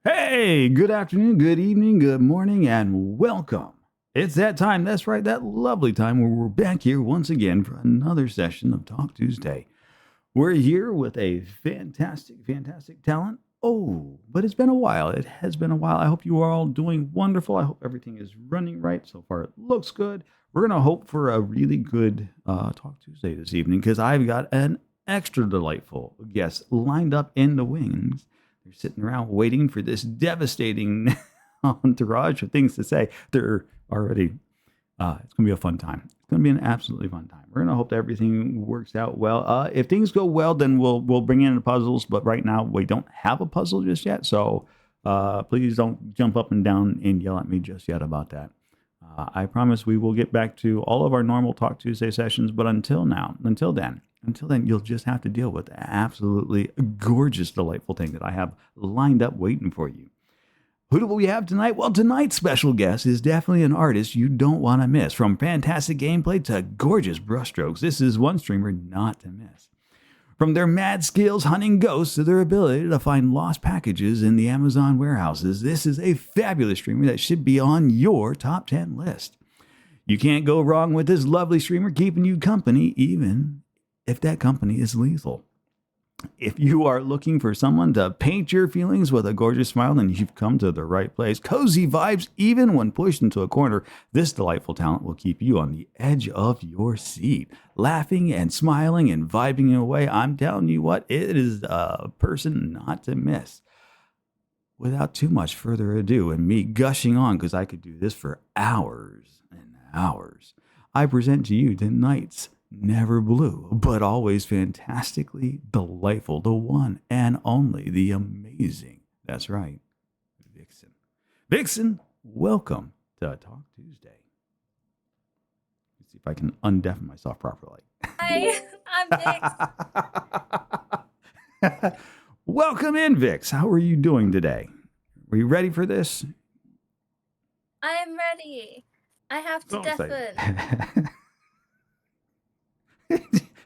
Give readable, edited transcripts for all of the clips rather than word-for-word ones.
Hey, good afternoon, good evening, good morning, and welcome. It's that time, that's right, that lovely time where we're back here once again for another session of Talk Tuesday. We're here with a fantastic talent. Oh, but it's been a while. It has been a while. I hope you are all doing wonderful. I hope everything is running right. So far, it looks good. We're going to hope for a really good Talk Tuesday this evening because I've got an extra delightful guest lined up in the wings. They're sitting around waiting for this devastating entourage of things to say. They're already it's going to be a fun time. It's going to be an absolutely fun time. We're going to hope that everything works out well. If things go well, then we'll bring in the puzzles. But right now, we don't have a puzzle just yet. So please don't jump up and down and yell at me just yet about that. I promise we will get back to all of our normal Talk Tuesday sessions. But until then, you'll just have to deal with the absolutely gorgeous, delightful thing that I have lined up waiting for you. Who do we have tonight? Well, tonight's special guest is definitely an artist you don't want to miss. From fantastic gameplay to gorgeous brushstrokes, this is one streamer not to miss. From their mad skills hunting ghosts to their ability to find lost packages in the Amazon warehouses, this is a fabulous streamer that should be on your top 10 list. You can't go wrong with this lovely streamer keeping you company, even if that company is lethal. If you are looking for someone to paint your feelings with a gorgeous smile, then you've come to the right place. Cozy vibes, even when pushed into a corner, this delightful talent will keep you on the edge of your seat, laughing and smiling and vibing away. I'm telling you what, it is a person not to miss. Without too much further ado and me gushing on, because I could do this for hours and hours, I present to you tonight's never blue, but always fantastically delightful, the one and only, the amazing, that's right, Vixen. Vixen, welcome to Talk Tuesday. Let's see if I can undeafen myself properly. Hi, I'm Vix. Welcome in, Vix. How are you doing today? Are you ready for this? I am ready. I have to Don't say. deafen.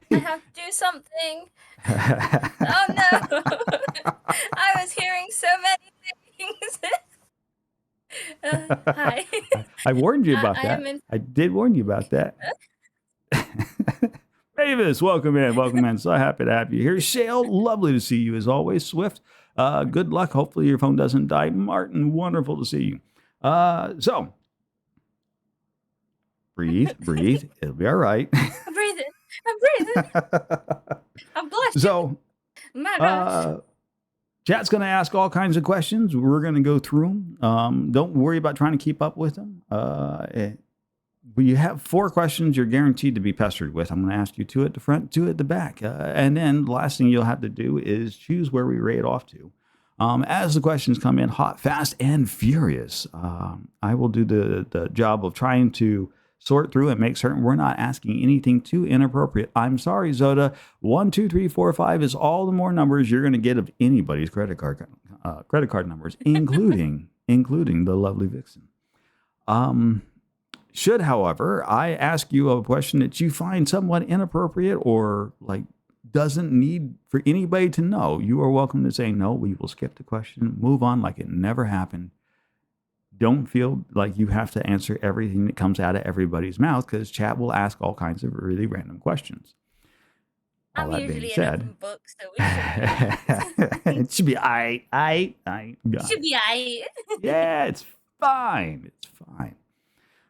I have to do something. Oh no! I was hearing so many things. Hi. I warned you about I that. am in. I did warn you about that. Mavis, welcome in. Welcome in. So happy to have you here. Shale, lovely to see you as always. Swift, good luck. Hopefully your phone doesn't die. Martin, wonderful to see you. So, breathe. It'll be all right. I'm breathing. I'm blushing. So, My gosh. chat's going to ask all kinds of questions. We're going to go through them. Don't worry about trying to keep up with them. You have 4 questions you're guaranteed to be pestered with. I'm going to ask you 2 at the front, 2 at the back. And then the last thing you'll have to do is choose where we rate off to. As the questions come in hot, fast, and furious, I will do the job of trying to sort through and make certain we're not asking anything too inappropriate. I'm sorry, Zoda. 1, 2, 3, 4, 5 is all the more numbers you're going to get of anybody's credit card numbers, including the lovely Vixen. Should, however, I ask you a question that you find somewhat inappropriate or like doesn't need for anybody to know, you are welcome to say no. We will skip the question, move on like it never happened. Don't feel like you have to answer everything that comes out of everybody's mouth because chat will ask all kinds of really random questions. I'm usually an open book, so we should it should be I. Should be I. Yeah, it's fine. It's fine.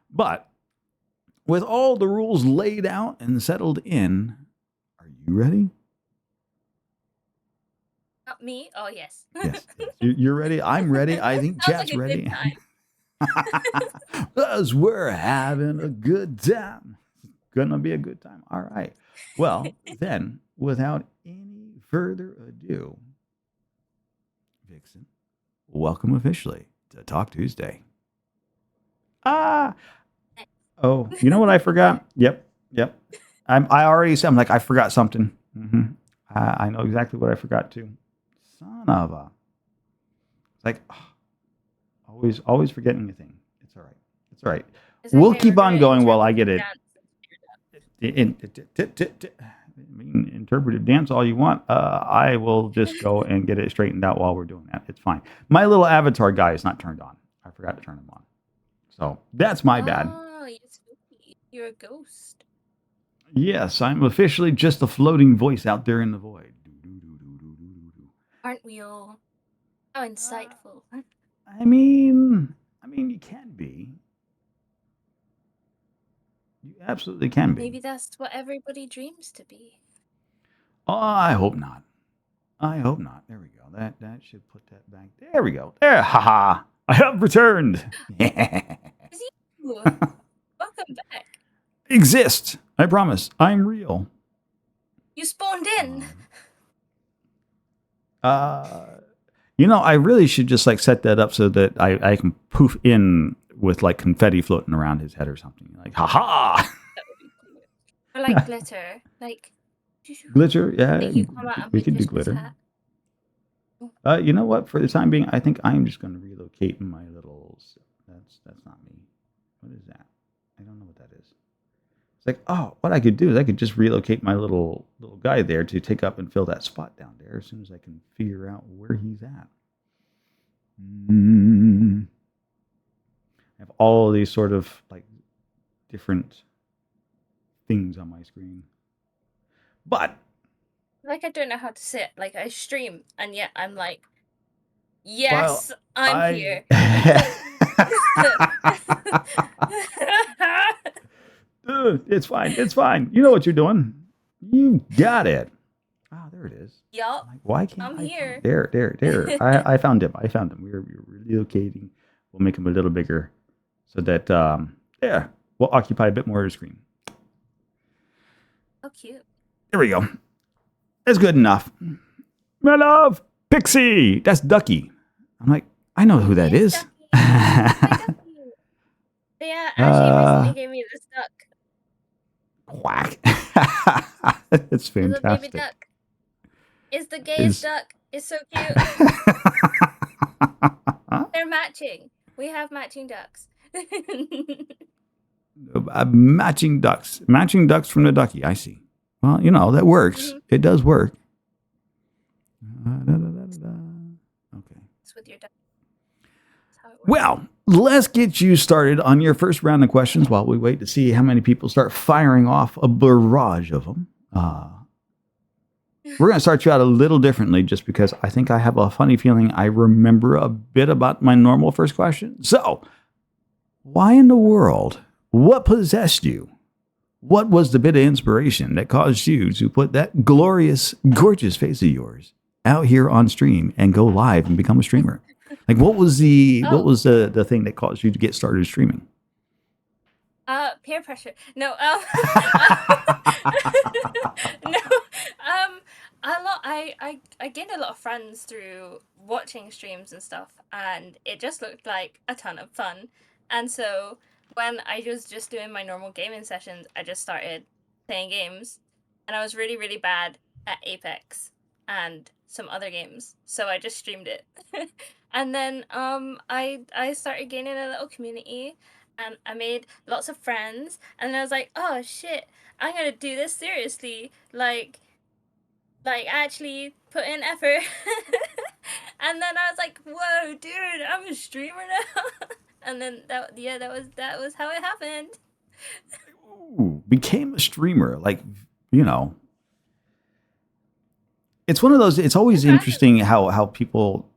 But with all the rules laid out and settled in, are you ready? Not me? Oh, yes. Yes. You're ready? I'm ready. I think chat's like ready. Time. Because we're having a good time. It's gonna be a good time. All right. Well, then, without any further ado, Vixen, welcome officially to Talk Tuesday. Oh, you know what I forgot? Yep. I already said, I'm like, I forgot something. I know exactly what I forgot too. Son of a. It's like, always forgetting anything. It's all right. We'll keep on going while I get it. mean, interpretive dance all you want. I will just go and get it straightened out while we're doing that. It's fine. My little avatar guy is not turned on. I forgot to turn him on. So that's my bad. Oh, you're spooky. You're a ghost. Yes, I'm officially just a floating voice out there in the void. Aren't we all? How insightful. I mean, you can be. You absolutely can be. Maybe that's what everybody dreams to be. Oh, I hope not. I hope not. There we go. That should put that back. There we go. There. Haha. I have returned. Ooh, welcome back. Exist. I promise. I'm real. You spawned in. I really should just like set that up so that I can poof in with like confetti floating around his head or something. Like, haha. That would be cool. Or like glitter. Like Glitter, yeah. Like you come out of We a can do Christmas glitter. hat. You know what? For the time being, I think I'm just going to relocate my little. That's not me. What is that? I don't know what that is. It's like, oh, what I could do is I could just relocate my little guy there to take up and fill that spot down there as soon as I can figure out where he's at. I have all these sort of like different things on my screen, but Like I don't know how to sit. Like I stream, and yet I'm like, yes, I'm here. Dude, it's fine. It's fine. You know what you're doing. You got it. Ah, there it is. Yup. I'm like, why can't I'm I here. There. I found him. We're relocating. We'll make him a little bigger so that we'll occupy a bit more of the screen. Oh, cute. There we go. That's good enough. My love, Pixie. That's Ducky. I'm like, I know who that is. Ducky. Yeah, actually recently gave me this duck. Quack. It's It's a baby fantastic. duck. It's the gayest duck. It's so cute. They're matching. We have matching ducks. Matching ducks. Matching ducks from the Ducky. I see. Well, that works. Mhm. It does work. Okay. It's with your duck. That's how it works. Well, let's get you started on your first round of questions while we wait to see how many people start firing off a barrage of them. We're going to start you out a little differently just because I think I have a funny feeling I remember a bit about my normal first question. So, why in the world? What possessed you? What was the bit of inspiration that caused you to put that glorious, gorgeous face of yours out here on stream and go live and become a streamer? Like, what was the thing that caused you to get started streaming? Peer pressure. No, no, I gained a lot of friends through watching streams and stuff, and it just looked like a ton of fun. And so when I was just doing my normal gaming sessions, I just started playing games, and I was really, really bad at Apex and some other games, so I just streamed it. And then I started gaining a little community, and I made lots of friends, and I was like, oh shit, I'm gonna do this seriously, like actually put in effort. And then I was like, whoa, dude, I'm a streamer now. And then that was how it happened. Ooh, became a streamer. Like, it's one of those, it's always interesting how people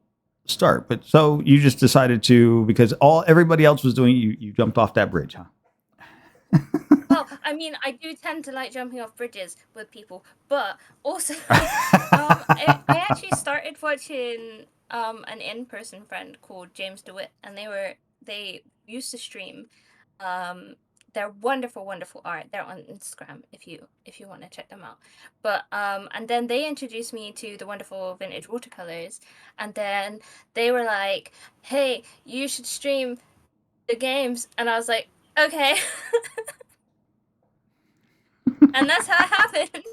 start. But so you just decided to, because everybody else was doing it, you jumped off that bridge, huh? Well, I mean, I do tend to like jumping off bridges with people, but also I actually started watching an in-person friend called James DeWitt, and they used to stream. They're wonderful, wonderful art. They're on Instagram if you want to check them out. But and then they introduced me to the wonderful vintage watercolors, and then they were like, "Hey, you should stream the games," and I was like, "Okay." And that's how it happened.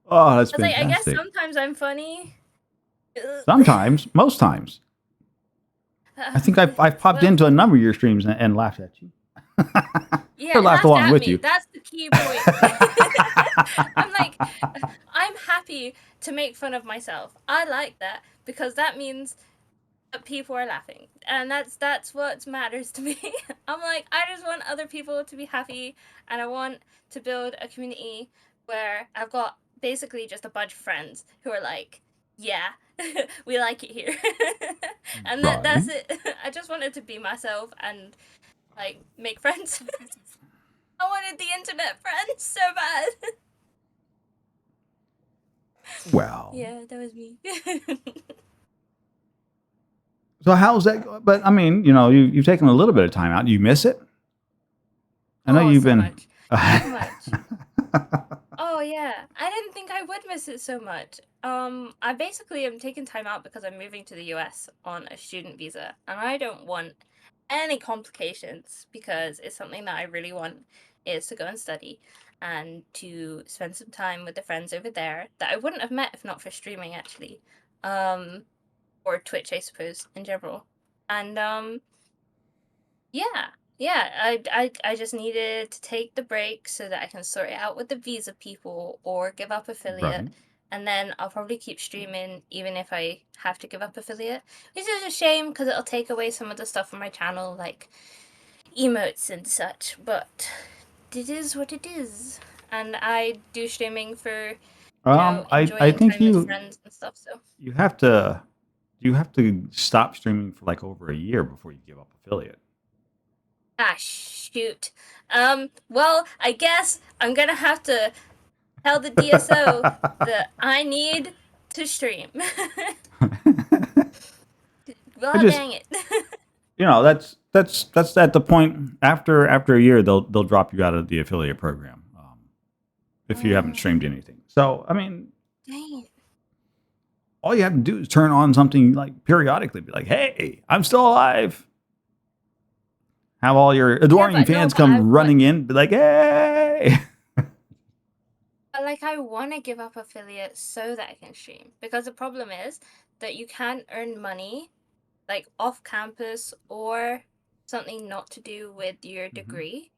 Oh, that's I was like, I guess fantastic. sometimes I'm funny. Sometimes, most times. I think I've popped into a number of your streams and laughed at you. Yeah, or laughed laughed along at with me. you. That's the key point. I'm like, I'm happy to make fun of myself. I like that because that means that people are laughing, and that's what matters to me. I'm like, I just want other people to be happy, and I want to build a community where I've got basically just a bunch of friends who are like, yeah, we like it here. And that's Right. it. I just wanted to be myself and like make friends. I wanted the internet friends so bad. Well, Yeah, that was me. so how's that? But I mean, you've taken a little bit of time out. Do you miss it? I know Oh, you've so been. much. So much. Oh yeah, I didn't think I would miss it so much. I basically am taking time out because I'm moving to the US on a student visa, and I don't want any complications because it's something that I really want is to go and study and to spend some time with the friends over there that I wouldn't have met if not for streaming actually. Or Twitch, I suppose, in general. And yeah, yeah, I just needed to take the break so that I can sort it out with the visa people or give up affiliate. Right. And then I'll probably keep streaming even if I have to give up affiliate. Which is a shame because it'll take away some of the stuff from my channel, like emotes and such. But it is what it is. And I do streaming for, I enjoying think time with friends and stuff. So you have to stop streaming for like over a year before you give up affiliate. shoot. Well, I guess I'm gonna have to tell the DSO that I need to stream. Well, just- dang it. That's at the point after a year they'll drop you out of the affiliate program if you haven't streamed anything. So I mean, Dang it. all you have to do is turn on something like periodically, be like, "Hey, I'm still alive." Have all your adoring but no, fans but come running in, be like, "Hey!" But like, I want to give up affiliate so that I can stream because the problem is that you can't earn money like off campus or something not to do with your degree.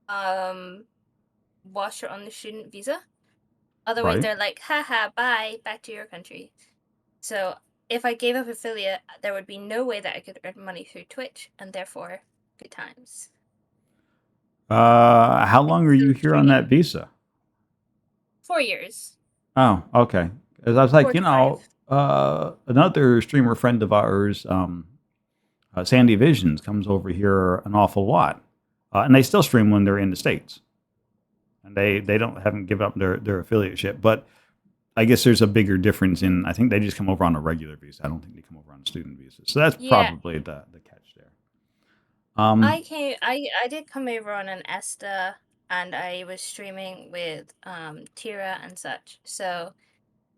Whilst you're on the student visa. Otherwise, Right. they're like, haha, bye, back to your country. So if I gave up affiliate, there would be no way that I could earn money through Twitch, and therefore, good times. How long are you here on that visa? 4 years. Oh, okay. As I was like, 4 to 5. another streamer friend of ours, Sandy Visions, comes over here an awful lot, and they still stream when they're in the States, and they haven't given up their affiliateship. But I guess there's a bigger difference in. I think they just come over on a regular visa. I don't think they come over on a student visa. So that's probably the catch there. I did come over on an ESTA, and I was streaming with Tira and such. So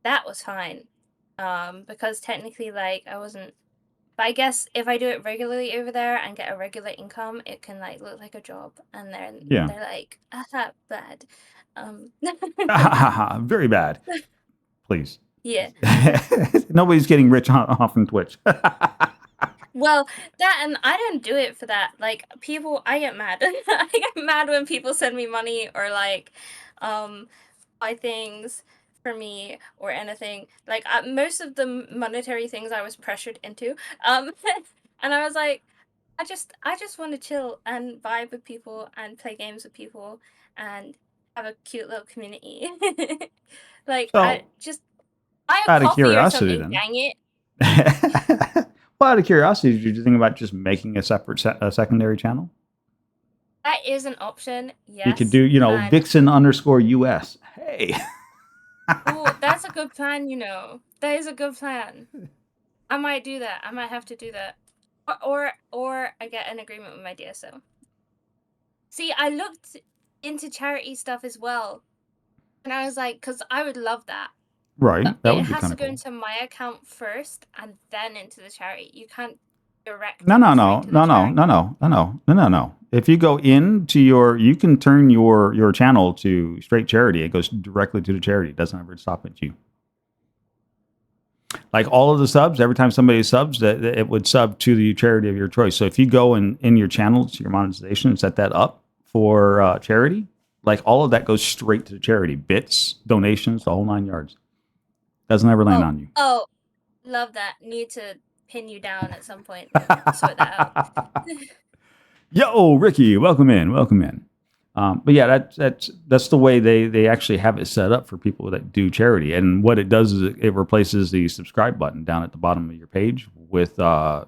that was fine. Because technically, like, I wasn't. But I guess if I do it regularly over there and get a regular income, it can like look like a job, and then Yeah. they're like, "That's bad." Very bad. Please. Yeah. Nobody's getting rich off from Twitch. Well, that, and I don't do it for that. Like, people, I get mad. I get mad when people send me money or like buy things for me or anything. Like, most of the monetary things I was pressured into. And I was like, I just want to chill and vibe with people and play games with people and have a cute little community. Like, So, I buy out a of coffee or curiosity, something, then. dang it. Well, out of curiosity, did you think about just making a separate secondary channel? That is an option, yes. You could do, and- Vixen_US. Hey. Oh, that's a good plan, That is a good plan. I might do that. I might have to do that. Or I get an agreement with my DSO. See, I looked into charity stuff as well. And I was like, because I would love that. Right. But That it would be has kind to of go cool. into my account first and then into the charity. You can't direct No. it straight to the charity. If you go into you can turn your channel to straight charity. It goes directly to the charity. It doesn't ever stop at you. Like all of the subs, every time somebody subs, it would sub to the charity of your choice. So if you go in your channels, your monetization, and set that up for charity, like all of that goes straight to charity. Bits, donations, the whole 9 yards. Doesn't ever land on you. Oh, love that. Need to pin you down at some point and sort that out. Yo, Ricky, welcome in, welcome in. But yeah, that's the way they actually have it set up for people that do charity. And what it does is it replaces the subscribe button down at the bottom of your page with so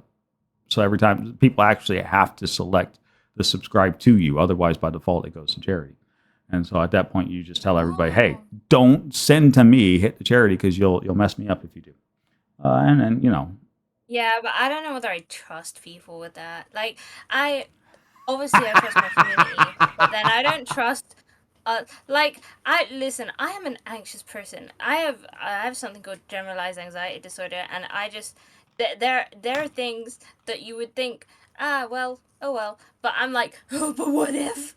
every time people actually have to select the subscribe to you, otherwise by default it goes to charity. And so at that point you just tell everybody, hey, don't send to me, hit the charity because you'll mess me up if you do. And then Yeah, but I don't know whether I trust people with that. Like, obviously I trust my community, but then I don't trust. Listen. I am an anxious person. I have something called generalized anxiety disorder, and I just there are things that you would think, well, oh well, but I'm like, oh, but what if?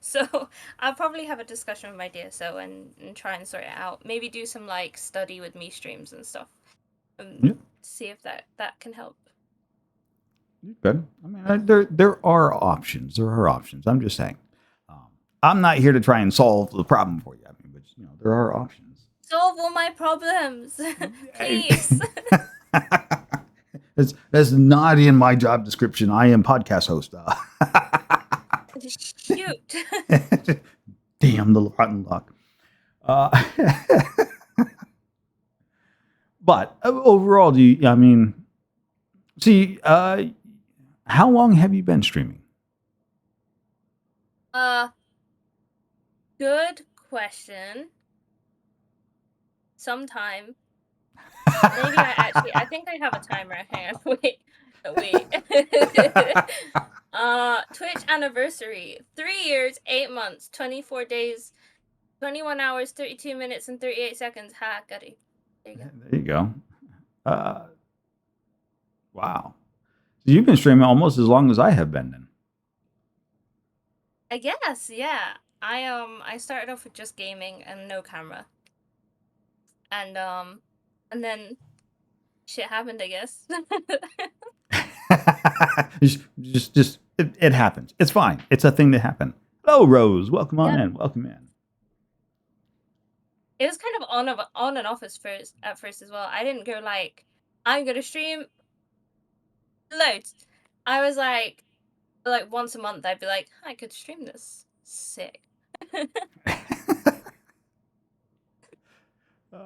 So I'll probably have a discussion with my DSO and try and sort it out. Maybe do some like study with me streams and stuff. See if that can help. Good. I mean, there are options. There are options. I'm just saying. I'm not here to try and solve the problem for you. I mean, but there are options. Solve all my problems, please. That's not in my job description. I am podcast host. Shoot. Damn the rotten luck. But overall, how long have you been streaming? Good question. Sometime. Maybe I think I have a timer. Hang on, wait. Twitch anniversary. 3 years, 8 months, 24 days, 21 hours, 32 minutes, and 38 seconds. Ha, got it. There you go. Wow. So you've been streaming almost as long as I have been then. I guess, yeah. I started off with just gaming and no camera. And then shit happened, I guess. It happens. It's fine. It's a thing that happened. Hello, Rose. Welcome on in. Welcome in. It was kind of on and off at first as well. I didn't go like, I'm gonna stream loads. I was like once a month I'd be like, I could stream this. Sick.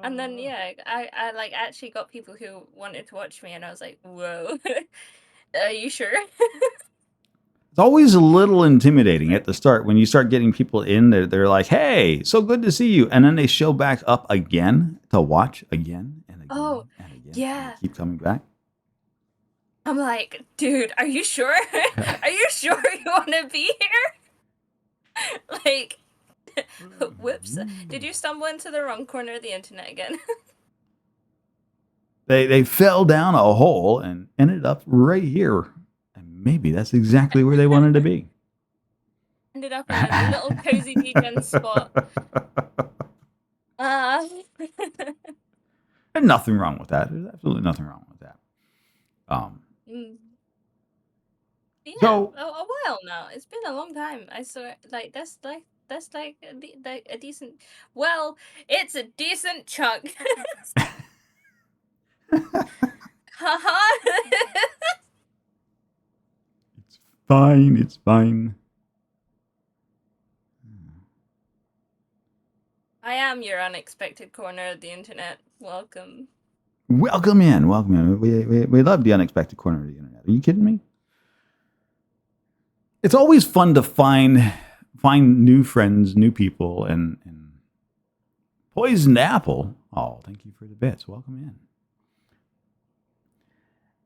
And then I like actually got people who wanted to watch me, and I was like, whoa. Are you sure? It's always a little intimidating at the start when you start getting people in there. They're like, hey, so good to see you. And then they show back up again to watch again and again. Oh, and again. yeah. And keep coming back. I'm like, dude, are you sure? Are you sure you want to be here? Like, whoops. Did you stumble into the wrong corner of the internet again? They fell down a hole and ended up right here. Maybe that's exactly where they wanted to be. Ended up in a little cozy weekend spot. There's nothing wrong with that. There's absolutely nothing wrong with that. Yeah, So- a while now. It's been a long time. I saw like that's like a decent. Well, it's a decent chunk. Haha. Fine, it's fine. I am your unexpected corner of the internet. Welcome. Welcome in, welcome in. We love the unexpected corner of the internet. Are you kidding me? It's always fun to find new friends, new people, and Poisoned Apple. Oh, thank you for the bits. Welcome in.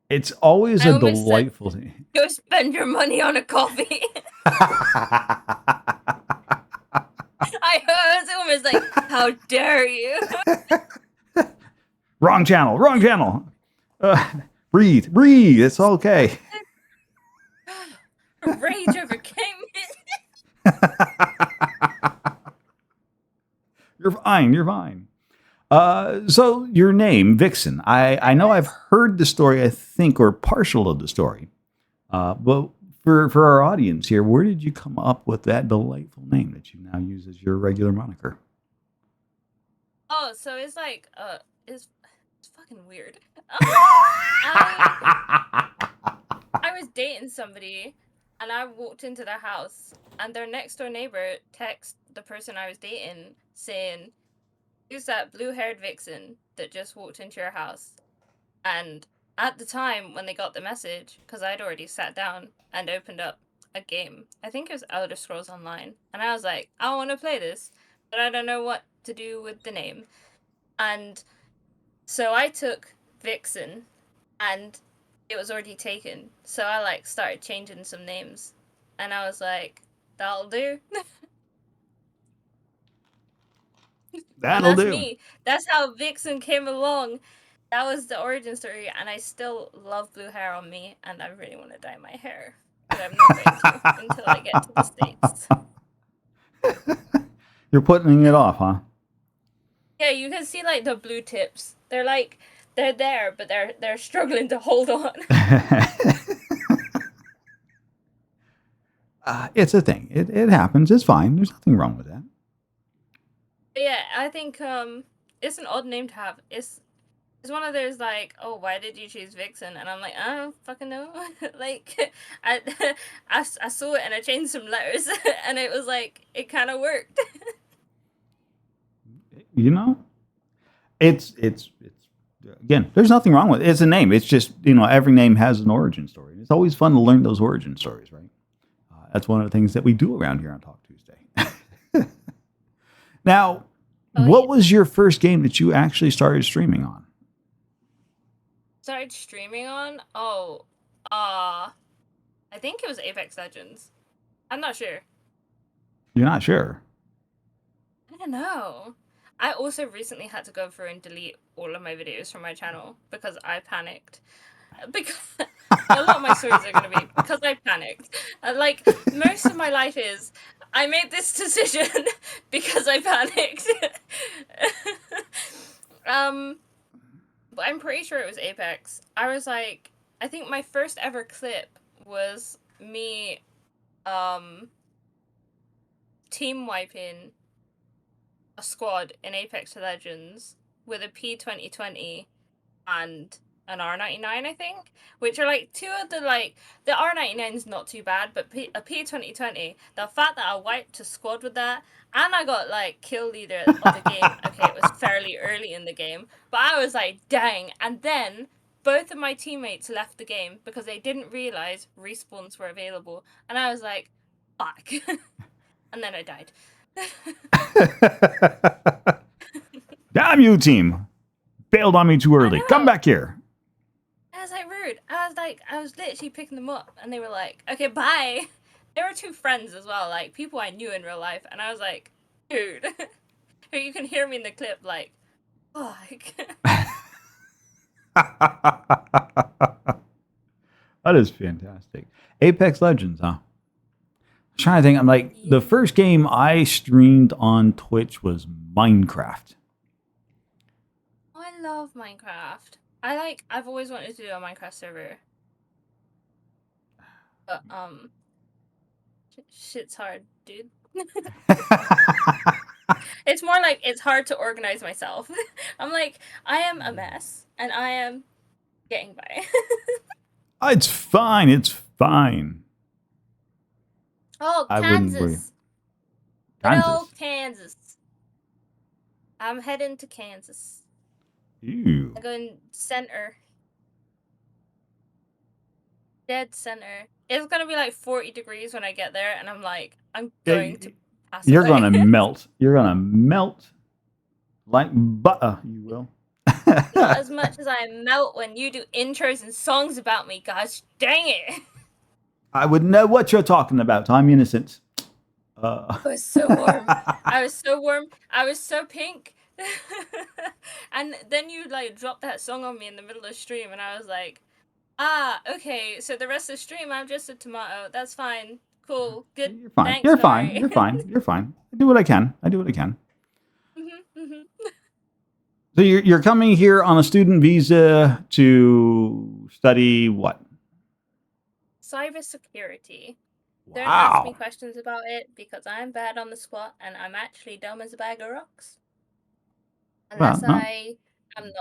It's always I a almost said- delightful thing. Go spend your money on a coffee. I was almost like, how dare you? Wrong channel, wrong channel. Breathe. It's okay. Rage overcame me. You're fine. So your name, Vixen. I know I've heard the story, I think, or partial of the story. But for our audience here, where did you come up with that delightful name that you now use as your regular moniker? Oh, so it's like it's fucking weird. I was dating somebody, and I walked into their house, and their next door neighbor texted the person I was dating saying, "Who's that blue-haired vixen that just walked into your house?" And at the time when they got the message, because I'd already sat down and opened up a game, I think it was Elder Scrolls Online, and I was like, I want to play this, but I don't know what to do with the name. And so I took Vixen, and it was already taken. So I like started changing some names, and I was like, that'll do. And That'll that's do. me. That's how Vixen came along. That was the origin story, and I still love blue hair on me, and I really want to dye my hair, but I'm not going to until I get to the States. You're putting it off, huh? Yeah, you can see like the blue tips. They're there, but they're struggling to hold on. It's a thing. It happens. It's fine. There's nothing wrong with that. But yeah, I think it's an odd name to have. It's one of those like, oh, why did you choose Vixen? And I'm like, I don't fucking know. Like, I saw it and I changed some letters, and it was like it kind of worked. You know, it's again. There's nothing wrong with it. It's a name. It's just every name has an origin story. It's always fun to learn those origin stories, right? That's one of the things that we do around here on Talk Tuesday. Now, what was your first game that you actually started streaming on? Started streaming on? Oh, I think it was Apex Legends. I'm not sure. You're not sure? I don't know. I also recently had to go through and delete all of my videos from my channel because I panicked. Because a lot of my stories are going to be because I panicked. Like, most of my life is, I made this decision because I panicked. But I'm pretty sure it was Apex. I was like, I think my first ever clip was me, team wiping a squad in Apex Legends with a P2020 and an R99, I think, which are like two of the the R99 is not too bad, but a P2020, the fact that I wiped a squad with that, and I got like kill leader of the game. Okay, it was fairly early in the game, but I was like, dang. And then both of my teammates left the game because they didn't realize respawns were available, and I was like, fuck. And then I died. Damn you, team! Bailed on me too early. Come back here. I was like, rude. I was literally picking them up, and they were like, okay, bye. They were two friends as well, like people I knew in real life, and I was like, dude. You can hear me in the clip, like, fuck. That is fantastic. Apex Legends, huh? I'm trying to think. I'm like, the first game I streamed on Twitch was Minecraft. Oh, I love Minecraft. I've always wanted to do a Minecraft server. But, shit's hard, dude. It's more like it's hard to organize myself. I'm like, I am a mess, and I am getting by. It's fine. It's fine. Oh, I wouldn't worry. Kansas. Good old Kansas. I'm heading to Kansas. Ew. I'm going center. Dead center. It's gonna be like 40 degrees when I get there, and I'm like, I'm going to pass You're away. gonna melt. You're gonna melt like butter. You will. Not as much as I melt when you do intros and songs about me, gosh dang it. I would know what you're talking about. I'm innocent. I was so warm. I was so warm. I was so pink. And then you like dropped that song on me in the middle of the stream, and I was like, okay, so the rest of the stream I'm just a tomato. That's fine. Cool. Good. You're fine. Thanks, You're Nori. fine. You're fine. You're fine. I do what I can. So you're coming here on a student visa to study what? cybersecurity. Don't ask me Wow. questions about it because I'm bad on the spot and I'm actually dumb as a bag of rocks. Well, Unless no. I am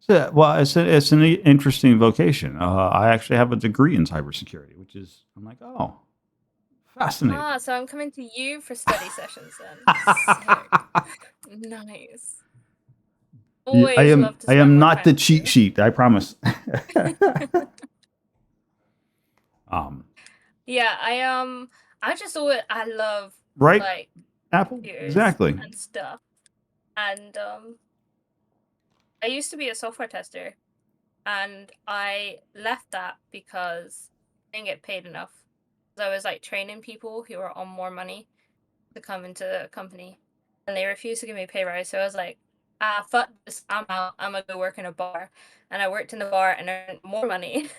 not. Well, it's an interesting vocation. I actually have a degree in cybersecurity, which is I'm like, oh, fascinating. Ah, so I'm coming to you for study sessions then. Sick. Nice. Always love to I spend am more not time the with cheat you. sheet. I promise. um, Yeah, I just always I love right, like Apple, computers exactly. and stuff. And I used to be a software tester and I left that because I didn't get paid enough. So I was like training people who were on more money to come into the company and they refused to give me a pay rise. So I was like, fuck this, I'm out. I'm gonna go work in a bar. And I worked in the bar and earned more money.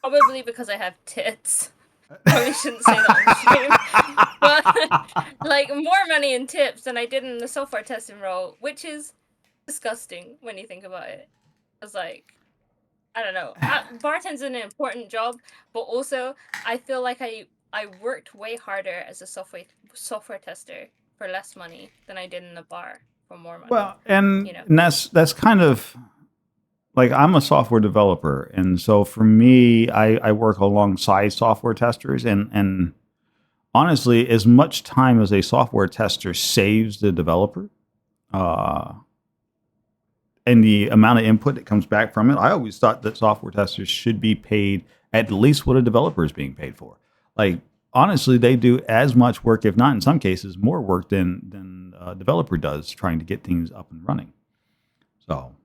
Probably because I have tits. Probably shouldn't say that on stream. But like more money in tips than I did in the software testing role, which is disgusting when you think about it. I was like, I don't know. Bartending's an important job, but also I feel like I worked way harder as a software tester for less money than I did in the bar for more money. Well, and, You know. and that's kind of like I'm a software developer, and so for me, I work alongside software testers, and honestly, as much time as a software tester saves the developer, uh, and the amount of input that comes back from it, I always thought that software testers should be paid at least what a developer is being paid for. Like honestly, they do as much work, if not in some cases more work than a developer does trying to get things up and running. So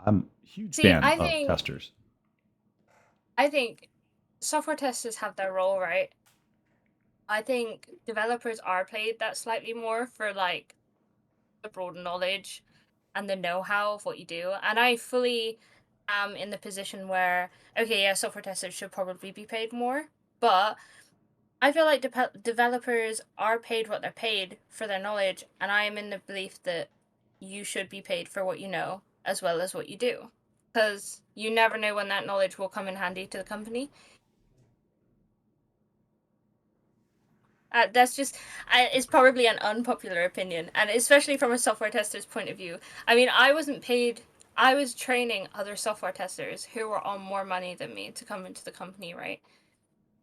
I'm a huge See, fan of testers. I think software testers have their role, right? I think developers are paid that slightly more for like the broad knowledge and the know-how of what you do. And I fully am in the position where, okay, yeah, software testers should probably be paid more, but I feel like developers are paid what they're paid for their knowledge, and I am in the belief that you should be paid for what you know as well as what you do, because you never know when that knowledge will come in handy to the company. That's just, it's probably an unpopular opinion, and especially from a software tester's point of view. I mean, I wasn't paid. I was training other software testers who were on more money than me to come into the company, right?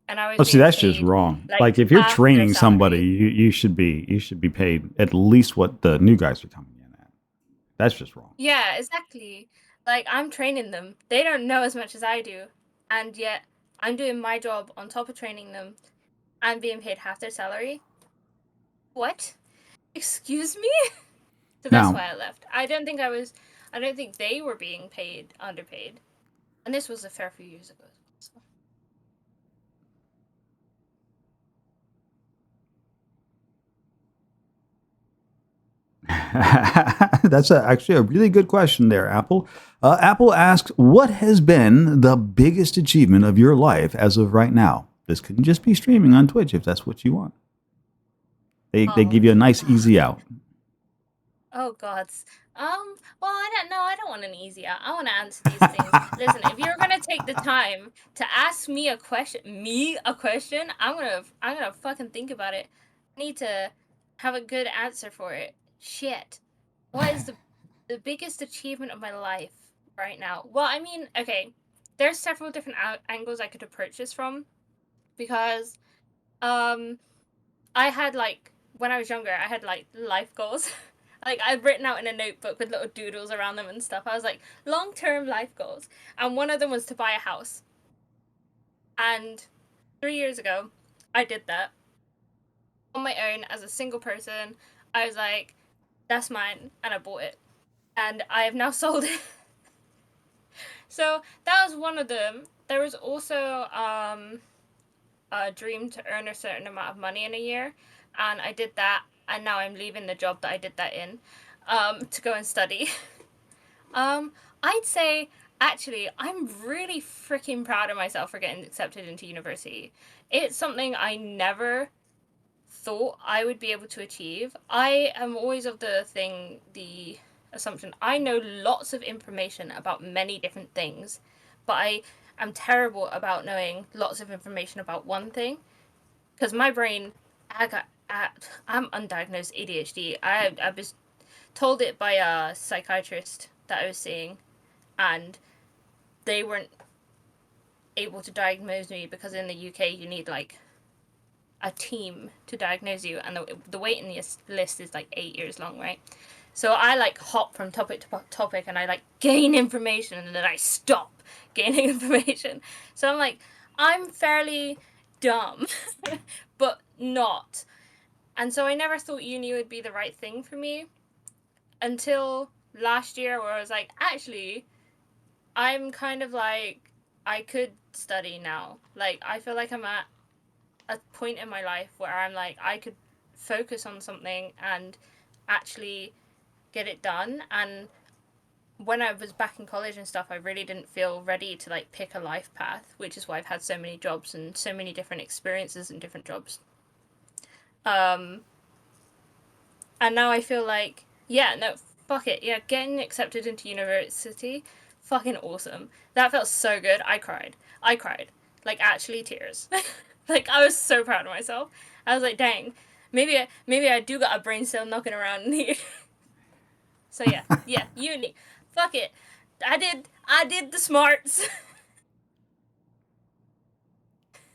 And I was Oh, see, being that's just paid wrong. like Like if you're half their training somebody, salary. you should be paid at least what the new guys are coming in at. That's just wrong. Yeah, exactly. Like I'm training them. They don't know as much as I do, and yet I'm doing my job on top of training them and being paid half their salary. What? Excuse me? So that's Now, why I left. I don't think I was. I don't think they were being paid underpaid, and this was a fair few years ago. So. that's actually a really good question there, Apple. Apple asks, what has been the biggest achievement of your life as of right now? This couldn't just be streaming on Twitch if that's what you want. They Oh give you a nice God. easy out. Oh gods. Well, I don't know. I don't want an easy out. I want to answer these things. Listen, if you're gonna take the time to ask me a question, I'm gonna fucking think about it. I need to have a good answer for it. Shit. What is the biggest achievement of my life right now? Well, I mean, okay, there's several different angles I could approach this from because um I had like when I was younger, I had like life goals. Like I'd written out in a notebook with little doodles around them and stuff. I was like long-term life goals, and one of them was to buy a house. And 3 years ago, I did that on my own as a single person. I was like, "That's mine," and I bought it, and I have now sold it. So that was one of them. There was also a dream to earn a certain amount of money in a year, and I did that, and now I'm leaving the job that I did that in, to go and study. um, I'd say actually I'm really freaking proud of myself for getting accepted into university. It's something I never thought I would be able to achieve. I am always of the assumption I know lots of information about many different things, but I'm terrible about knowing lots of information about one thing because my brain, I'm undiagnosed ADHD. I was told it by a psychiatrist that I was seeing, and they weren't able to diagnose me because in the UK you need like a team to diagnose you, and the waiting list is like 8 years long, right? So I like hop from topic to topic, and I like gain information, and then I stop gaining information. So I'm like, I'm fairly dumb, but not. And so I never thought uni would be the right thing for me until last year, where I was like, actually, I'm kind of like, I could study now. Like, I feel like I'm at a point in my life where I'm like, I could focus on something and actually get it done. And when I was back in college and stuff, I really didn't feel ready to like pick a life path, which is why I've had so many jobs and so many different experiences and different jobs. And now I feel like, yeah, no, fuck it. Yeah, getting accepted into university, fucking awesome. That felt so good. I cried. Like, actually, tears. Like, I was so proud of myself. I was like, dang, maybe I do got a brain cell knocking around in here. So yeah, uni. Fuck it. I did the smarts.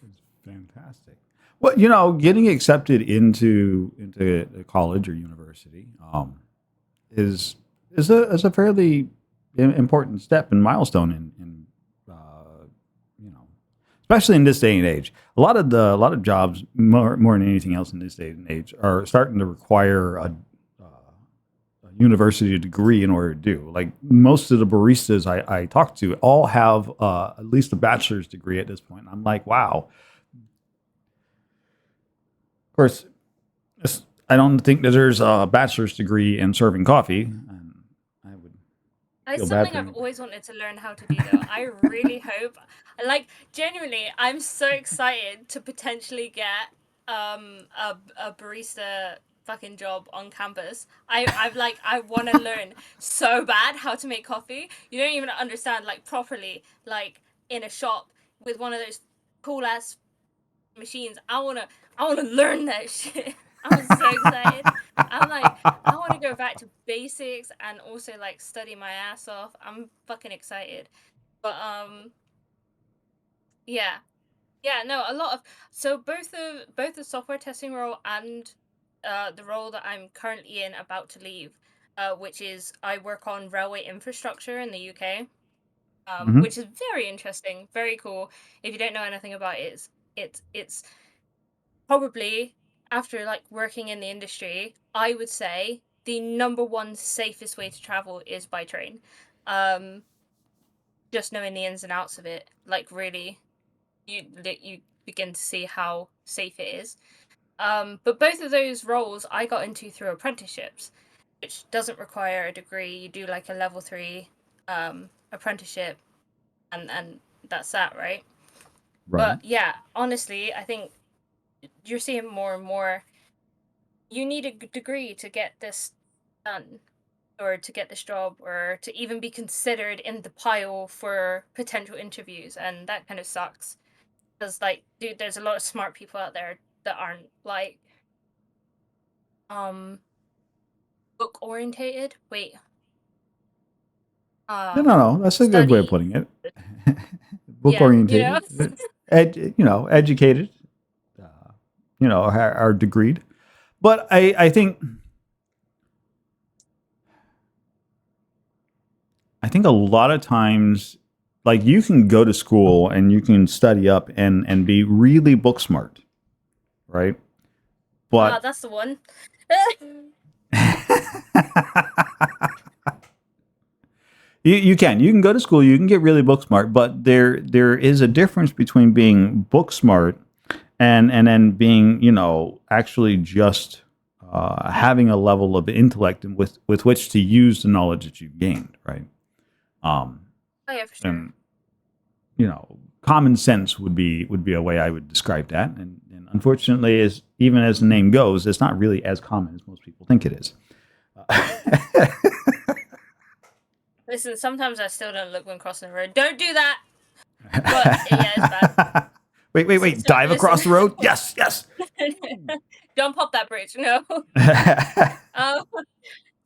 It's fantastic. Well, you know, getting accepted into college or university is is a fairly important step and milestone in you know, especially in this day and age. A lot of jobs more than anything else in this day and age are starting to require a university degree in order to do. Like most of the baristas I talk to all have at least a bachelor's degree at this point. I'm like, wow. Of course, I don't think that there's a bachelor's degree in serving coffee. And I would It's feel bad something for I've anybody. always wanted to learn how to do though. I really hope, like, genuinely, I'm so excited to potentially get a barista fucking job on campus. I want to learn so bad how to make coffee. You don't even understand like properly, like in a shop with one of those cool ass machines. I wanna learn that shit. I'm so excited. I'm like, I want to go back to basics and also like study my ass off. I'm fucking excited. But yeah. Yeah, no, a lot of so both the software testing role and the role that I'm currently in about to leave, which is I work on railway infrastructure in the UK, Hmm. which is very interesting, very cool. If you don't know anything about it, it's probably after like working in the industry, I would say the number one safest way to travel is by train. Um, just knowing the ins and outs of it, like really, you begin to see how safe it is. But both of those roles I got into through apprenticeships, which doesn't require a degree. You do like a level 3 apprenticeship, and that's that, right? Right. But yeah, honestly, I think you're seeing more and more you need a degree to get this done or to get this job or to even be considered in the pile for potential interviews, and that kind of sucks because like dude, there's a lot of smart people out there that aren't like um book orientated. Wait, No, no, no. That's a good way of study. putting it. Book Yeah, you know. orientated, you know, educated, uh, you know, are degreed. But I think a lot of times, like you can go to school and you can study up and be really book smart, right? But That's the one. you can go to school, you can get really book smart, but there is a difference between being book smart and then being, you know, actually just having a level of intellect and with which to use the knowledge that you've gained, right? Um, Oh yeah, for sure. and you know, common sense would be a way I would describe that. And unfortunately, as even as the name goes, it's not really as common as most people think it is. Listen, sometimes I still don't look when crossing the road. Don't do that. But yeah, it's bad. Wait. So Dive listen, across the road. Yes. jump off that bridge. No. Um,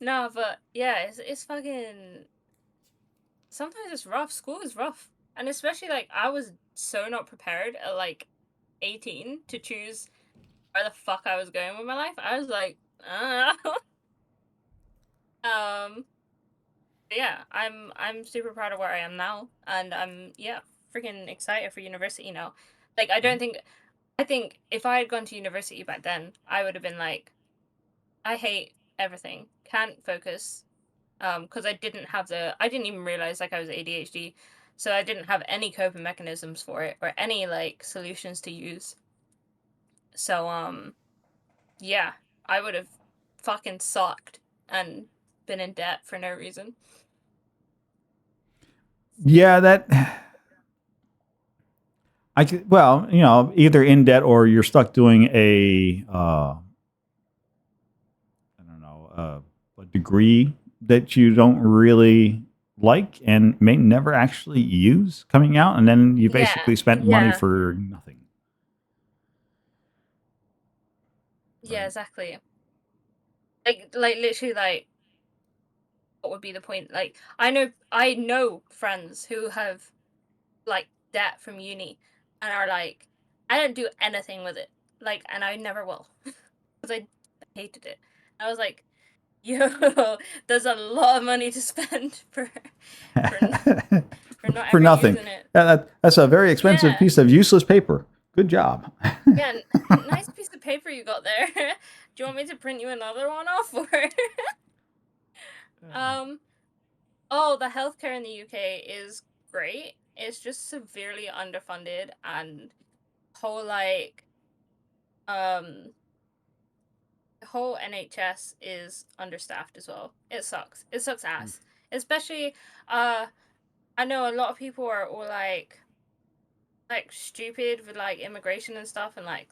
no, but yeah, it's fucking. Sometimes it's rough. School is rough, and especially like I was so not prepared at like 18 to choose where the fuck I was going with my life. I was like, yeah, I'm super proud of where I am now, and I'm freaking excited for university now. Like I think if I had gone to university back then, I would have been like, I hate everything, can't focus, because I didn't even realize like I was ADHD, so I didn't have any coping mechanisms for it or any like solutions to use. So yeah, I would have fucking sucked and been in debt for no reason. Yeah, that I could, well, either in debt or you're stuck doing I don't know, a degree that you don't really like and may never actually use coming out, and then you Yeah, basically spent money yeah, for nothing. yeah, Right. exactly. Like literally, like what would be the point? Like I know friends who have like debt from uni and are like, I didn't do anything with it, like, and I never will because I hated it. I was like, yo, there's a lot of money to spend for for not For ever nothing. using it. Yeah, that's a very expensive Yeah, piece of useless paper. Good job. yeah, nice piece of paper you got there. Do you want me to print you another one off or? um. Oh, the healthcare in the UK is great. It's just severely underfunded and whole like um the whole NHS is understaffed as well. It sucks. It sucks ass. Especially I know a lot of people are all like stupid with like immigration and stuff and like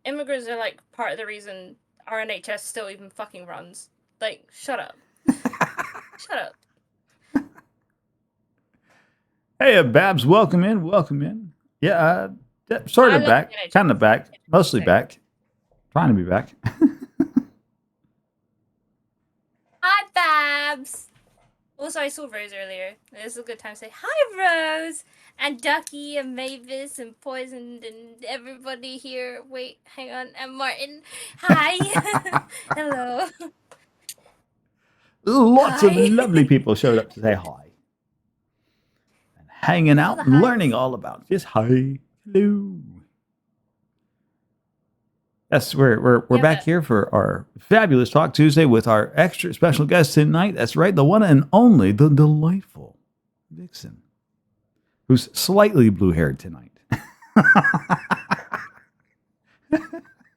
immigrants are like part of the reason our NHS still even fucking runs. Like shut up. Shut up. Hey, Babs, welcome in. Welcome in. Yeah, sort I of love back, the NHS. kind of back, mostly Sick. back, trying to be back. Hi Babs. Also, I saw Rose earlier. This is a good time to say hi, Rose, and Ducky, and Mavis, and Poisoned, and everybody here. Wait, hang on, and Martin. Hi. Hello. Lots of Hi. lovely people showed up to say hi and hanging All out the and learning highs. all about just hi, hello. Yes, we're Yeah, back but here for our fabulous Talk Tuesday with our extra special guest tonight. That's right, the one and only, the delightful Vixen, who's slightly blue haired tonight.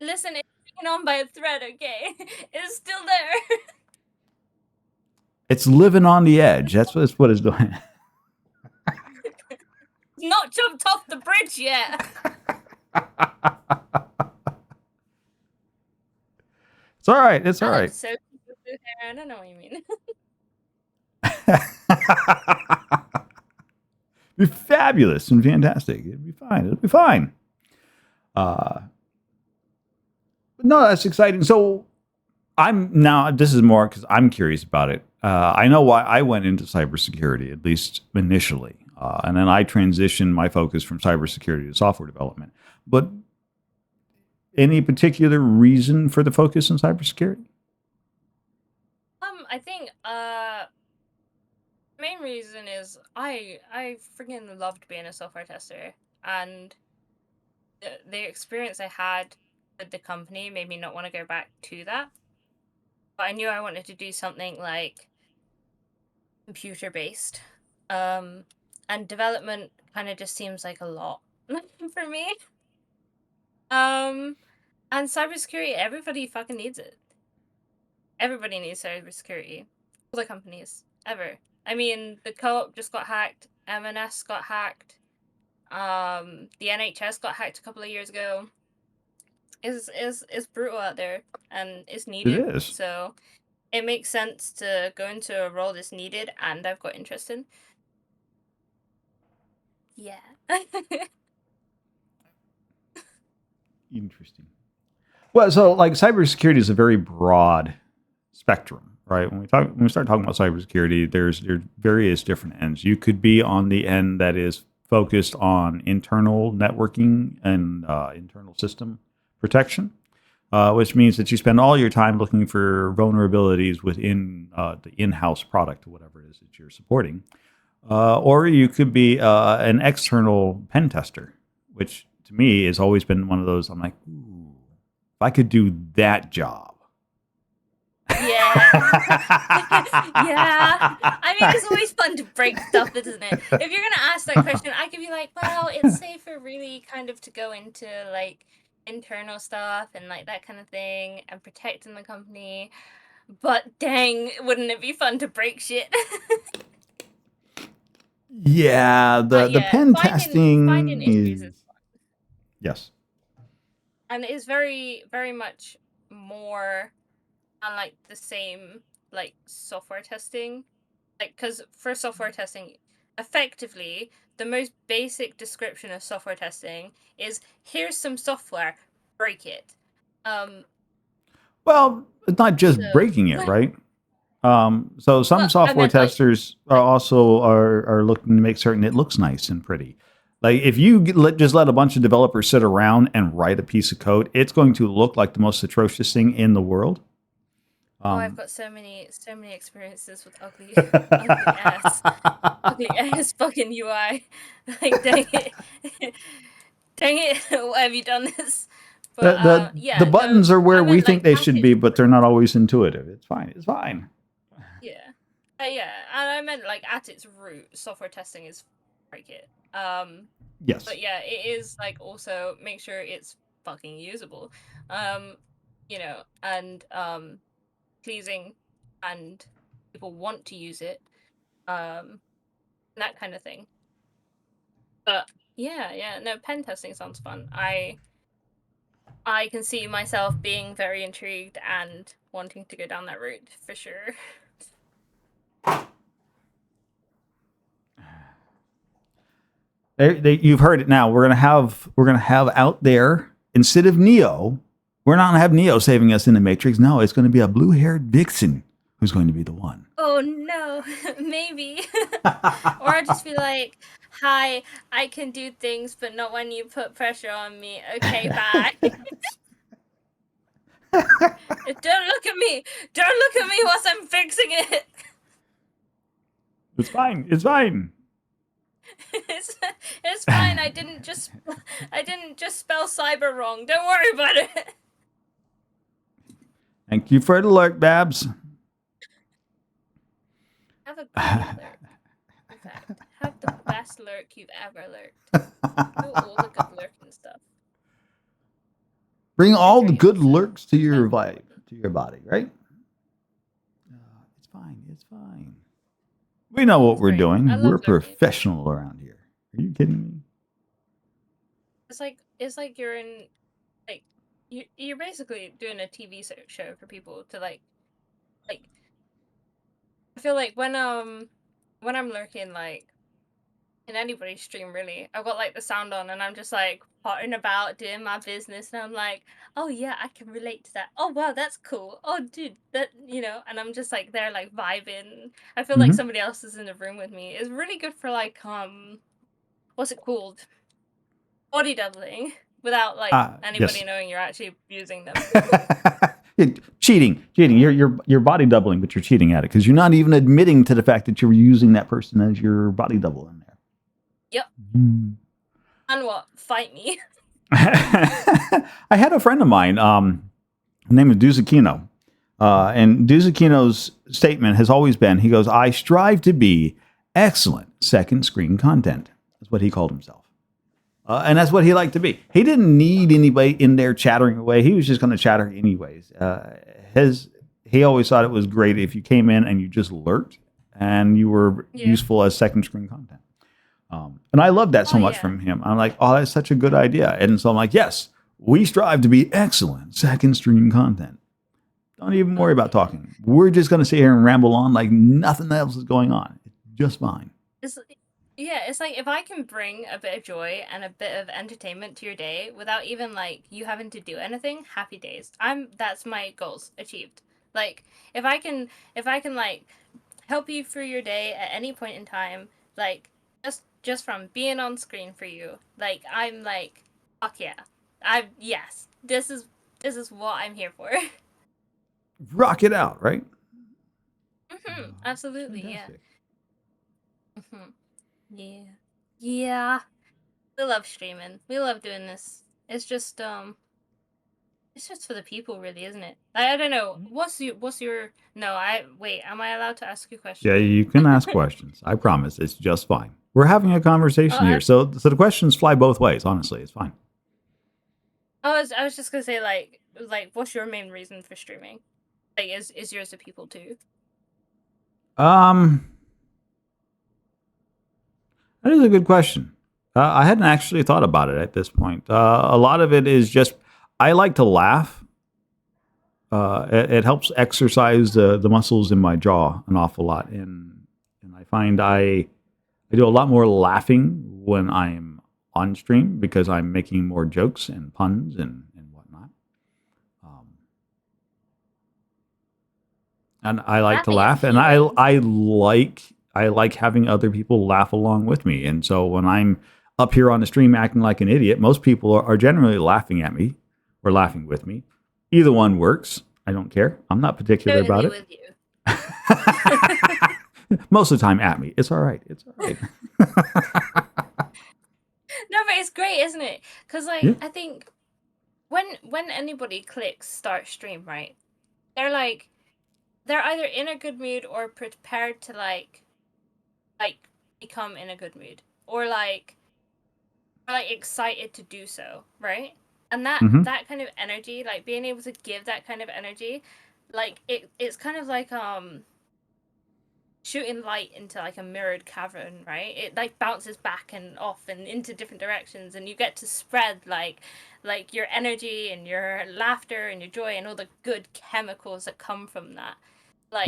listen, it's hanging on by a thread, okay? It's still there. It's living on the edge. That's what it's doing. It's not jumped off the bridge yet. It's all right. It's all I look right. so cute with blue hair. I don't know what you mean. Be fabulous and fantastic. It'll be fine. It'll be fine. Uh, but no, that's exciting. So I'm now. This is more because I'm curious about it. I know why I went into cybersecurity, at least initially, and then I transitioned my focus from cybersecurity to software development. But any particular reason for the focus in cybersecurity? I think main reason is I freaking loved being a software tester, and the experience I had with the company made me not want to go back to that. But I knew I wanted to do something like computer based, and development kind of just seems like a lot for me. Um, and cybersecurity, everybody fucking needs it. Everybody needs cybersecurity. All the companies ever. I mean, the co-op just got hacked. M&S got hacked. The NHS got hacked a couple of years ago. Is brutal out there, and it's It needed. is. So it makes sense to go into a role that's needed, and I've got interest in. Yeah. Interesting. Well, so like cybersecurity is a very broad spectrum, right? When we start talking about cybersecurity, there's various different ends. You could be on the end that is focused on internal networking and internal system protection, which means that you spend all your time looking for vulnerabilities within the in-house product, whatever it is that you're supporting. Or you could be an external pen tester, which to me has always been one of those. I'm like, ooh, if I could do that job. Yeah. Yeah. I mean, it's always fun to break stuff, isn't it? If you're gonna ask that question, I could be like, well, it's safer really kind of to go into like internal stuff and like that kind of thing and protecting the company. But dang, wouldn't it be fun to break shit? Yeah, But the yeah, pen finding testing issues is is fun. yes. And it is very, very much more on like the same like software testing. Like, because for software testing, effectively, the most basic description of software testing is here's some software, break it. Well, it's not just So, breaking it, right? So some well, I software meant like, testers are like also are looking to make certain it looks nice and pretty. Like if you just let a bunch of developers sit around and write a piece of code, it's going to look like the most atrocious thing in the world. oh, I've Um, got so many experiences with ugly ass fucking UI. Like, dang it, dang it, why have you done this? the But the yeah, no, buttons are where I we meant think like they at should its be, but they're not always intuitive. It's fine. It's fine. yeah. Yeah, and I meant like at its root, software testing is break it. Yes. But yeah, it is like also make sure it's fucking usable. Um, and pleasing and people want to use it. That kind of thing. But yeah, no, pen testing sounds fun. I can see myself being very intrigued and wanting to go down that route for sure. You've heard it now. We're gonna have out there instead of Neo. We're not gonna have Neo saving us in the Matrix. No, it's going to be a blue-haired vixen who's going to be the one. Oh no, maybe. Or I'd just be like, hi, I can do things, but not when you put pressure on me. Okay, bye. Don't look at me. Don't look at me whilst I'm fixing it. It's fine. It's fine. It's fine. I didn't just spell cyber wrong. Don't worry about it. Thank you for the alert, Babs. Have a great alert. In fact, have the best lurk you've ever lurked. Do all the good lurking stuff. Bring all the Hydrate good also. lurks to your That's vibe, important. to your body, right? It's fine. It's fine. We know what It's we're great. I doing. love We're lurking. professional around here. Are you kidding me? It's like you're in like you're basically doing a TV show for people to like I feel like when I'm lurking like in anybody's stream really, I've got like the sound on and I'm just like pottering about doing my business and I'm like, oh yeah, I can relate to that. Oh wow, that's cool. Oh dude, that and I'm just like there like vibing. I feel like Mhm. somebody else is in the room with me. It's really good for like what's it called? Body doubling without like anybody Yes. knowing you're actually using them. Cheating. You're body doubling, but you're cheating at it because you're not even admitting to the fact that you're using that person as your body double in there. Yep. Mm. And what? Fight me. I had a friend of mine, named Duzakino. And Duzakino's statement has always been, he goes, I strive to be excellent second screen content. That's what he called himself. And that's what he liked to be. He didn't need anybody in there chattering away. He was just going to chatter anyways. He always thought it was great if you came in and you just lurked and you were useful as second screen content. And I love that so much from him. I'm like, oh, that's such a good idea. And so I'm like, yes, we strive to be excellent second stream content. Don't even worry about talking. We're just going to sit here and ramble on like nothing else is going on. It's just fine. Yeah, it's like if I can bring a bit of joy and a bit of entertainment to your day without even like you having to do anything, happy days. That's my goals achieved. Like if I can like help you through your day at any point in time, like just from being on screen for you, like I'm like, fuck yeah. Yes. This is what I'm here for. Rock it out, right? Absolutely, yeah. Fantastic. Yeah. Yeah. We love streaming. We love doing this. It's just for the people, really, isn't it? I don't know. What's your no, I wait, am I allowed to ask you a Yeah, question? you can ask questions. I promise. It's just fine. We're having a Oh, conversation here. So the questions fly both ways, honestly. It's fine. I was just gonna say like what's your main reason for streaming? Like is yours the people too? Um, that is a good question. I hadn't actually thought about it at this point. A lot of it is just I like to laugh. It helps exercise the muscles in my jaw an awful lot, and I find I do a lot more laughing when I'm on stream because I'm making more jokes and puns and whatnot. Um, and I like to Laughing is laugh, and I healing. I like I like having other people laugh along with me. And so when I'm up here on the stream acting like an idiot, most people are generally laughing at me or laughing with me. Either one works. I don't care. I'm not particular about Totally it. with you. Most of the time at me. It's all right. It's all right. No, but it's great, isn't it? Because Yeah. like I think when anybody clicks start stream, right? They're like they're either in a good mood or prepared to like become in a good mood or like excited to do so, right? And that Hmm. that kind of energy, like being able to give that kind of energy, like it's kind of like shooting light into like a mirrored cavern, right? It like bounces back and off and into different directions, and you get to spread like your energy and your laughter and your joy and all the good chemicals that come from that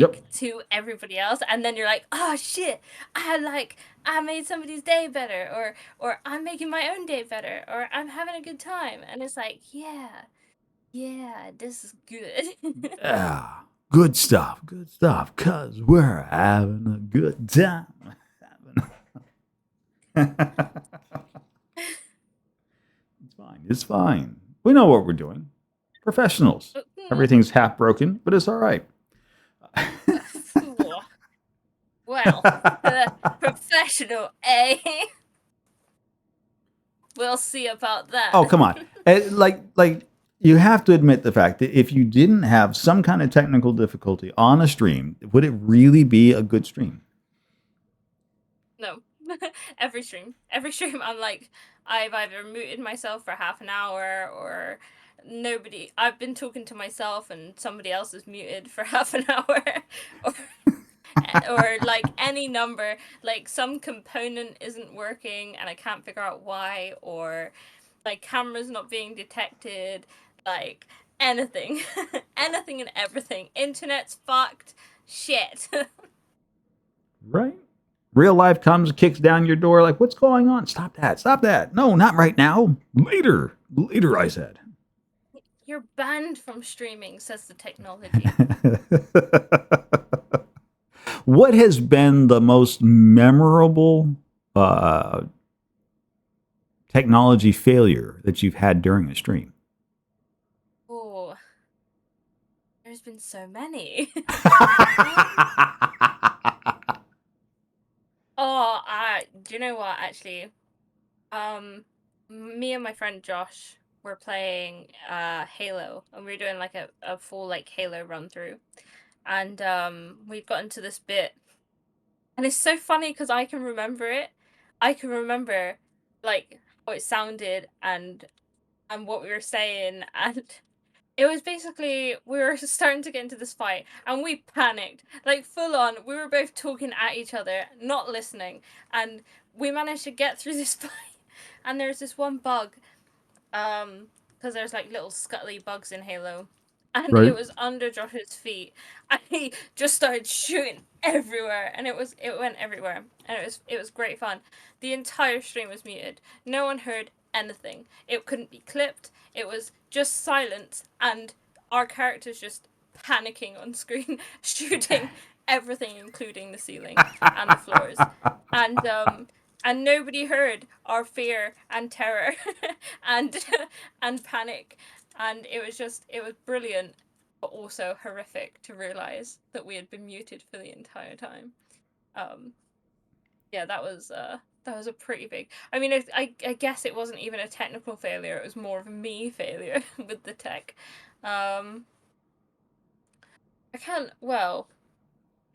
Yep. like to everybody else, and then you're like, oh shit, I made somebody's day better, or I'm making my own day better, or I'm having a good time, and it's like, yeah, this is good. Yeah. Good stuff. Good stuff. Cause we're having a good time. It's fine. It's fine. We know what we're doing. Professionals. Everything's half broken, but it's all right. Well, professional, eh? We'll see about Oh, that. come on. Like you have to admit the fact that if you didn't have some kind of technical difficulty on a stream, would it really be a good stream? No. Every stream I'm like, I've either muted myself for half an hour or nobody I've been talking to myself and somebody else is muted for half an hour or or like any number, like some component isn't working and I can't figure out why, or like cameras not being detected, like anything. Anything and everything. Internet's fucked. Shit. Right? Real life comes, kicks down your door, like, what's going on? Stop that. Stop that. No, not right now. Later. Later, I said. You're banned from streaming, says the technology. What has been the most memorable uh, technology failure that you've had during a stream? Oh, there's been so many. Oh, do you know what? Actually, me and my friend Josh were playing Halo, and we were doing like a full like Halo run through, and we'd gotten to this bit, and it's so funny because I can remember it. I can remember like how it sounded and what we were saying, and it was basically we were starting to get into this fight and we panicked. Like full on, we were both talking at each other, not listening, and we managed to get through this fight. And there's this one bug, because there's like little scuttly bugs in Halo. And it Right? was under Josh's feet. And he just started shooting everywhere, and it went everywhere, and it was great fun. The entire stream was muted. No one heard anything. It couldn't be clipped. It was just silence, and our characters just panicking on screen, shooting everything, including the ceiling and the floors, and nobody heard our fear and terror, and and panic, and it was brilliant, but also horrific to realize that we had been muted for the entire time. Yeah, that was a pretty big. I mean, I guess it wasn't even a technical failure; it was more of a me failure with the tech. I can't. Well,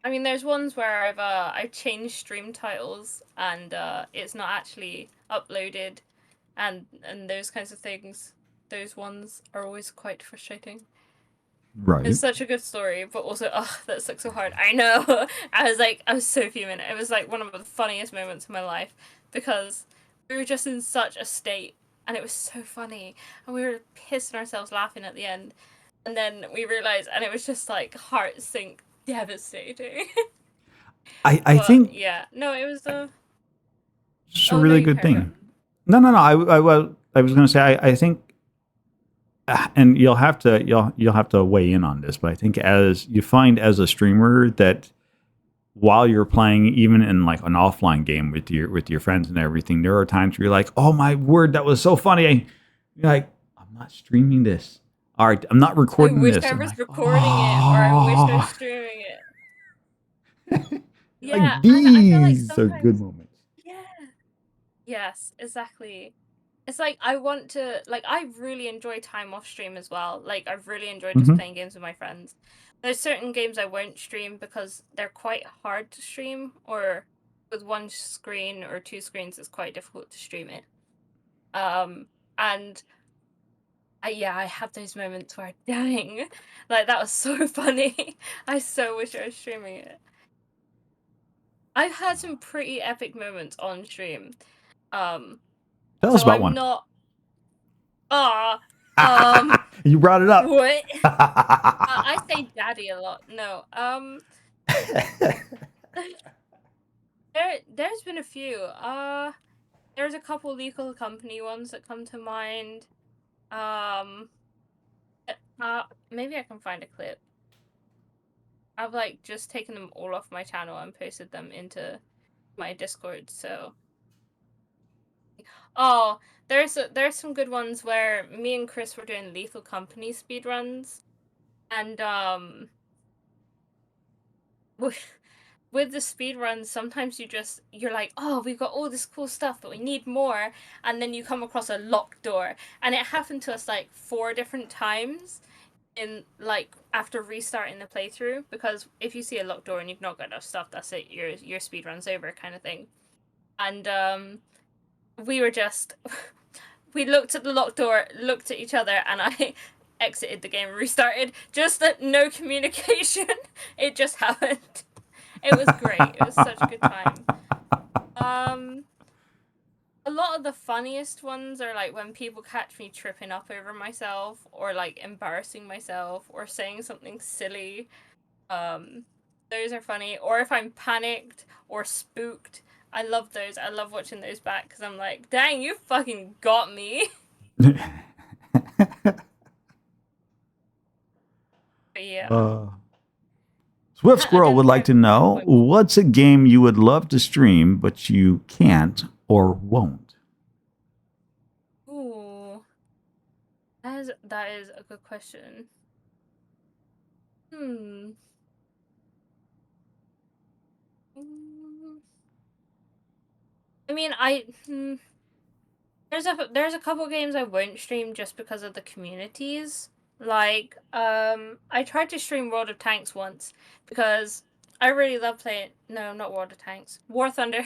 I mean, there's ones where I've changed stream titles and it's not actually uploaded, and those kinds of things. Those ones are always quite frustrating. Right. It's such a good story, but also, oh, that sucks so hard. I know. I was so fuming. It was like one of the funniest moments of my life because we were just in such a state, and it was so funny, and we were pissing ourselves laughing at the end, and then we realized, and it was just like heart sink, devastating. I think yeah, no, it was it's a Oh no, really you good carry on. thing. No. I was going to say I think, and you'll have to weigh in on this, but I think as you find as a streamer that while you're playing, even in like an offline game with your friends and everything, there are times where you're like, "Oh my word, that was so funny!" You're like, "I'm not streaming this. All right, I'm not I recording wish this." I I'm was like, recording it, or I wish I was "Oh, streaming it. Yeah, like and I feel like these are good sometimes, moments." yeah, yes, exactly. It's like I want to, like, I really enjoy time off stream as well. Like, I've really enjoyed just Hmm. playing games with my friends. There's certain games I won't stream because they're quite hard to stream, or with one screen or two screens, it's quite difficult to stream it. And I have those moments where I'm dying. Like, that was so funny. I so wish I was streaming it. I've had some pretty epic moments on stream. Tell us So about I'm one. not. Ah, You brought it up. what? I say daddy a lot. No, there's been a few. There's a couple legal company ones that come to mind. Um, Maybe I can find a clip. I've like just taken them all off my channel and posted them into my Discord. So, oh, there's some good ones where me and Chris were doing Lethal Company speedruns, and with the speed runs, sometimes you're like, oh, we've got all this cool stuff, but we need more, and then you come across a locked door, and it happened to us like 4 different times in like after restarting the playthrough, because if you see a locked door and you've not got enough stuff, that's it, your speed run's over, kind of thing. And we were just we looked at the locked door, looked at each other, and I exited the game and restarted. Just that no communication. It just happened. It was great. It was such a good time. A lot of the funniest ones are like when people catch me tripping up over myself, or like embarrassing myself, or saying something silly. Those are funny. Or if I'm panicked or spooked, I love those. I love watching those back because I'm like, dang, you fucking got me. But yeah. Swift I Squirrel don't would think like I've to know quite. what's a game you would love to stream but you can't or won't. Ooh, that is a good question. Hmm. Mm, I mean, there's a couple games I won't stream just because of the communities. Like, I tried to stream World of Tanks once because I really love playing. No, not World of Tanks. War Thunder.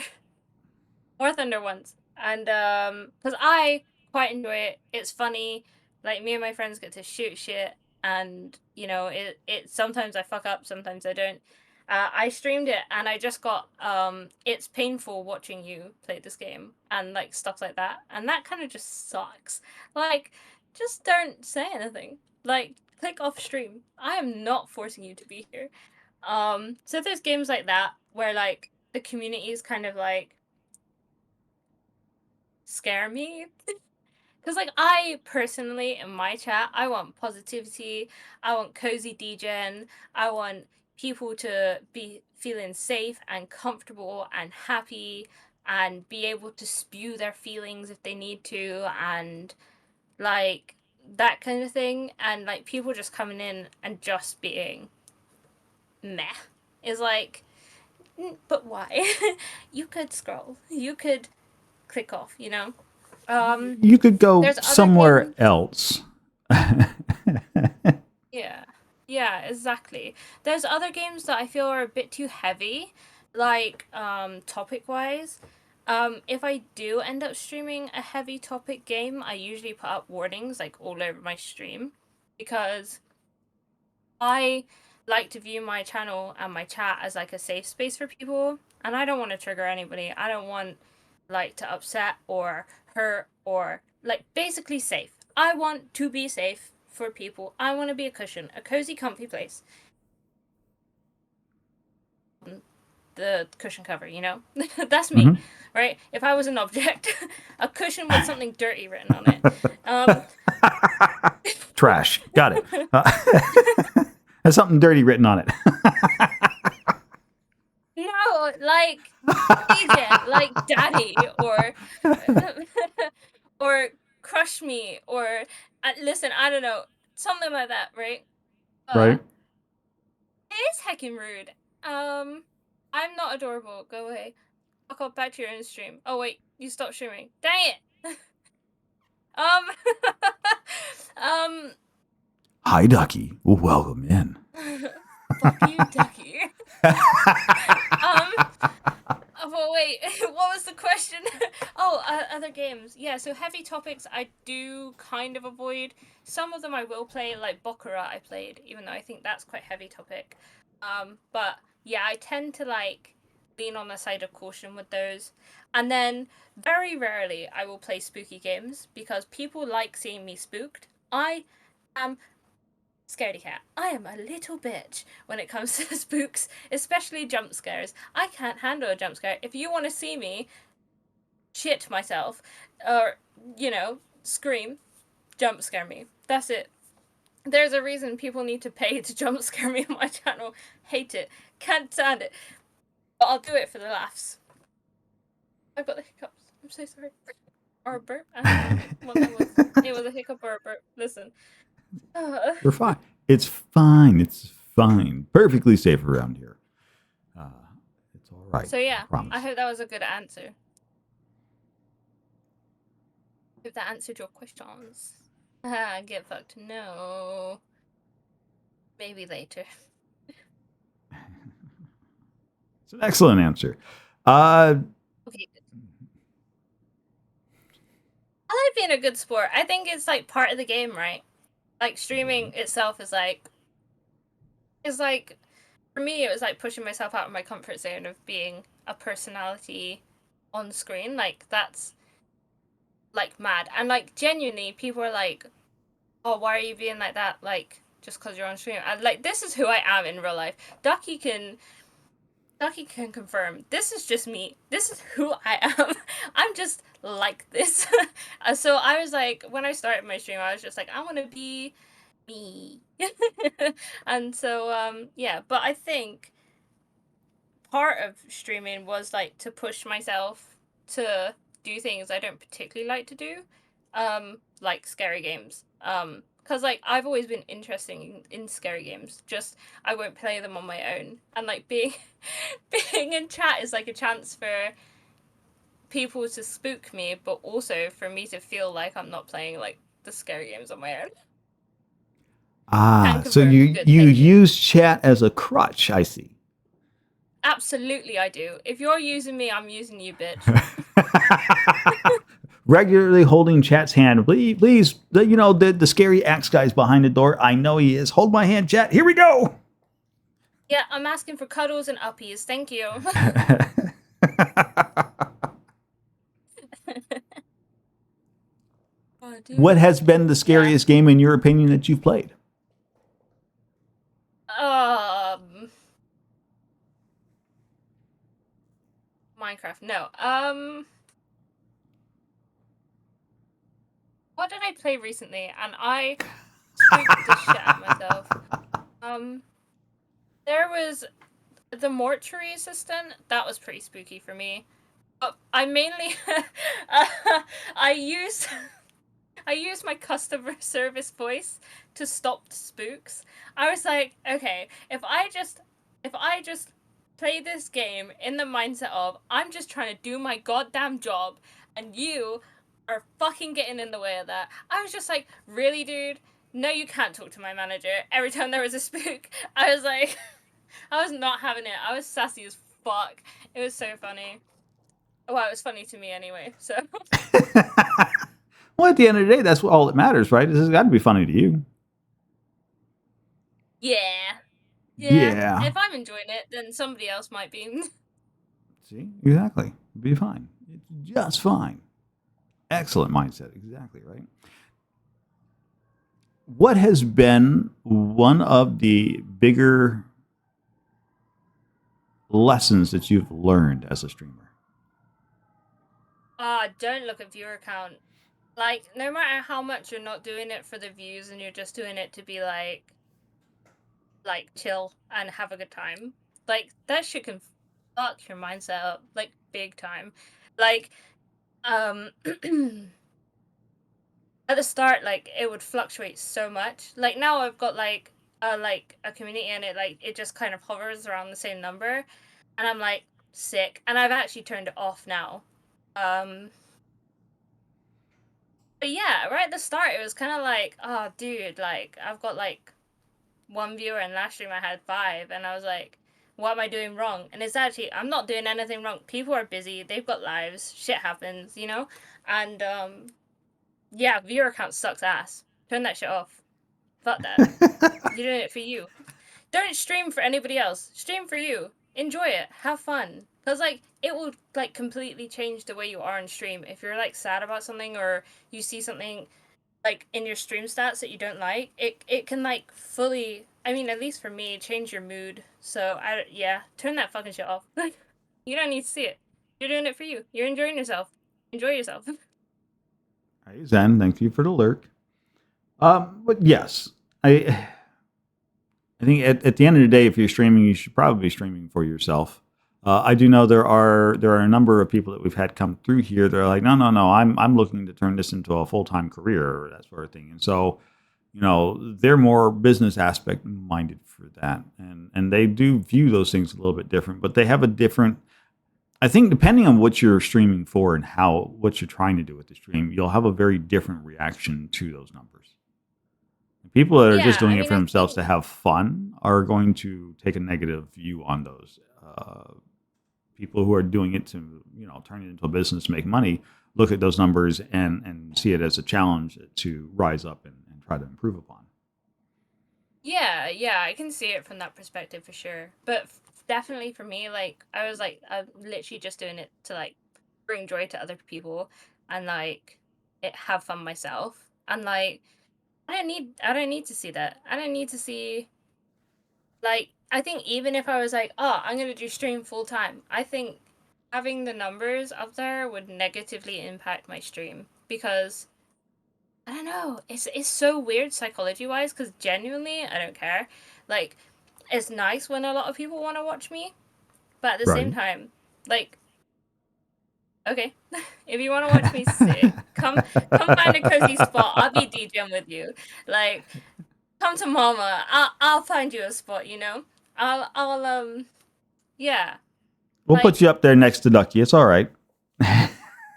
War Thunder once, and because I quite enjoy it. It's funny. Like, me and my friends get to shoot shit, and you know, it sometimes I fuck up, sometimes I don't. I streamed it, and I just got it's painful watching you play this game, and like stuff like that, and that kind of just sucks. Like, just don't say anything. Like, click off stream. I am not forcing you to be here. So there's games like that where like the community is kind of like scare me. Because like I personally in my chat, I want positivity, I want cozy degen, I want people to be feeling safe and comfortable and happy and be able to spew their feelings if they need to, and like that kind of thing. And like people just coming in and just being meh is like, but why? You could scroll, you could click off, you know. You could go There's other somewhere games. else. Yeah. Yeah, exactly. There's other games that I feel are a bit too heavy, like topic wise. If I do end up streaming a heavy topic game, I usually put up warnings like all over my stream, because I like to view my channel and my chat as like a safe space for people, and I don't want to trigger anybody. I don't want like to upset or hurt or like basically safe. I want to be safe for people. I want to be a cushion, a cozy, comfy place. The cushion cover, you know? That's me, Mhm. right? If I was an object, a cushion with something dirty written on it. Trash. Got it. There's something dirty written on it. No, like agent, like daddy, or or crush me, or listen, I don't know, something like that, right? Right? It is heckin' rude. I'm not adorable. Go away. Fuck off, back to your own stream. Oh wait, you stopped streaming. Dang it. um, um, Hi, Ducky. Welcome in. fuck you, Ducky. Well, wait, what was the question? Oh, other games. Yeah, so heavy topics I do kind of avoid. Some of them I will play, like Baccarat I played, even though I think that's quite heavy topic. But yeah, I tend to like lean on the side of caution with those. And then very rarely I will play spooky games because people like seeing me spooked. I am scaredy cat. I am a little bitch when it comes to spooks, especially jump scares. I can't handle a jump scare. If you want to see me shit myself or, you know, scream, jump scare me. That's it. There's a reason people need to pay to jump scare me on my channel. Hate it. Can't stand it. But I'll do it for the laughs. I've got the hiccups. I'm so sorry. Or a burp. I don't know what that was. It was a hiccup or a burp. Listen. You're fine. It's fine. It's fine. Perfectly safe around here. It's all right. So yeah, I promise. I hope that was a good answer. If that answered your questions. Get fucked. No. Maybe later. It's an excellent answer. Okay, good. I like being a good sport. I think it's like part of the game, right? Like streaming itself is like for me it was like pushing myself out of my comfort zone of being a personality on screen. Like that's like mad. And like genuinely people are like, "Oh, why are you being like that?" Like just because you're on stream. And like this is who I am in real life. Ducky can confirm. This is just me. This is who I am. I'm just like this. So I was like, when I started my stream, I was just like, I want to be me. And so yeah, but I think part of streaming was like to push myself to do things I don't particularly like to do, like scary games. Because like I've always been interested in scary games. Just I won't play them on my own. And like being being in chat is like a chance for people to spook me, but also for me to feel like I'm not playing like the scary games on my own. Can So confirm. you Good, you thank you. use chat as a crutch. I see. Absolutely, I do. If you're using me, I'm using you, bitch. Regularly holding chat's hand. Please, you know, the scary axe guy's behind the door. I know he is. Hold my hand, chat. Here we go. Yeah, I'm asking for cuddles and uppies. Thank you. Oh, What has been the scariest game, in your opinion, that you've played? Um, What did I play recently? And I spooked the shit out of myself. There was the mortuary assistant. That was pretty spooky for me. But I mainly, I used my customer service voice to stop spooks. I was like, okay, if I just play this game in the mindset of I'm just trying to do my goddamn job and you are fucking getting in the way of that. I was just like, really, dude? No, you can't talk to my manager. Every time there was a spook, I was like, I was not having it. I was sassy as fuck. It was so funny. Well, it was funny to me anyway, so. Well, at the end of the day, that's all that matters, right? This has got to be funny to you. Yeah. Yeah. If I'm enjoying it, then somebody else might be. See? Exactly. Be fine. It's just fine. Excellent mindset. Exactly, right? What has been one of the bigger lessons that you've learned as a streamer? Don't look at viewer count. Like, no matter how much you're not doing it for the views and you're just doing it to be like chill and have a good time, like that shit can fuck your mindset up like big time. Like, at the start, like it would fluctuate so much. Like now I've got like a community and it just kind of hovers around the same number, and I'm like sick. And I've actually turned it off now. But yeah, right at the start, it was kind of like, oh, dude, like, I've got, like, one viewer, and last stream I had 5, and I was like, what am I doing wrong? And it's actually, I'm not doing anything wrong. People are busy, they've got lives, shit happens, you know? And, yeah, viewer count sucks ass. Turn that shit off. Fuck that. You're doing it for you. Don't stream for anybody else. Stream for you. Enjoy it. Have fun. Because, like, it will, like, completely change the way you are on stream. If you're, like, sad about something or you see something, like, in your stream stats that you don't like, it can, like, fully, I mean, at least for me, change your mood. So, yeah, turn that fucking shit off. You don't need to see it. You're doing it for you. You're enjoying yourself. Enjoy yourself. Hey, Zen, thank you for the lurk. But yes, I think at the end of the day, if you're streaming, you should probably be streaming for yourself. I do know there are a number of people that we've had come through here. They're like, no, I'm looking to turn this into a full time career or that sort of thing. And so, you know, they're more business aspect minded for that, and they do view those things a little bit different. But they have a different. I think depending on what you're streaming for and what you're trying to do with the stream, you'll have a very different reaction to those numbers. People that are just Yeah, doing I it mean, for I themselves think, to have fun are going to take a negative view on those. People who are doing it to, you know, turn it into a business, make money, look at those numbers and see it as a challenge to rise up and try to improve upon. yeah, I can see it from that perspective for sure. But definitely for me, like, I was like, I'm literally just doing it to, like, bring joy to other people and, like, have fun myself. And, like, I don't need to see that. I don't need to see, like, I think even if I was like, oh, I'm gonna do stream full time, I think having the numbers up there would negatively impact my stream because I don't know, it's so weird psychology wise because genuinely I don't care. Like, it's nice when a lot of people want to watch me, but at the same Right. time, like, okay, if you want to watch me, sick. Come find a cozy spot. I'll be DJing with you. Like, come to mama. I'll find you a spot, you know? I'll yeah. We'll Like, put you up there next to Ducky. It's all right. yeah.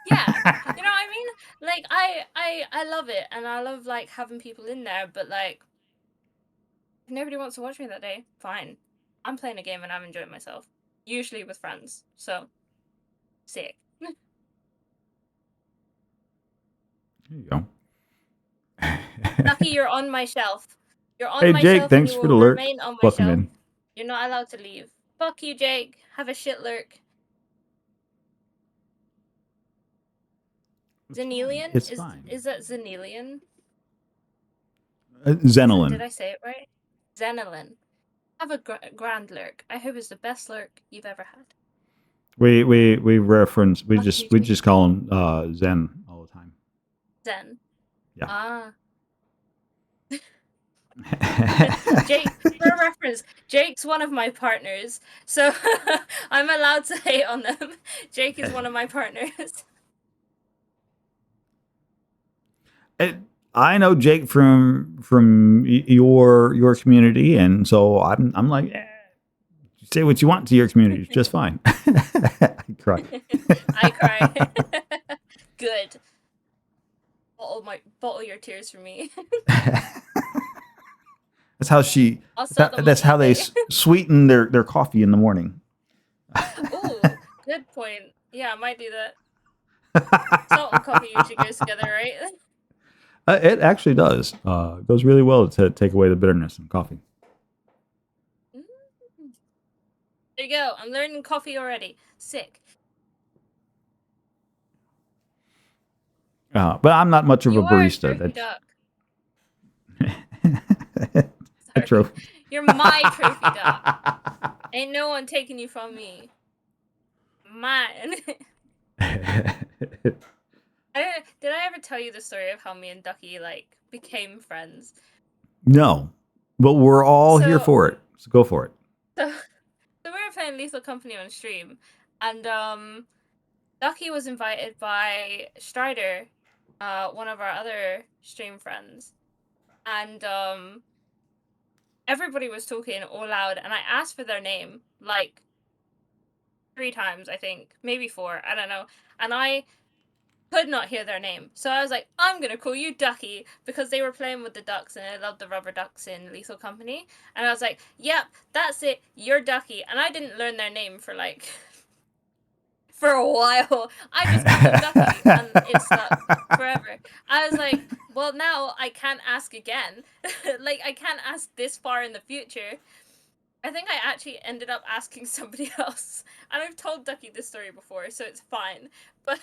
You know what I mean? Like I love it and I love like having people in there, but like if nobody wants to watch me that day, fine. I'm playing a game and I'm enjoying myself. Usually with friends. So sick. There you go. Lucky you're on my shelf. You're on Hey, my Jake, shelf and thanks you for will the lurk. remain on my Welcome shelf. in. You're not allowed to leave. Fuck you, Jake. Have a shit lurk. It's fine. Xenelian? It's fine. Is that Xenelian? Did Zenolin. I say it right? Xenolin. Have a grand lurk. I hope it's the best lurk you've ever had. We reference we What did just you we do? just call him Zen all the time. Zen. Yeah. Ah. Jake, for reference, Jake's one of my partners, so I'm allowed to hate on them. Jake is one of my partners. I know Jake from your community, and so I'm like, say what you want to your community, it's just fine. I cry. I cry. Good. Bottle your tears for me. That's how she. I'll set them That's up how that they day. sweeten their coffee in the morning. Ooh, good point. Yeah, I might do that. Salt and coffee usually goes together, right? It actually does. It goes really well to take away the bitterness in coffee. Mm. There you go. I'm learning coffee already. Sick. But I'm not much of You a are a barista. trophy duck. A Sorry. trophy. You're my trophy duck. Ain't no one taking you from me. Mine. Did I ever tell you the story of how me and Ducky like became friends? No, but we're all here So- for it. So go for it. So we were playing Lethal Company on stream, and Ducky was invited by Strider, one of our other stream friends, and everybody was talking all loud, and I asked for their name like 3 times, I think, maybe 4, I don't know, and I could not hear their name, so I was like, I'm gonna call you Ducky, because they were playing with the ducks, and I love the rubber ducks in Lethal Company, and I was like, yep, that's it, you're Ducky, and I didn't learn their name for like for a while. I just called them Ducky, and it stuck forever. I was like, well, now I can't ask again. Like, I can't ask this far in the future. I think I actually ended up asking somebody else, and I've told Ducky this story before, so it's fine. But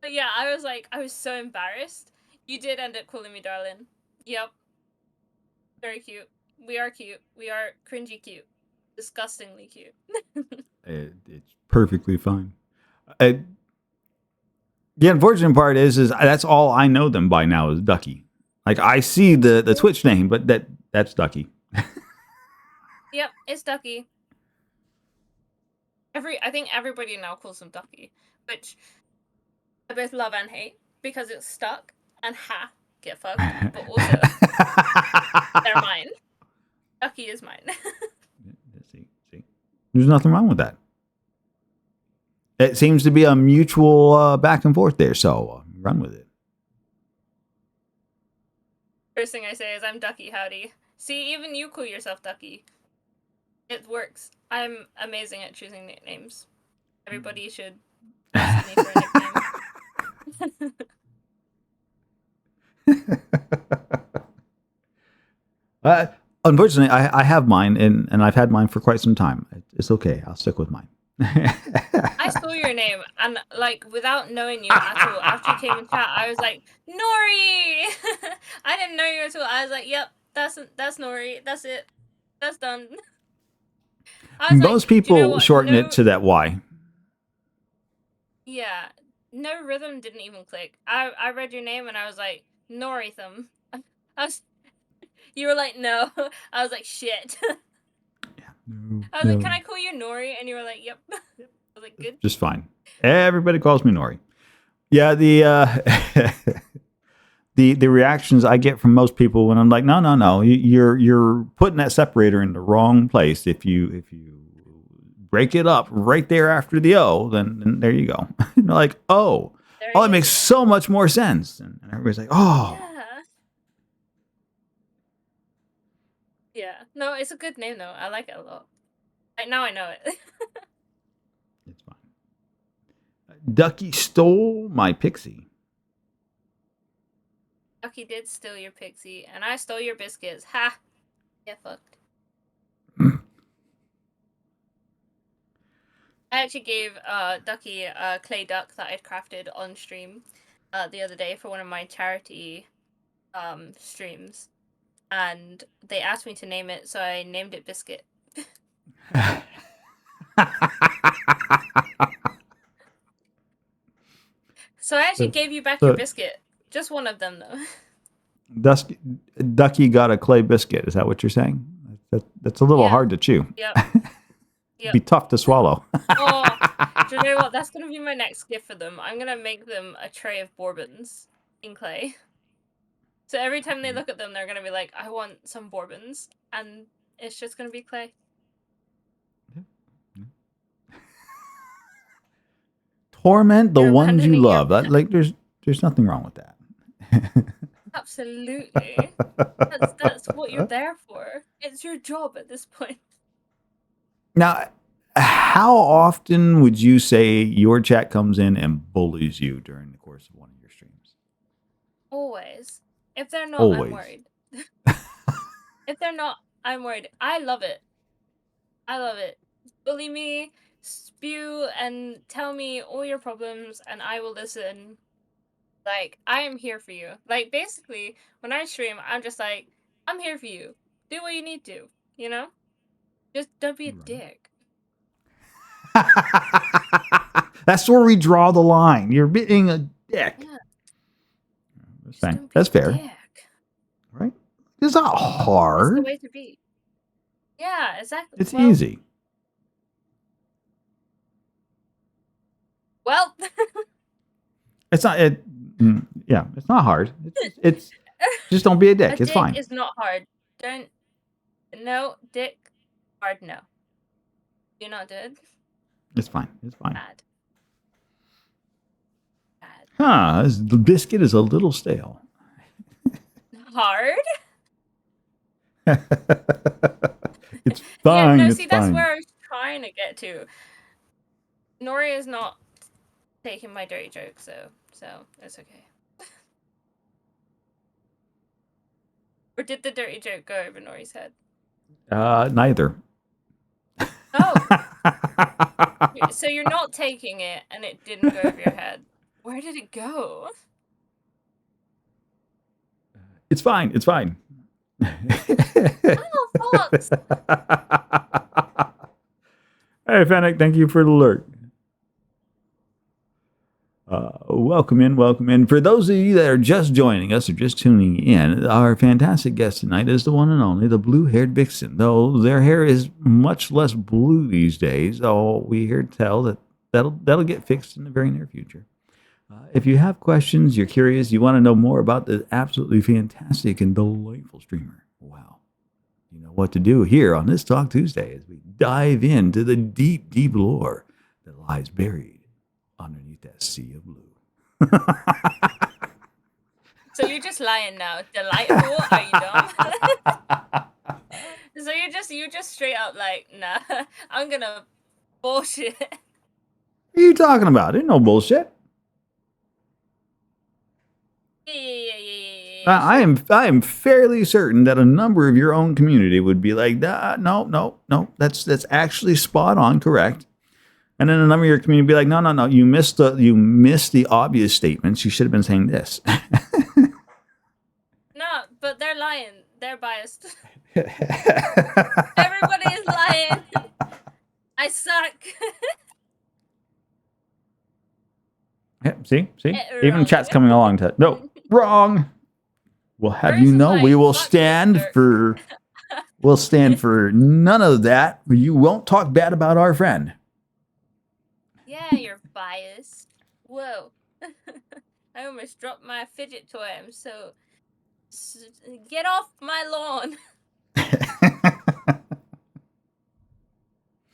yeah, I was so embarrassed. You did end up calling me darling. Yep. Very cute. We are cute. We are cringy cute. Disgustingly cute. It's perfectly fine. The unfortunate part is that's all I know them by now is Ducky. Like I see the Twitch name, but that's Ducky. Yep, it's Ducky. I think everybody now calls him Ducky, which I both love and hate because it's stuck and get fucked, but also they're mine. Ducky is mine. see, there's nothing wrong with that. It seems to be a mutual back and forth there, so run with it. First thing I say is I'm Ducky, howdy. See, even you call yourself Ducky. It works. I'm amazing at choosing nicknames. Everybody should ask me for a nickname. Unfortunately, I have mine, and I've had mine for quite some time. It's okay. I'll stick with mine. I stole your name, and like without knowing you at all, after you came in chat, I was like, Nori! I didn't know you at all. I was like, yep, that's Nori. That's it. That's done. Most people you know shorten it to that Y. Yeah. No rhythm didn't even click. I read your name and I was like, Noritham. You were like, no. I was like, shit. I was like, can I call you Nori? And you were like, yep. I was like, good. Just fine. Everybody calls me Nori. Yeah, the reactions I get from most people when I'm like, no, you're putting that separator in the wrong place. If you break it up right there after the O, then there you go. And they're like, oh, it makes so much more sense. And everybody's like, oh. Yeah. No, it's a good name though. I like it a lot. Now I know it. It's fine. Ducky stole my pixie. Ducky did steal your pixie, and I stole your biscuits. Ha! Get fucked. I actually gave Ducky a clay duck that I'd crafted on stream the other day for one of my charity streams. And they asked me to name it, so I named it Biscuit. So I actually So- gave you back so- your biscuit. Just one of them, though. Ducky got a clay biscuit. Is that what you're saying? That's a little Yeah. hard to chew. Yep. It'd be tough to swallow. Oh, do you know what? That's gonna be my next gift for them. I'm gonna make them a tray of bourbons in clay. So every time they look at them, they're gonna be like, "I want some bourbons," and it's just gonna be clay. Torment the You're ones you abandoning your love. Like there's nothing wrong with that. Absolutely. That's what you're there for. It's your job at this point. Now, how often would you say your chat comes in and bullies you during the course of one of your streams? Always. If they're not, Always. I'm worried. If they're not, I'm worried. I love it. I love it. Bully me, spew, and tell me all your problems, and I will listen. Like, I am here for you. Like, basically, when I stream, I'm just like, I'm here for you. Do what you need to, you know? Just don't be a Right. dick. That's where we draw the line. You're being a dick. Yeah. That's Just fine. don't be That's a fair, dick. right? It's not That's the hard. way to be. Yeah, exactly. It's Well- easy. Well, It's not. Yeah, it's not hard. It's just don't be a dick. a It's dick fine. is not hard. No, dick, hard no. Do not do it. It's fine. It's fine. Bad. Bad. The biscuit is a little stale. Hard? It's fine. Yeah, no, it's see, that's fine. where I was trying to get to. Nori is not taking my dirty joke, so it's okay. Or did the dirty joke go over Nori's head? Neither. Oh, so you're not taking it, and it didn't go over your head. Where did it go? It's fine. It's fine. Oh, Fox! Hey, Fennec, thank you for the alert. Welcome in. For those of you that are just joining us or just tuning in, our fantastic guest tonight is the one and only, the blue-haired vixen. Though their hair is much less blue these days, we hear tell that'll get fixed in the very near future. If you have questions, you're curious, you want to know more about the absolutely fantastic and delightful streamer, well, you know what to do here on this Talk Tuesday as we dive into the deep, deep lore that lies buried underneath that sea of blue. So you're just lying now. Delightful? Are you dumb? So you're just straight up like, nah, I'm gonna bullshit. What are you talking about? Ain't no bullshit. Yeah. I am fairly certain that a number of your own community would be like, no, that's actually spot on, correct. And then a number of your community would be like, no, you missed the obvious statements. You should have been saying this. No, but they're lying. They're biased. Everybody is lying. I suck. Yeah, see, even Wrong. chat's coming along to no wrong. We'll have First you is know, we like, will fuck stand you, for. We'll stand for none of that. You won't talk bad about our friend. Yeah, you're biased. Whoa. I almost dropped my fidget toy. I'm so... Get off my lawn.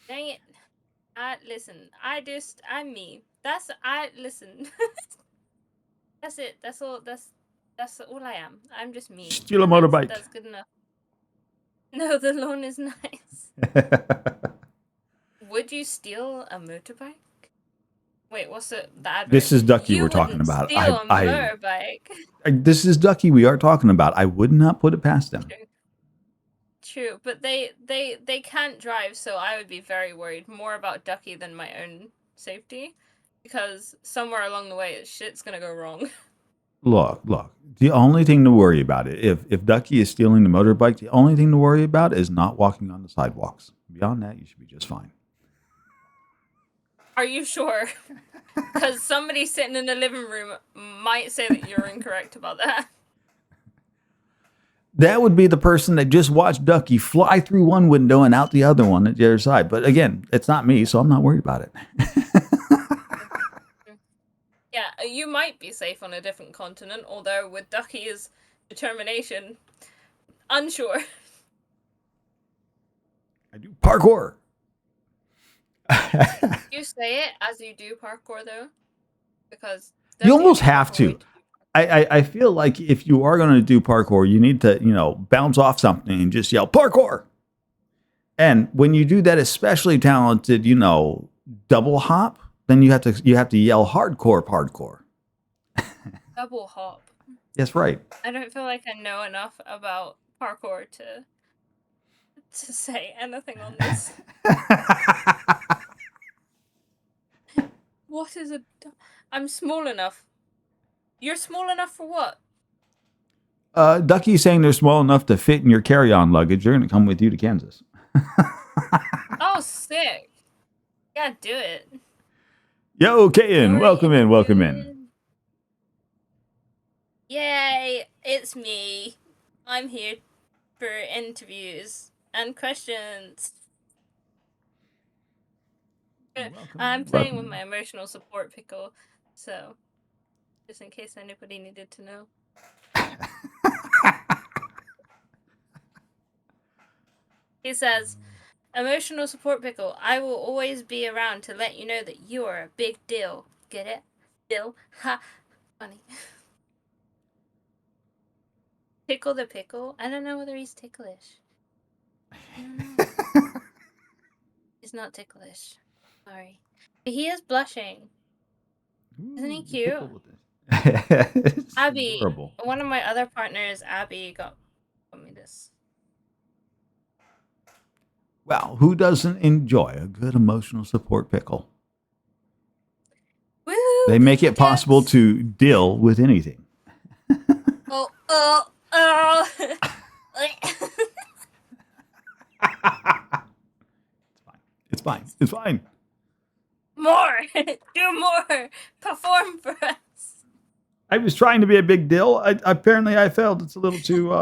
Dang it. Listen, I'm me. Listen. That's it. That's all I am. I'm just me. Steal a And motorbike. That's good enough. No, the lawn is nice. Would you steal a motorbike? Wait, what's the advert? This is Ducky You we're talking wouldn't about. Steal a motorbike. This is Ducky we are talking about. I would not put it past them. True, but they can't drive, so I would be very worried more about Ducky than my own safety, because somewhere along the way shit's gonna go wrong. Look. The only thing to worry about if Ducky is stealing the motorbike, the only thing to worry about is not walking on the sidewalks. Beyond that, you should be just fine. Are you sure? Because somebody sitting in the living room might say that you're incorrect about that. That would be the person that just watched Ducky fly through one window and out the other one at the other side. But again, it's not me, so I'm not worried about it. Yeah, you might be safe on a different continent, although with Ducky's determination, unsure. I do parkour. You say it as you do parkour, though, because You almost Ducky have parkour to. way too- I feel like if you are going to do parkour, you need to, bounce off something and just yell parkour. And when you do that, especially talented, double hop, then you have to yell hardcore. double hop. That's right. I don't feel like I know enough about parkour to say anything on this. What is a? I'm small enough. You're small enough for what? Ducky's saying they're small enough to fit in your carry-on luggage. They're going to come with you to Kansas. Oh, sick! Yeah, do it. Yo, Kayan, Sorry, welcome in. dude. Yay! It's me. I'm here for interviews and questions. I'm playing with my emotional support pickle, so just in case anybody needed to know. He says, emotional support pickle, I will always be around to let you know that you are a big deal. Get it? Deal? Ha! Funny. Tickle the pickle? I don't know whether he's ticklish. I don't know. He's not ticklish. Sorry. But he is blushing. Isn't he cute? Abby, adorable. one of my other partners, Abby, got me this. Well, who doesn't enjoy a good emotional support pickle? Woo! They make it pickle possible cats. to deal with anything. Oh. It's fine. It's fine. More! Do more! Perform for us! I was trying to be a big deal. Apparently, I failed. It's a little too.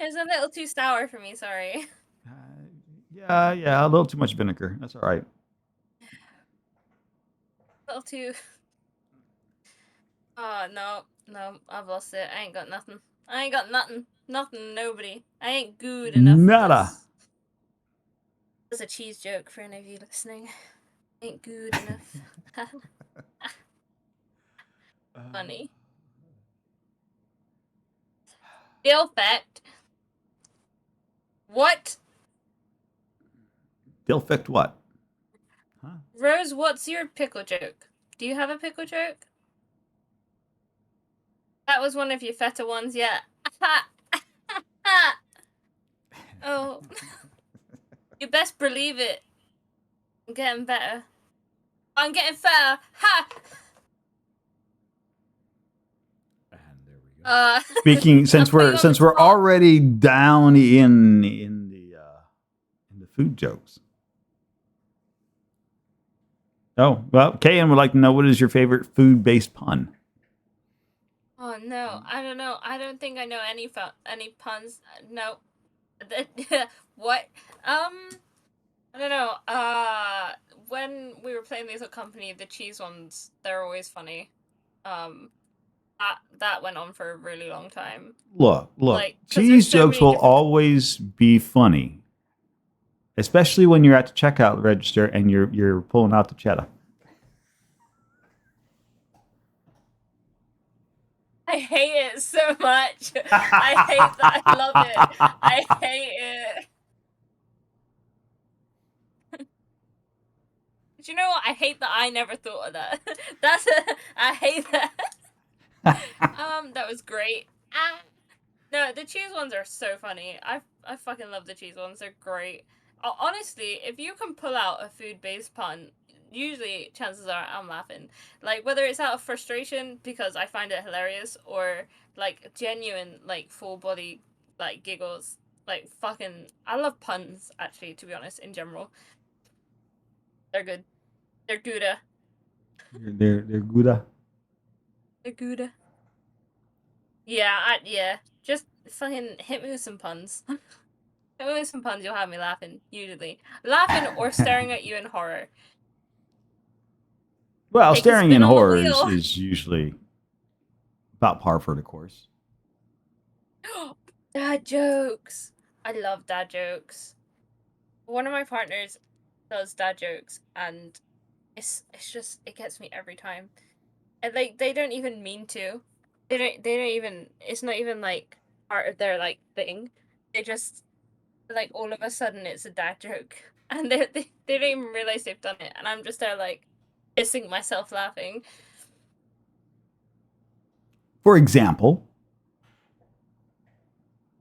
It's a little too sour for me, sorry. Yeah, a little too much vinegar. That's all right. A little too. Oh, no, I've lost it. I ain't got nothing. Nothing, nobody. I ain't good enough. Nada. That's a cheese joke for any of you listening. Ain't good enough. Funny. Deal fact. What? Dilfect what? Huh? Rose, what's your pickle joke? Do you have a pickle joke? That was one of your feta ones, yeah. Oh. You best believe it. I'm getting better. I'm getting fatter. Ha! And there we go. Speaking, since I'm putting we're on since the we're spot. already down in the food jokes. Oh well, Kayan would like to know, what is your favorite food-based pun? Oh no, I don't know. I don't think I know any puns. No. What? I don't know. When we were playing Lethal Company, the cheese ones, they're always funny. That went on for a really long time. Look. Like, 'cause Cheese there's so jokes many will different- always be funny, especially when you're at the checkout register and you're pulling out the cheddar. I hate it so much. I hate that. I love it. I hate it. But you know what? I hate that I never thought of that. I hate that. That was great. No, the cheese ones are so funny. I fucking love the cheese ones. They're great. Honestly, if you can pull out a food-based pun, usually chances are I'm laughing. Like, whether it's out of frustration because I find it hilarious, or like genuine, like full body, like giggles. Like fucking, I love puns actually. To be honest, in general, they're good. They're Gouda. They're Gouda. They're Gouda. Yeah, yeah. Just fucking hit me with some puns. Hit me with some puns, you'll have me laughing. Usually, laughing or staring at you in horror. Well, Take a staring spin in on the horror wheel. is usually about par for the course. Dad jokes. I love dad jokes. One of my partners does dad jokes, and it's just, it gets me every time. And like, they don't even mean to. They don't even, it's not even like part of their like thing. They just, like, all of a sudden it's a dad joke, and they don't even realize they've done it, and I'm just there like pissing myself laughing. For example,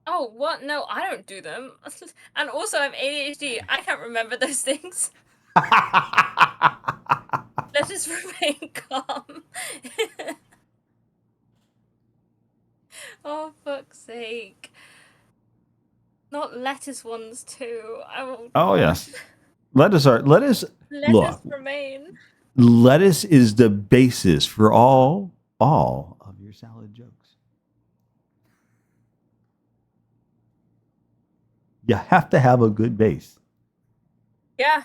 Oh, what? No, I don't do them. And also, I'm ADHD. I can't remember those things. Let's just remain calm. Oh, fuck's sake. Not lettuce ones, too. I will. oh yes, lettuce. Lettuce Look, remain. lettuce is the basis for all of your salad jokes. You have to have a good base. Yeah.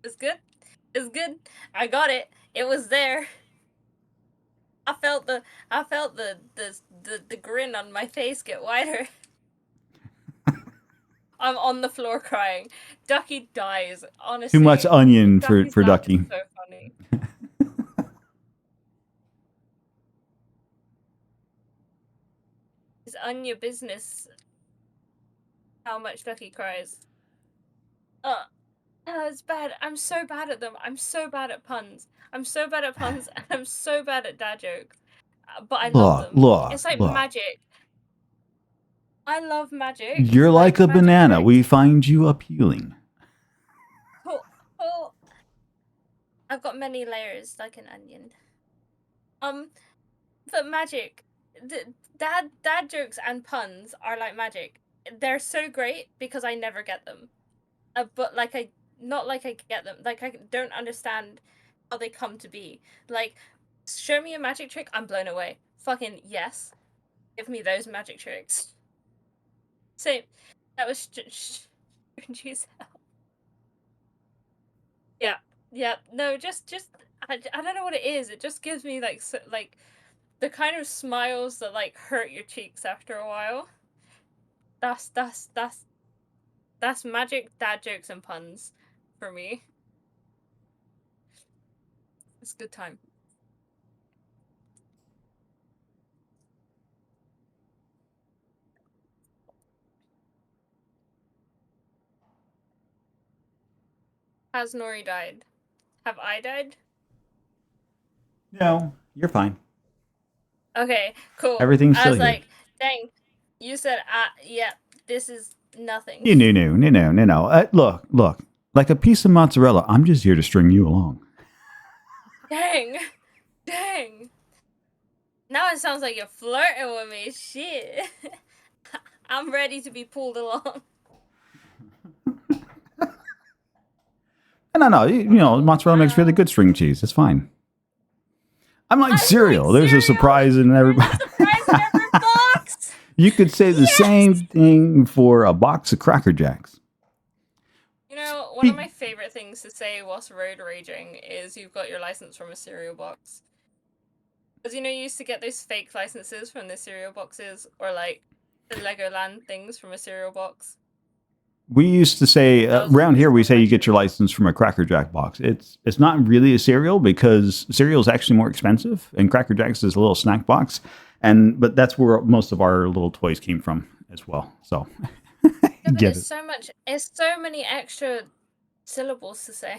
It's good. It's good. I got it. It was there. I felt the grin on my face get wider. I'm on the floor crying. Ducky dies. Honestly, Too much onion for Ducky's laugh Ducky. is so funny. It's on your business how much Ducky cries. Oh, it's bad. I'm so bad at them. I'm so bad at puns. I'm so bad at puns, and I'm so bad at dad jokes. But I love them. It's like magic. I love magic. You're like a banana. Tricks. We find you appealing. Oh, I've got many layers like an onion. But magic, dad jokes and puns are like magic. They're so great because I never get them. But like not like I get them. Like, I don't understand how they come to be. Like, show me a magic trick, I'm blown away. Fucking yes. Give me those magic tricks. Same. That was strange. Yeah. No, just I don't know what it is. It just gives me like like the kind of smiles that like hurt your cheeks after a while. That's magic, dad jokes, and puns for me. It's a good time. Has Nori died? Have I died? No, you're fine. Okay, cool. Everything's I still was here. like, dang, you said, yeah, this is nothing. No. Look. Like a piece of mozzarella, I'm just here to string you along. Dang. Now it sounds like you're flirting with me. Shit. I'm ready to be pulled along. No. You know, mozzarella makes really good string cheese. It's fine. I'm like cereal. There's a surprise in every box. You could say the same thing for a box of Cracker Jacks. You know, one of my favorite things to say whilst road raging is you've got your license from a cereal box. Because, you know, you used to get those fake licenses from the cereal boxes, or like the Legoland things from a cereal box. We used to say around here, we say you get your license from a Cracker Jack box. It's not really a cereal because cereal is actually more expensive, and Cracker Jacks is a little snack box. But that's where most of our little toys came from as well. So it's so many extra syllables to say.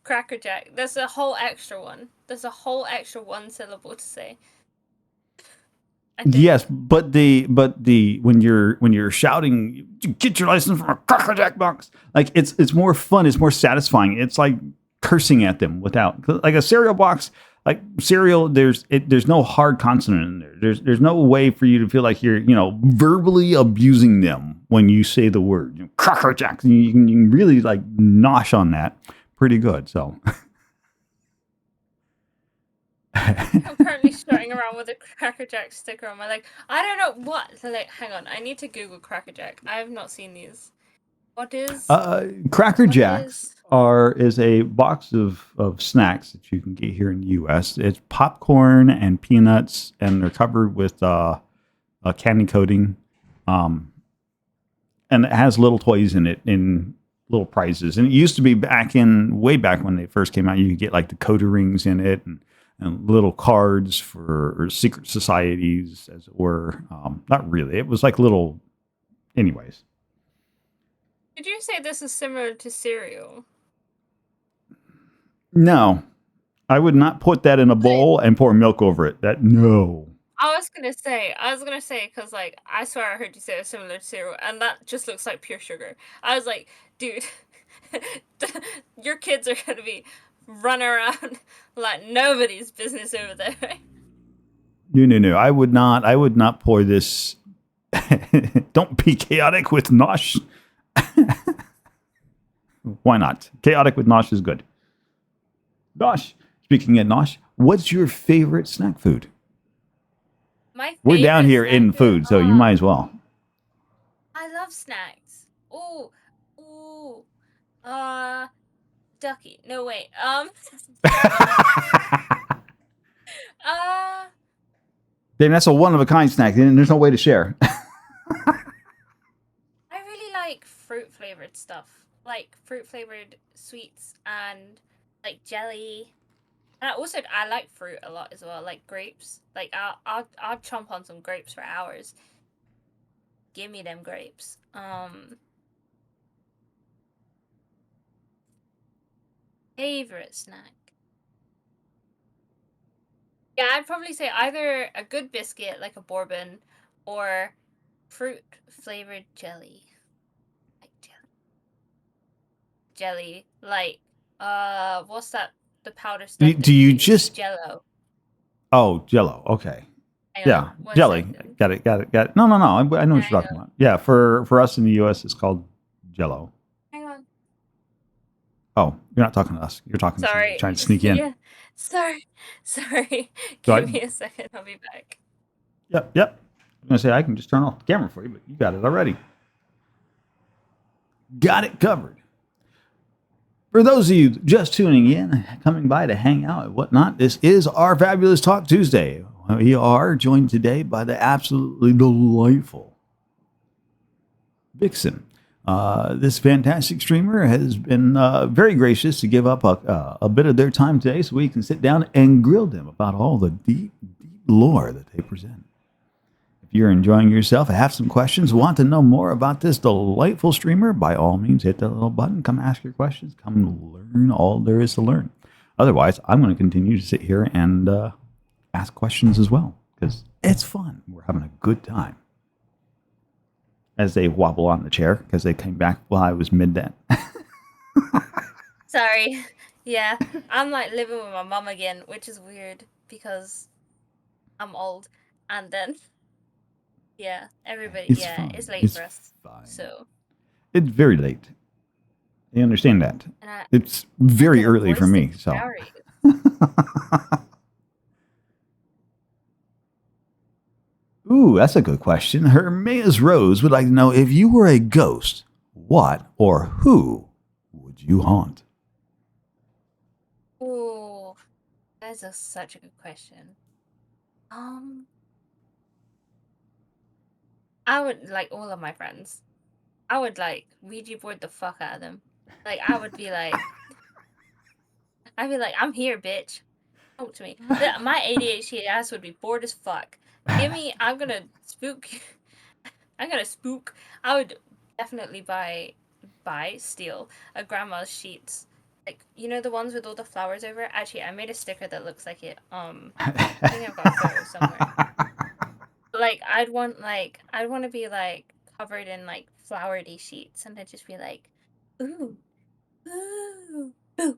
Cracker Jack. There's a whole extra one. There's a whole extra one syllable to say. Yes, but when you're shouting, get your license from a Cracker Jack box, like it's more fun, it's more satisfying. It's like cursing at them without, like a cereal box. like cereal, there's no hard consonant in there. There's no way for you to feel like you're verbally abusing them when you say the word Cracker Jacks. You can really like nosh on that pretty good. So I'm currently strutting around with a Cracker Jack sticker on my leg. I don't know what. So like, hang on, I need to Google Cracker Jack. I have not seen these. What is? Cracker What Jacks is a box of snacks that you can get here in the U.S. It's popcorn and peanuts, and they're covered with a candy coating, and it has little toys in it in little prizes. And it used to be way back when they first came out, you could get like the coda rings in it and little cards for secret societies, as it were. Not really. It was like little, anyways. Did you say this is similar to cereal? No, I would not put that in a bowl and pour milk over it. No. I was gonna say, because like I swear I heard you say it's similar to cereal, and that just looks like pure sugar. I was like, dude, your kids are gonna be running around like nobody's business over there. No. I would not pour this. Don't be chaotic with nosh. Why not? Chaotic with nosh is good. Nosh. Speaking of nosh, what's your favorite snack food? We're down here in food, so you might as well. I love snacks. Ducky. No wait. Then that's a one of a kind snack, and there's no way to share. I really like fruit flavored stuff, like fruit flavored sweets and like jelly. And I like fruit a lot as well, like grapes. Like I'll chomp on some grapes for hours. Give me them grapes. Favorite snack. Yeah, I'd probably say either a good biscuit like a bourbon or fruit flavored jelly. Like jelly. Like what's that? The powder stuff. Do you just Jello? Oh, Jello. Okay. Hang Yeah, on, jelly. second. Got it. No. I know what you're talking about. Yeah, for us in the U.S., it's called Jello. Hang on. Oh, you're not talking to us. You're talking to somebody trying to sneak in. Yeah. Sorry. Give me a second. I'll be back. Yep. I'm gonna say I can just turn off the camera for you, but you got it already. Got it covered. For those of you just tuning in, coming by to hang out and whatnot, this is our Fabulous Talk Tuesday. We are joined today by the absolutely delightful Vixen. This fantastic streamer has been very gracious to give up a bit of their time today so we can sit down and grill them about all the deep lore that they present. If you're enjoying yourself, have some questions, want to know more about this delightful streamer, by all means, hit that little button, come ask your questions, come learn all there is to learn. Otherwise, I'm going to continue to sit here and ask questions as well, because it's fun. We're having a good time. As they wobble on the chair, because they came back while I was mid-that. Sorry. Yeah, I'm like living with my mom again, which is weird because I'm old. And then, yeah, everybody, it's late for us. Fine. So it's very late. I understand that. It's very early for me. So. Ooh, that's a good question. Hermaeus Rose would like to know, if you were a ghost, what or who would you haunt? Ooh, that's such a good question. I would like all of my friends. I would like Ouija board the fuck out of them. Like I would be like, I'd be like, I'm here, bitch. Talk to me. My ADHD ass would be bored as fuck. I'm gonna spook. I'm gonna spook. I would definitely steal a grandma's sheets. Like, you know the ones with all the flowers over it? Actually, I made a sticker that looks like it. I think I've got a photo somewhere. Like, I'd want to be like covered in like flowery sheets, and I'd just be like, ooh, ooh, ooh.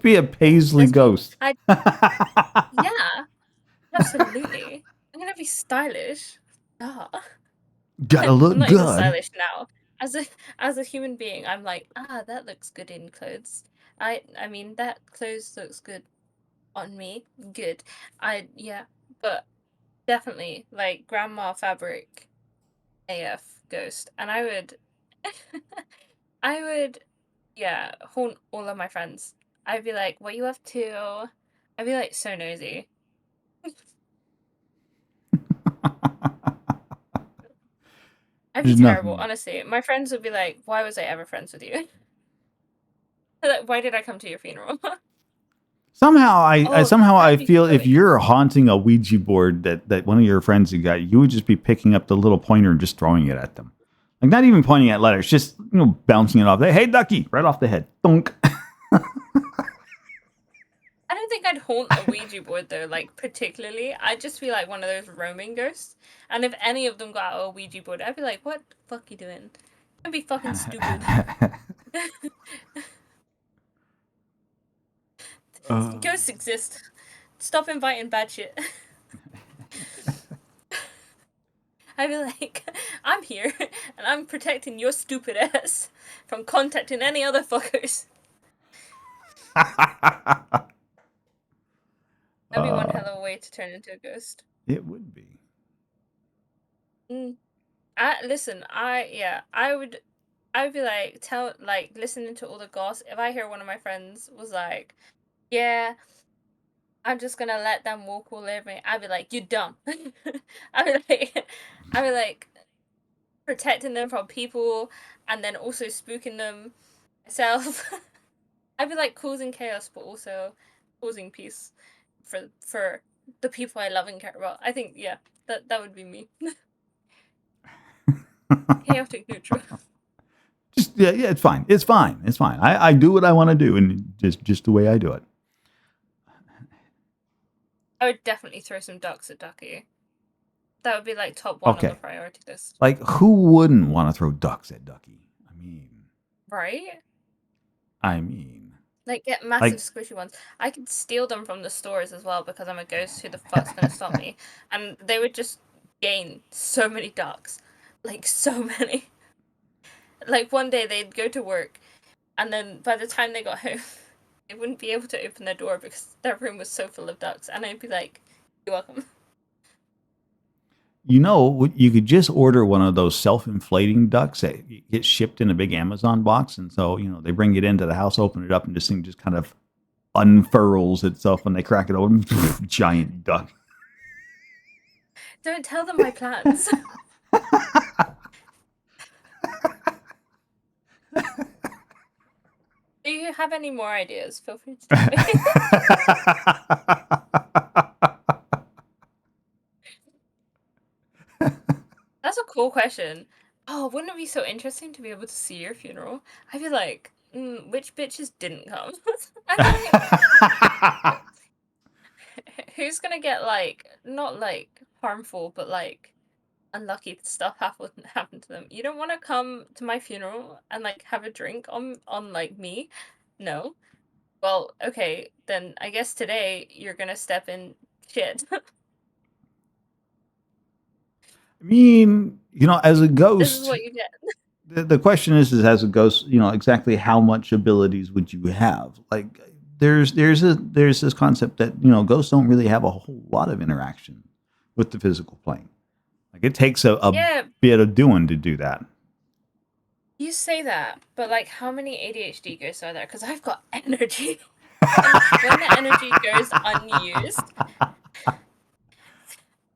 Just be a paisley Let's be. ghost. Yeah, absolutely. I'm gonna be stylish. Duh. Gotta I'm look not even good. stylish now. As a human being, I'm like, that looks good in clothes. I mean that clothes looks good on me. Good. Yeah, but definitely like grandma fabric AF ghost. And I would yeah, haunt all of my friends. I'd be like, what you up to? I'd be like so nosy. I'd be There's terrible, nothing. honestly. My friends would be like, why was I ever friends with you? Like, why did I come to your funeral? Somehow Oh, somehow I that'd be feel so if you're haunting a Ouija board that one of your friends had got, you would just be picking up the little pointer and just throwing it at them. Like not even pointing at letters, just bouncing it off. Hey, ducky, right off the head. Thunk. I don't think I'd haunt a Ouija board though, like particularly. I'd just be like one of those roaming ghosts. And if any of them got out a Ouija board, I'd be like, what the fuck you doing? Don't be fucking stupid. Ghosts exist. Stop inviting bad shit. I'd be like, I'm here and I'm protecting your stupid ass from contacting any other fuckers. That'd be one hell of a way to turn into a ghost. It would be. Listen, I would be like listening to all the gossip. If I hear one of my friends was like, yeah, I'm just gonna let them walk all over me, I'd be like, you dumb. I'd be like protecting them from people and then also spooking them myself. I'd be like causing chaos but also causing peace for the people I love and care about. I think that would be me. Chaotic neutral. Yeah, it's fine. It's fine. It's fine. I do what I want to do, and just the way I do it. I would definitely throw some ducks at Ducky. That would be like top one on the priority list. Like, who wouldn't want to throw ducks at Ducky? Right? Like, get Like- massive squishy ones. I could steal them from the stores as well because I'm a ghost. Who the fuck's gonna stop me? And they would just gain so many ducks. Like, so many. Like, one day they'd go to work, and then by the time they got home, they wouldn't be able to open their door because their room was so full of ducks. And I'd be like, you're welcome. You could just order one of those self-inflating ducks that gets shipped in a big Amazon box, and so they bring it into the house, open it up, and this thing just kind of unfurls itself when they crack it open. Giant duck. Don't tell them my plans. Do you have any more ideas? Feel free to tell me. That's a cool question. Oh, wouldn't it be so interesting to be able to see your funeral? I feel like, which bitches didn't come? Who's gonna get not harmful, but unlucky stuff happen to them? You don't want to come to my funeral and have a drink on me? No. Well, okay, then I guess today you're gonna step in shit. I mean, as a ghost, This is what you get. The question is as a ghost, exactly how much abilities would you have? Like, there's this concept that ghosts don't really have a whole lot of interaction with the physical plane. Like, it takes a bit of doing to do that. You say that, but how many ADHD ghosts are there? Because I've got energy. When the energy goes unused,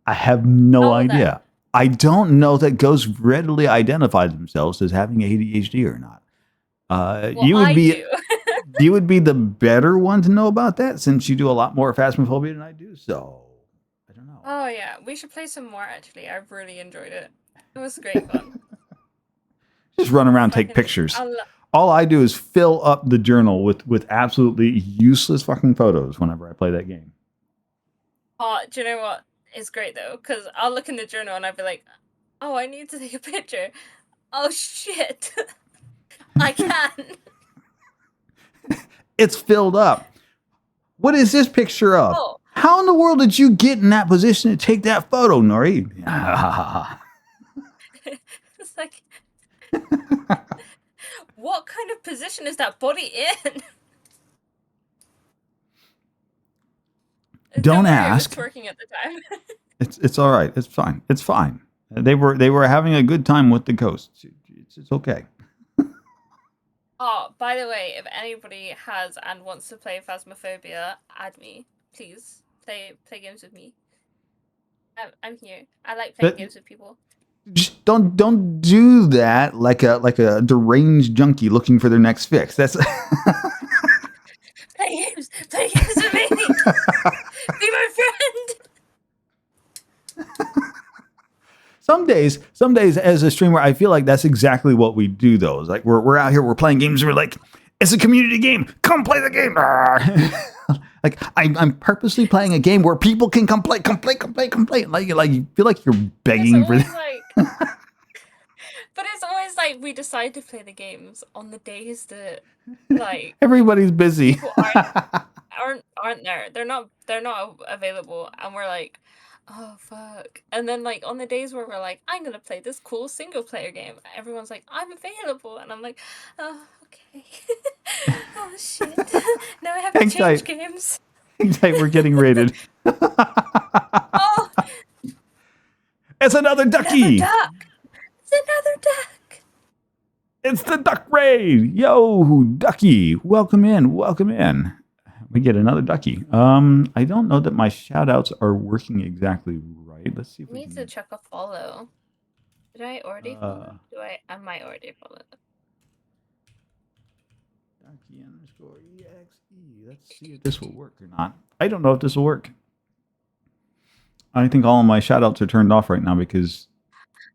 I have no idea. I don't know that ghosts readily identify themselves as having ADHD or not. You would be do. You would be the better one to know about that, since you do a lot more phasmophobia than I do. So I don't know. Oh yeah, we should play some more. Actually, I've really enjoyed it. It was great fun. Just run around, take pictures. All I do is fill up the journal with absolutely useless fucking photos whenever I play that game. Oh, do you know what? It's great though, because I'll look in the journal and I'll be like, oh, I need to take a picture. Oh shit. I can. It's filled up. What is this picture of? Oh, How in the world did you get in that position to take that photo, Nori? it's like, what kind of position is that body in? Don't worry, ask. I was twerking at the time. It's all right. It's fine. It's fine. They were having a good time with the ghosts. It's okay. Oh, by the way, if anybody has and wants to play Phasmophobia, add me, please. Play games with me. I'm here. I like playing games with people. Just don't do that like a deranged junkie looking for their next fix. That's Play games with me. Be my friend. Some days as a streamer, I feel like that's exactly what we do though. It's like we're out here, we're playing games, and we're like, it's a community game. Come play the game. Like I'm purposely playing a game where people can come play. Like you feel like you're begging for Like, but it's always like we decide to play the games on the days that like everybody's busy. People aren't there. They're not available, and we're like, oh fuck. And then like on the days where we're like, I'm gonna play this cool single player game, everyone's like, I'm available, and I'm like, oh okay. Oh shit. Now I have to change games. We're getting raided. Oh, it's another ducky. Duck. It's another duck. It's the duck raid. Yo, ducky. Welcome in. We get another ducky. I don't know that my shout outs are working exactly right. Let's see if we need to check a follow. Did I already follow? I might already follow. Ducky_exe. Let's see if this will work or not. I don't know if this will work. I think all of my shout outs are turned off right now because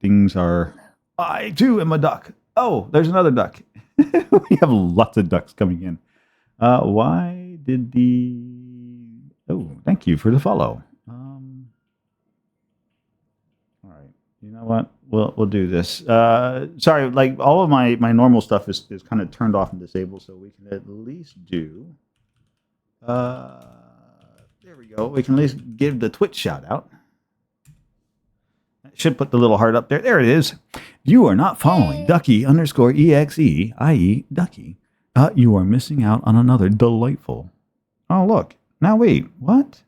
things are. I too am a duck. Oh, there's another duck. We have lots of ducks coming in. Why did the... Oh, thank you for the follow. All right. You know what? We'll do this. Sorry, like all of my normal stuff is kind of turned off and disabled, so we can at least do... there we go. We can at least give the Twitch shout out. Should put the little heart up there. There it is. You are not following Ducky_exe, i.e. Ducky. You are missing out on another delightful. Oh, look. Now, wait. What?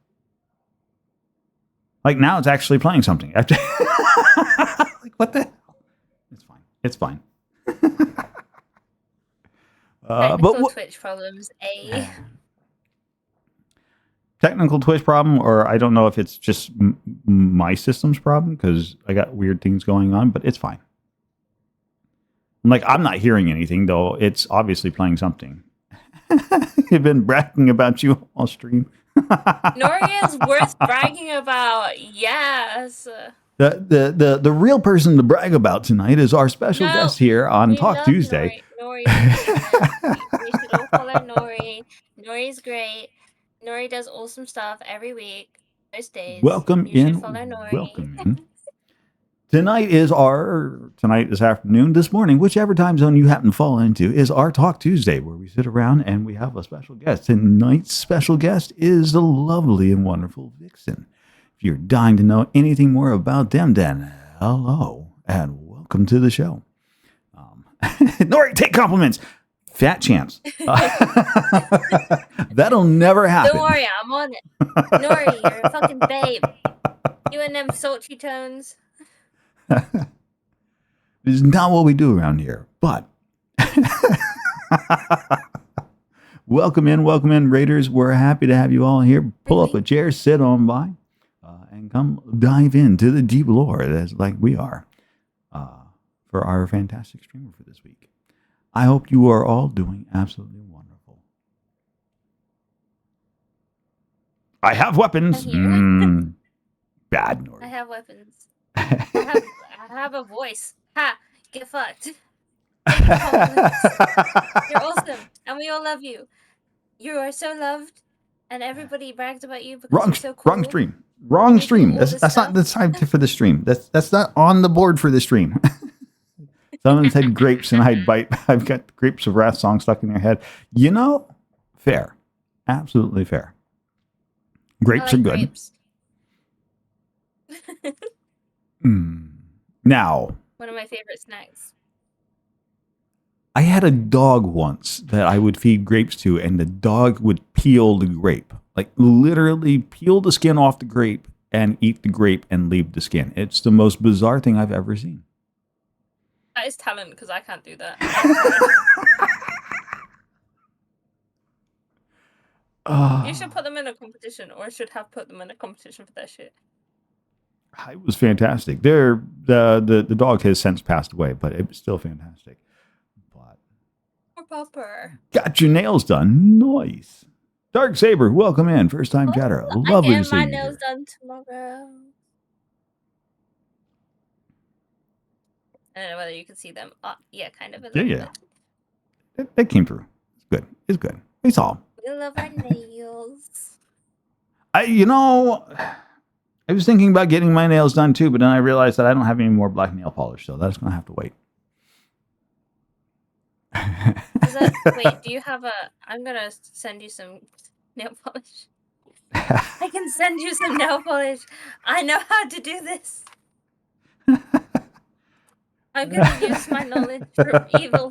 Like, now it's actually playing something. Like, what the hell? It's fine. Technical Twitch problems, Technical Twitch problem, or I don't know if it's just my system's problem because I got weird things going on, but it's fine. I'm not hearing anything, though. It's obviously playing something. You've been bragging about you all stream. Nori is worth bragging about. Yes. The real person to brag about tonight is our special guest here on Talk Tuesday. Nori. We should all follow Nori. Nori's great. Nori does awesome stuff every week. Most days. Welcome in. Tonight, this afternoon, this morning, whichever time zone you happen to fall into, is our Talk Tuesday, where we sit around and we have a special guest. Tonight's special guest is the lovely and wonderful Vixen. If you're dying to know anything more about them, then hello and welcome to the show. Nori, take compliments. Fat chance. That'll never happen. Don't worry, I'm on it. Nori, you're a fucking babe. You and them sultry tones. This is not what we do around here, but welcome in, Raiders. We're happy to have you all here. Pull up a chair, sit on by, and come dive into the deep lore that's like we are for our fantastic streamer for this week. I hope you are all doing absolutely wonderful. I have weapons. Bad Nori. I have weapons. I have a voice. Ha! Get fucked. You're awesome, and we all love you. You are so loved, and everybody brags about you because you're so cool. Wrong stream. That's not the time for the stream. That's not on the board for the stream. Someone said grapes, and I'd bite. I've got Grapes of Wrath song stuck in your head. You know, fair, absolutely fair. Grapes I are like good. grapes. Now, One of my favorite snacks. I had a dog once that I would feed grapes to, and the dog would peel the grape. Like literally peel the skin off the grape and eat the grape and leave the skin. It's the most bizarre thing I've ever seen. That is talent because I can't do that. I've tried. You should put them in a competition, or should have put them in a competition for that shit. It was fantastic. The dog has since passed away, but it was still fantastic. But Poor Popper. got your nails done. Nice. Dark Saber, welcome in. First time chatter. Oh, I Lovely to get see my you nails here. done tomorrow. I don't know whether you can see them. Yeah, kind of a little Yeah. bit. That came through. It's good. It's good. We saw. We love our nails. I was thinking about getting my nails done too, but then I realized that I don't have any more black nail polish, so that's going to have to wait. Wait, do you have a... I'm going to send you some nail polish. I can send you some nail polish. I know how to do this. I'm going to use my knowledge for evil.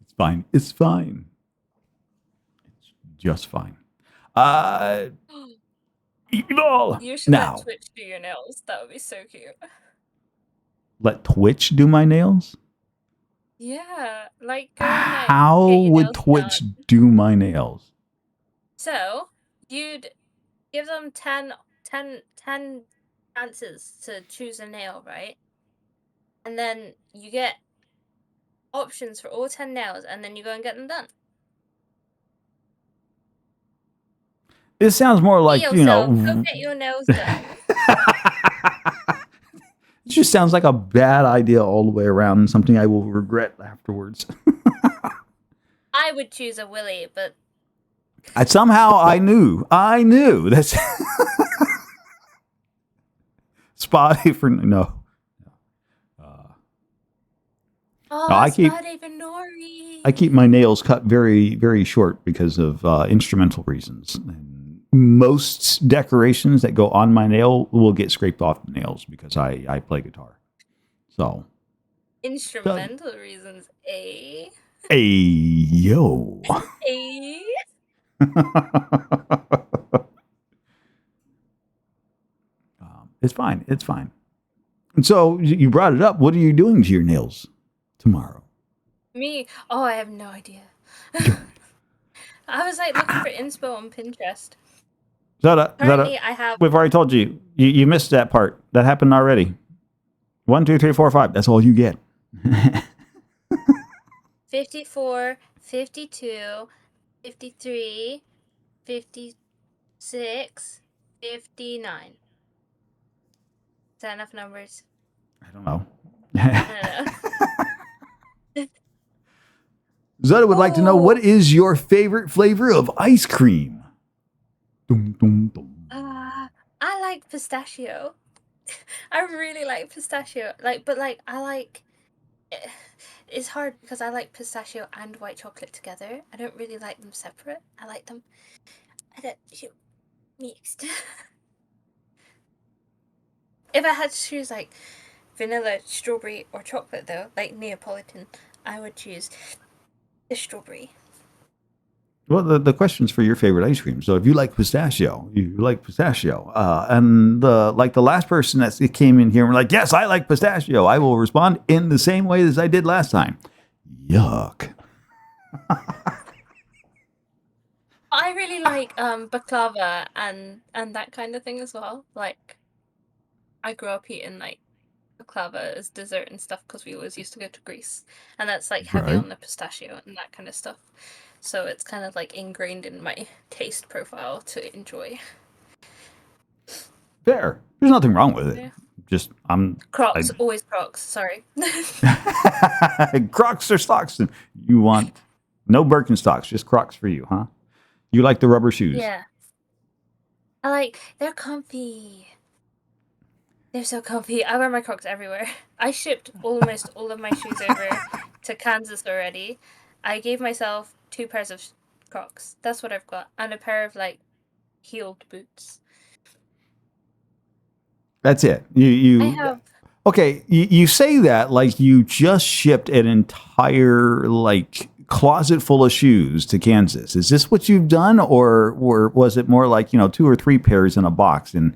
It's fine. It's fine. It's just fine. Evil. You should Now, let Twitch do your nails. That would be so cute. let Twitch do my nails? Yeah, like go and, like, How get your would nails Twitch done. do my nails? So you'd give them 10 chances to choose a nail, right? And then you get options for all 10 nails, and then you go and get them done. It sounds more like, Go get your nails done. It just sounds like a bad idea all the way around and something I will regret afterwards. I would choose a Willy, but Somehow I knew. That's Spotty for no. Spotty for Nori. I keep my nails cut very, very short because of instrumental reasons. And most decorations that go on my nail will get scraped off the nails because I play guitar. So Instrumental reasons, eh? Hey yo. Eh? It's fine. It's fine. And so you brought it up. What are you doing to your nails tomorrow? Me? Oh, I have no idea. I was like looking for inspo on Pinterest. Currently, I have... We've already told you. You missed that part. That happened already. 1, 2, 3, 4, 5. That's all you get. 54, 52, 53, 56, 59. Is that enough numbers? I don't know. I don't know. Zutta would like to know, what is your favorite flavor of ice cream? Dum, dum, dum. I like pistachio. I really like pistachio. It's hard because I like pistachio and white chocolate together. I don't really like them separate. I like them mixed. If I had to choose like vanilla, strawberry, or chocolate though, like Neapolitan, I would choose the strawberry. Well, the question's for your favorite ice cream. So if you like pistachio, you like pistachio. And the last person that came in here and were like, yes, I like pistachio, I will respond in the same way as I did last time. Yuck. I really like baklava and that kind of thing as well. Like, I grew up eating like baklava as dessert and stuff because we always used to go to Greece, and that's like heavy on the pistachio and that kind of stuff. So it's kind of like ingrained in my taste profile to enjoy. Fair. There's nothing wrong with it. Yeah. Just Crocs, always Crocs. Sorry. Crocs or stocks? You want no Birkenstocks, just Crocs for you, huh? You like the rubber shoes? Yeah. They're comfy. They're so comfy. I wear my Crocs everywhere. I shipped almost all of my shoes over to Kansas already. I gave myself 2 pairs of Crocs. That's what I've got, and a pair of like heeled boots. That's it. I have. Okay, you say that like you just shipped an entire like closet full of shoes to Kansas. Is this what you've done, or was it more like 2 or 3 pairs in a box, and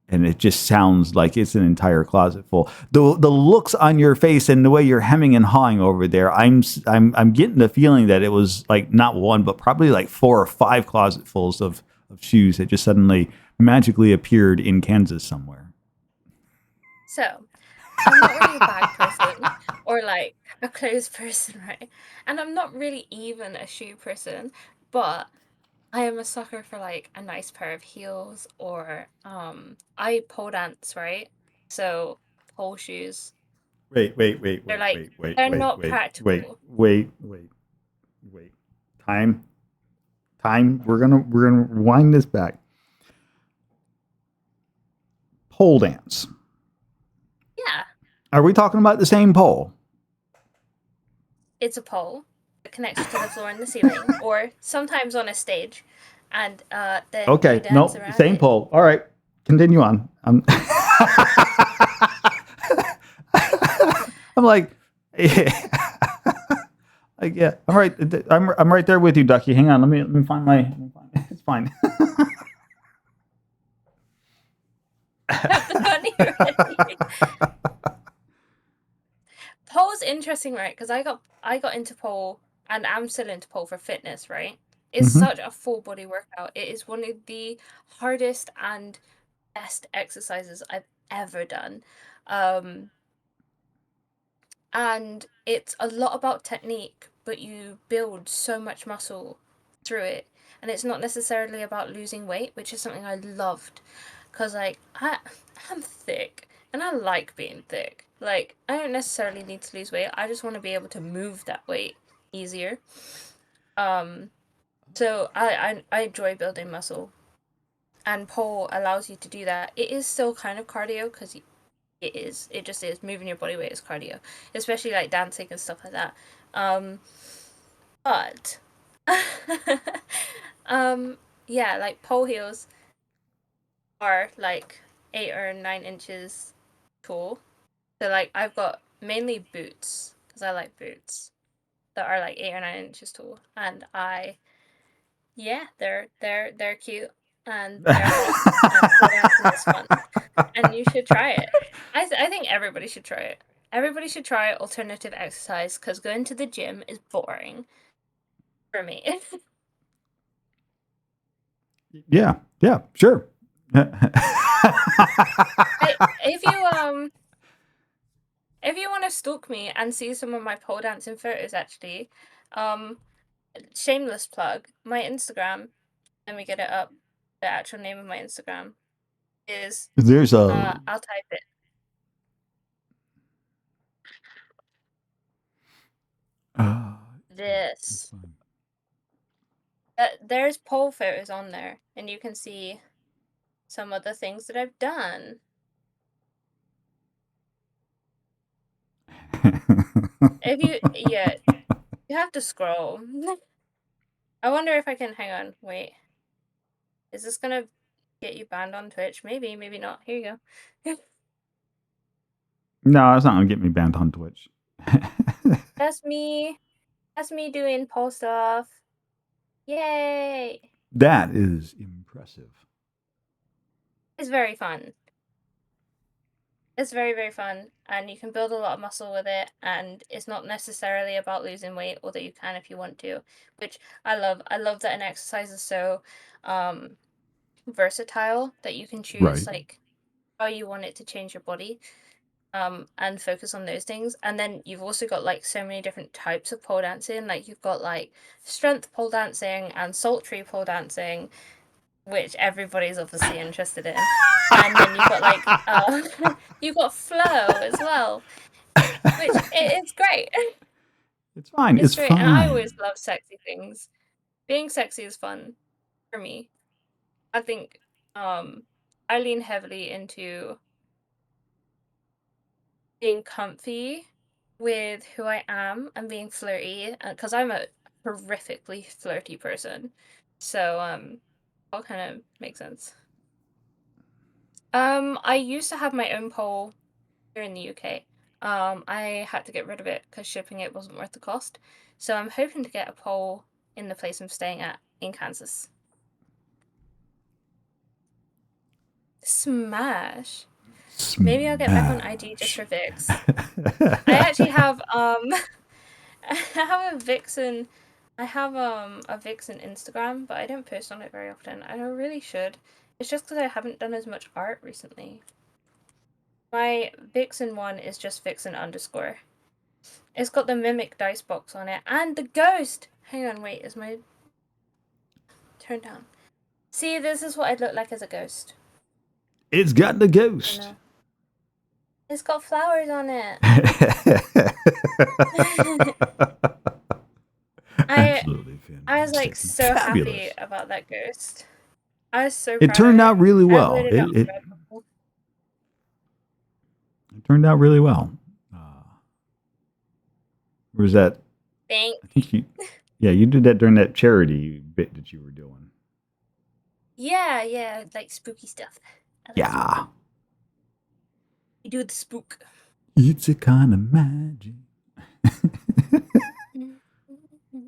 it just sounds like it's an entire closet full. The looks on your face and the way you're hemming and hawing over there, I'm getting the feeling that it was like not one, but probably like 4 or 5 closetfuls of shoes that just suddenly magically appeared in Kansas somewhere. So, I'm not really a bag person or like a clothes person, right? And I'm not really even a shoe person, but I am a sucker for like a nice pair of heels or I pole dance, right? So pole shoes. Wait, wait, wait, They're wait, like wait, wait, they're wait, not wait, wait, practical. wait, wait, wait. Time. We're gonna wind this back. Pole dance. Yeah, Are we talking about the same pole? it's a pole that connects to the floor and the ceiling, or sometimes on a stage, and then you Okay, dance no, around same it. pole. All right, continue on. I'm like, yeah, I'm right. I'm right there with you, Ducky. Hang on, let me find my. It's fine. Have the bunny ready. Pole's interesting, right? Because I got into pole and I'm still into pole for fitness, right? It's Mhm. such a full body workout. It is one of the hardest and best exercises I've ever done. And it's a lot about technique, but you build so much muscle through it. And it's not necessarily about losing weight, which is something I loved. Because, like, I'm thick and I like being thick. Like, I don't necessarily need to lose weight, I just want to be able to move that weight easier. So I enjoy building muscle, and pole allows you to do that. It is still kind of cardio because it just is moving your body weight is cardio, especially like dancing and stuff like that. But yeah, like pole heels are like 8 or 9 inches tall. So like I've got mainly boots because I like boots that are like 8 or 9 inches tall, and yeah, they're cute and they're hot and pole dancing is fun, and you should try it. I think everybody should try it. Everybody should try alternative exercise because going to the gym is boring for me. Yeah, yeah, sure. If you want to stalk me and see some of my pole dancing photos, actually, um, shameless plug, my Instagram. Let me get it up. The actual name of my Instagram is There's a I'll type it. it's This. fine. There's pole photos on there, and you can see some of the things that I've done. If you, yeah, you have to scroll. I wonder if I can, hang on, wait. Is this gonna get you banned on Twitch? Maybe, maybe not. Here you go. No, it's not gonna get me banned on Twitch. That's me. That's me doing pole stuff. Yay! That is impressive. It's very fun. It's very, very fun, and you can build a lot of muscle with it, and it's not necessarily about losing weight, although you can if you want to, which I love. I love that an exercise is so versatile that you can choose Right. like how you want it to change your body, and focus on those things. And then you've also got like so many different types of pole dancing. Like you've got like strength pole dancing and sultry pole dancing, which everybody's obviously interested in. And then you've got like you've got flow as well, which it's great. It's fine. It's It's great, and I fine. always love sexy things. Being sexy is fun for me. I think I lean heavily into being comfy with who I am and being flirty, because I'm a horrifically flirty person. So all kind of makes sense. I used to have my own pole here in the UK. I had to get rid of it because shipping it wasn't worth the cost. So I'm hoping to get a pole in the place I'm staying at in Kansas. Smash. Maybe I'll get back on IG just for Vix. I actually have I have a Vixen. I have a Vixen Instagram, but I don't post on it very often. I really should. It's just because I haven't done as much art recently. My Vixen one is just Vixen _. It's got the Mimic dice box on it and the ghost. Hang on, wait, is my turn down? See, this is what I'd look like as a ghost. It's got the ghost. It's got flowers on it. Absolutely fantastic. I was like so Fabulous. happy about that ghost. I was so It proud turned of out really well. It turned out really well. Was that? Thanks. I think you did that during that charity bit that you were doing. Yeah, like spooky stuff. Yeah. You do the spook. It's a kind of magic.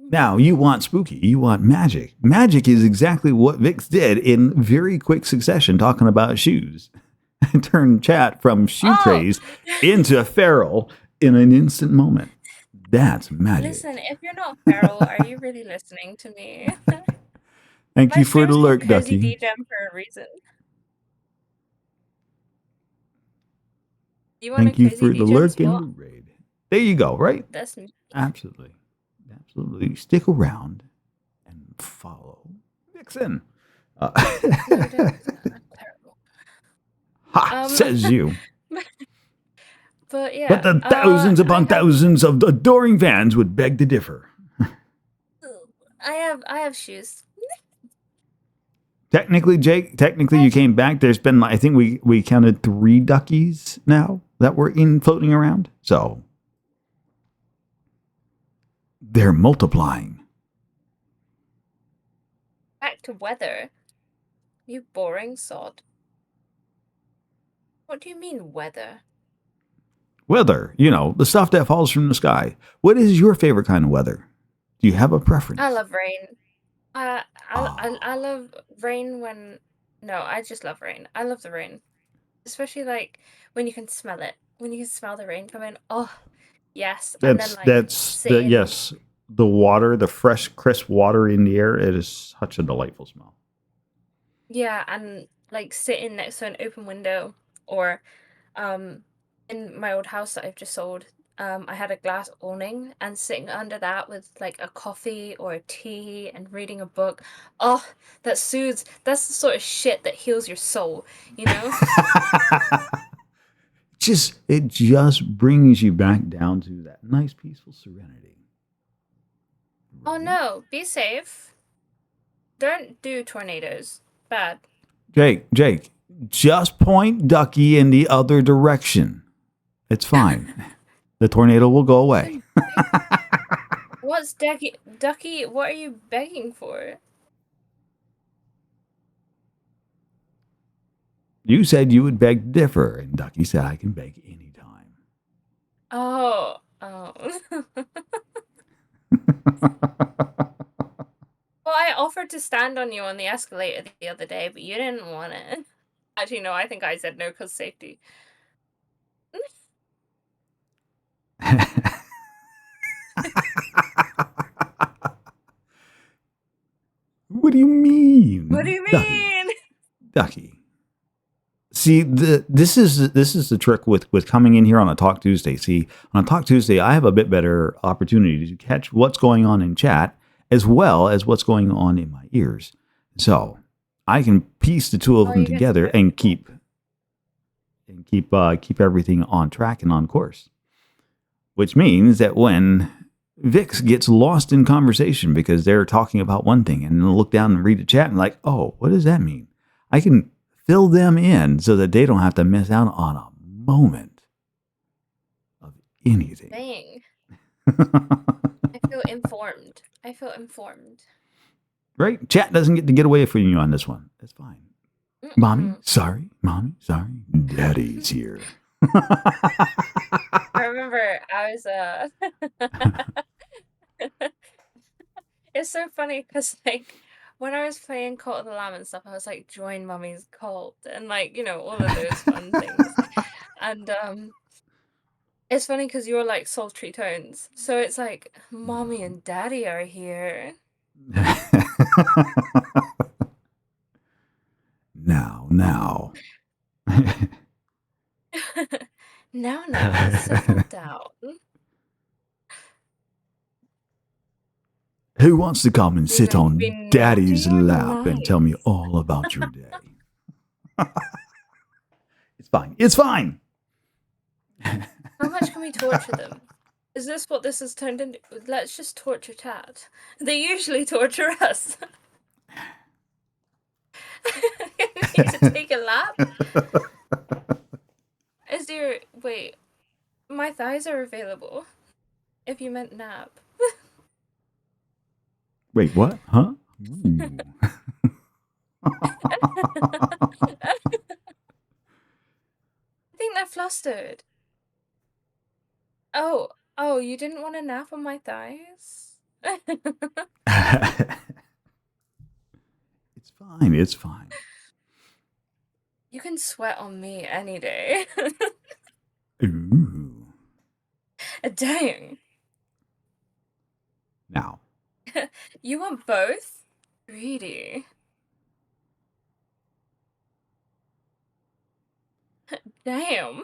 Now, you want spooky, you want magic. Magic is exactly what Vix did in very quick succession, talking about shoes. Turned chat from shoe craze into feral in an instant moment. That's magic. Listen, if you're not feral, are you really listening to me? Thank you for the lurk, Ducky. DGem for a reason. Thank you for the lurk and the raid. There you go, right? That's me. Absolutely. Stick around and follow Vixen. Says you. But yeah. But the thousands upon thousands of adoring fans would beg to differ. I have shoes. Technically, Jake, you came back. There's been, I think we counted 3 duckies now that were floating around. So they're multiplying. Back to weather. You boring sod. What do you mean weather? Weather, the stuff that falls from the sky. What is your favorite kind of weather? Do you have a preference? I love rain. I love rain when... No, I just love rain. I love the rain. Especially like when you can smell it. When you can smell the rain come in. Oh, yes. Yes. The water, the fresh, crisp water in the air. It is such a delightful smell. Yeah, and like sitting next to an open window or in my old house that I've just sold, I had a glass awning and sitting under that with like a coffee or a tea and reading a book. Oh, that soothes. That's the sort of shit that heals your soul, It just brings you back down to that nice, peaceful serenity. Oh no, be safe. Don't do tornadoes. Bad. Jake, just point Ducky in the other direction. It's fine. The tornado will go away. What's Ducky, what are you begging for? You said you would beg to differ, and Ducky said I can beg anytime. Oh. Well, I offered to stand on you on the escalator the other day, but you didn't want it. Actually, no, I think I said no because safety. What do you mean? What do you mean? Ducky. See, this is the trick with coming in here on a Talk Tuesday. See, on a Talk Tuesday, I have a bit better opportunity to catch what's going on in chat as well as what's going on in my ears. So I can piece the two of them together and keep everything on track and on course. Which means that when Vix gets lost in conversation because they're talking about one thing and then look down and read the chat and like, oh, what does that mean? I can fill them in so that they don't have to miss out on a moment of anything. Dang. I feel informed. I feel informed. Right? Chat doesn't get to get away from you on this one. That's fine. Mommy, Mm-mm. sorry. Mommy, sorry. Daddy's here. I remember I was it's so funny because like when I was playing Cult of the Lamb and stuff, I was like, join mommy's cult and like, all of those fun things. And it's funny because you're like sultry tones. So it's like mommy and daddy are here. Now. Now, settle down. Who wants to come and You're sit going to on be Daddy's naughty or lap and tell me nice? all about your day? It's fine. It's fine. How much can we torture them? Is this what this has turned into? Let's just torture chat. They usually torture us. You need to take a lap? Wait, my thighs are available. If you meant nap. Wait, what? Huh? I think they're flustered. Oh, you didn't want a nap on my thighs? It's fine. It's fine. You can sweat on me any day. Ooh. Dang. Now. You want both? Greedy. Damn.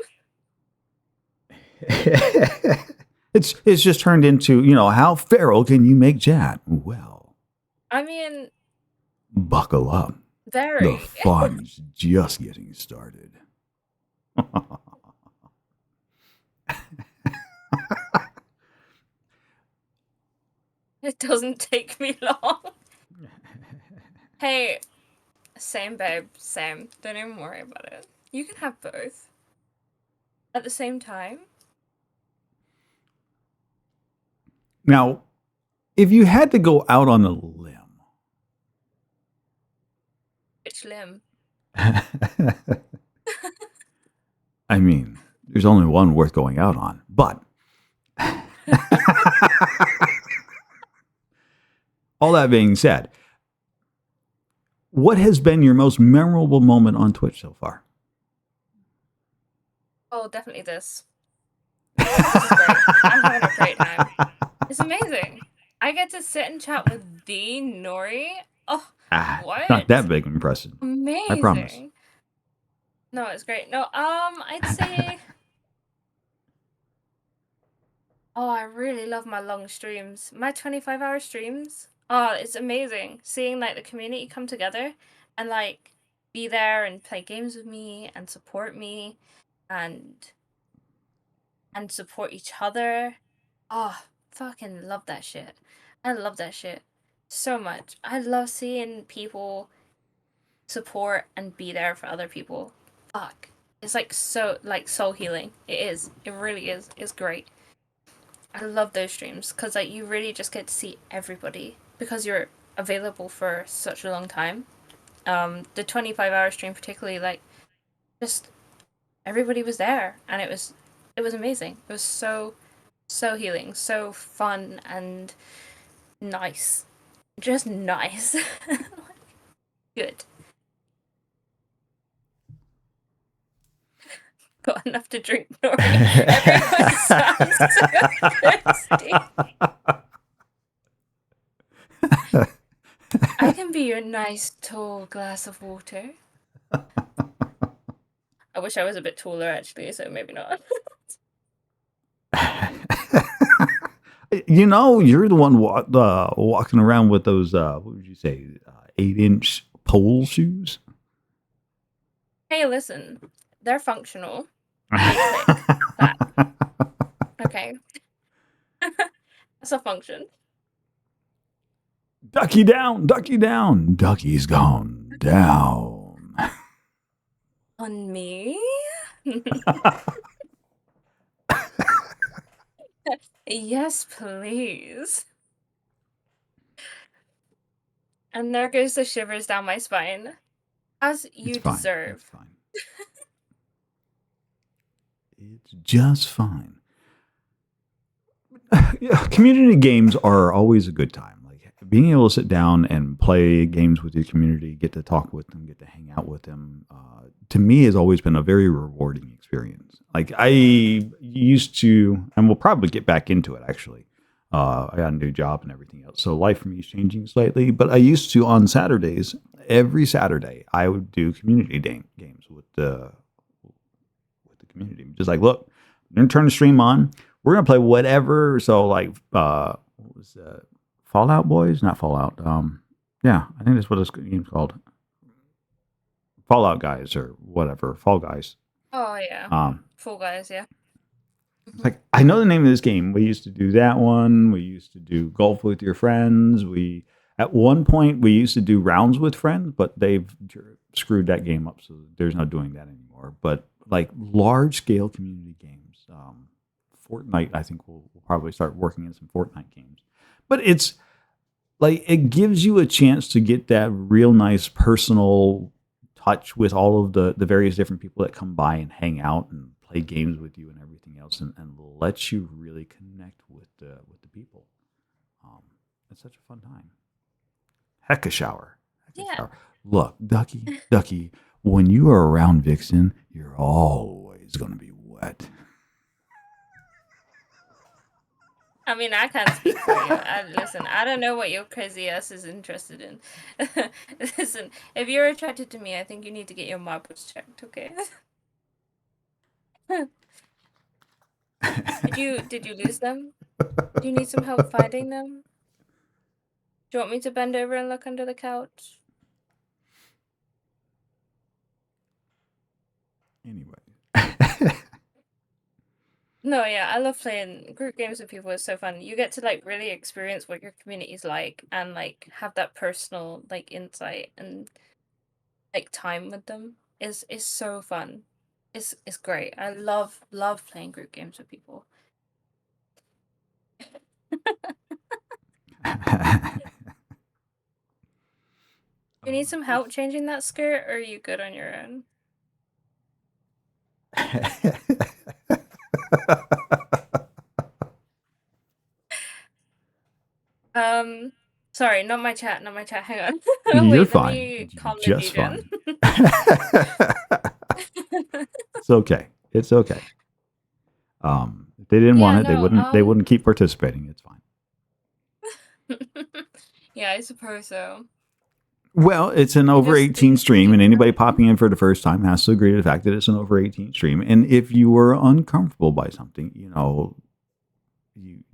It's just turned into, how feral can you make chat? Well, I mean, buckle up. very. The fun's just getting started. It doesn't take me long. Hey, same babe, same. Don't even worry about it. You can have both. At the same time. Now, if you had to go out on a limb. Which limb? I mean, there's only one worth going out on, but all that being said, what has been your most memorable moment on Twitch so far? Oh, definitely this. This is great. I'm having a great time. It's amazing. I get to sit and chat with the Nori. Oh, what? Not that big of impression. Amazing. I promise. No, it's great. No, I'd say. Oh, I really love my long streams. My 25-hour streams. Oh, it's amazing seeing like the community come together and like be there and play games with me and support me and support each other. Oh, fucking love that shit. I love that shit so much. I love seeing people support and be there for other people. Fuck. It's like so like soul healing. It is. It really is. It's great. I love those streams because like you really just get to see everybody because you're available for such a long time. The 25-hour stream particularly, like just everybody was there and it was amazing. It was so healing, so fun and nice. Just nice. Good. Got enough to drink, Nori. Everyone sounds so thirsty. I can be your nice tall glass of water. I wish I was a bit taller actually, so maybe not. You're the one walking around with those, what would you say, 8-inch pole shoes? Hey, listen, they're functional. That. Okay. That's a function. Ducky down, ducky down. Ducky's gone down. On me? Yes, please. And there goes the shivers down my spine. As It's you fine. It's deserve. fine. It's just fine. Yeah, community games are always a good time. Like being able to sit down and play games with your community, get to talk with them, get to hang out with them. To me, has always been a very rewarding experience. Like I used to, and we'll probably get back into it. Actually, I got a new job and everything else, so life for me is changing slightly. But I used to on Saturdays, every Saturday, I would do community games with the community. Just like, look, I'm gonna turn the stream on. We're gonna play whatever. So like, what was Fallout Boys? Not Fallout. Yeah, I think that's what this game's called. Fallout Guys or whatever. Fall Guys. Oh yeah. Um, Fall Guys, yeah. it's like I know the name of this game. We used to do that one. We used to do golf with your friends. We at one point we used to do rounds with friends, but they've screwed that game up, so there's no doing that anymore. But like large scale community games, Fortnite. I think we'll probably start working in some Fortnite games. But it's like it gives you a chance to get that real nice personal touch with all of the various different people that come by and hang out and play games with you and everything else, and lets you really connect with the people. It's such a fun time. Heck a shower. Heck a Yeah. shower. Look, Ducky, when you are around Vixen, you're always gonna be wet. I mean, I can't speak for you. Listen, I don't know what your crazy ass is interested in. Listen, if you're attracted to me, I think you need to get your marbles checked, okay? Did you lose them? Do you need some help finding them? Do you want me to bend over and look under the couch? Anyway. No, yeah, I love playing group games with people. It's so fun. You get to like really experience what your community's like and like have that personal like insight and like time with them. Is so fun. It's great. I love playing group games with people. You need some help changing that skirt, or are you good on your own? Sorry, not my chat, not my chat. Hang on. You're Wait, let fine. me calm the Just dude down. fine. It's okay. It's okay. If they didn't Yeah, want it, no, they wouldn't keep participating. It's fine. Yeah, I suppose so. Well, it's an They over just 18 stream, need and anybody direction. popping in for the first time has to agree to the fact that it's an over 18 stream. And if you were uncomfortable by something,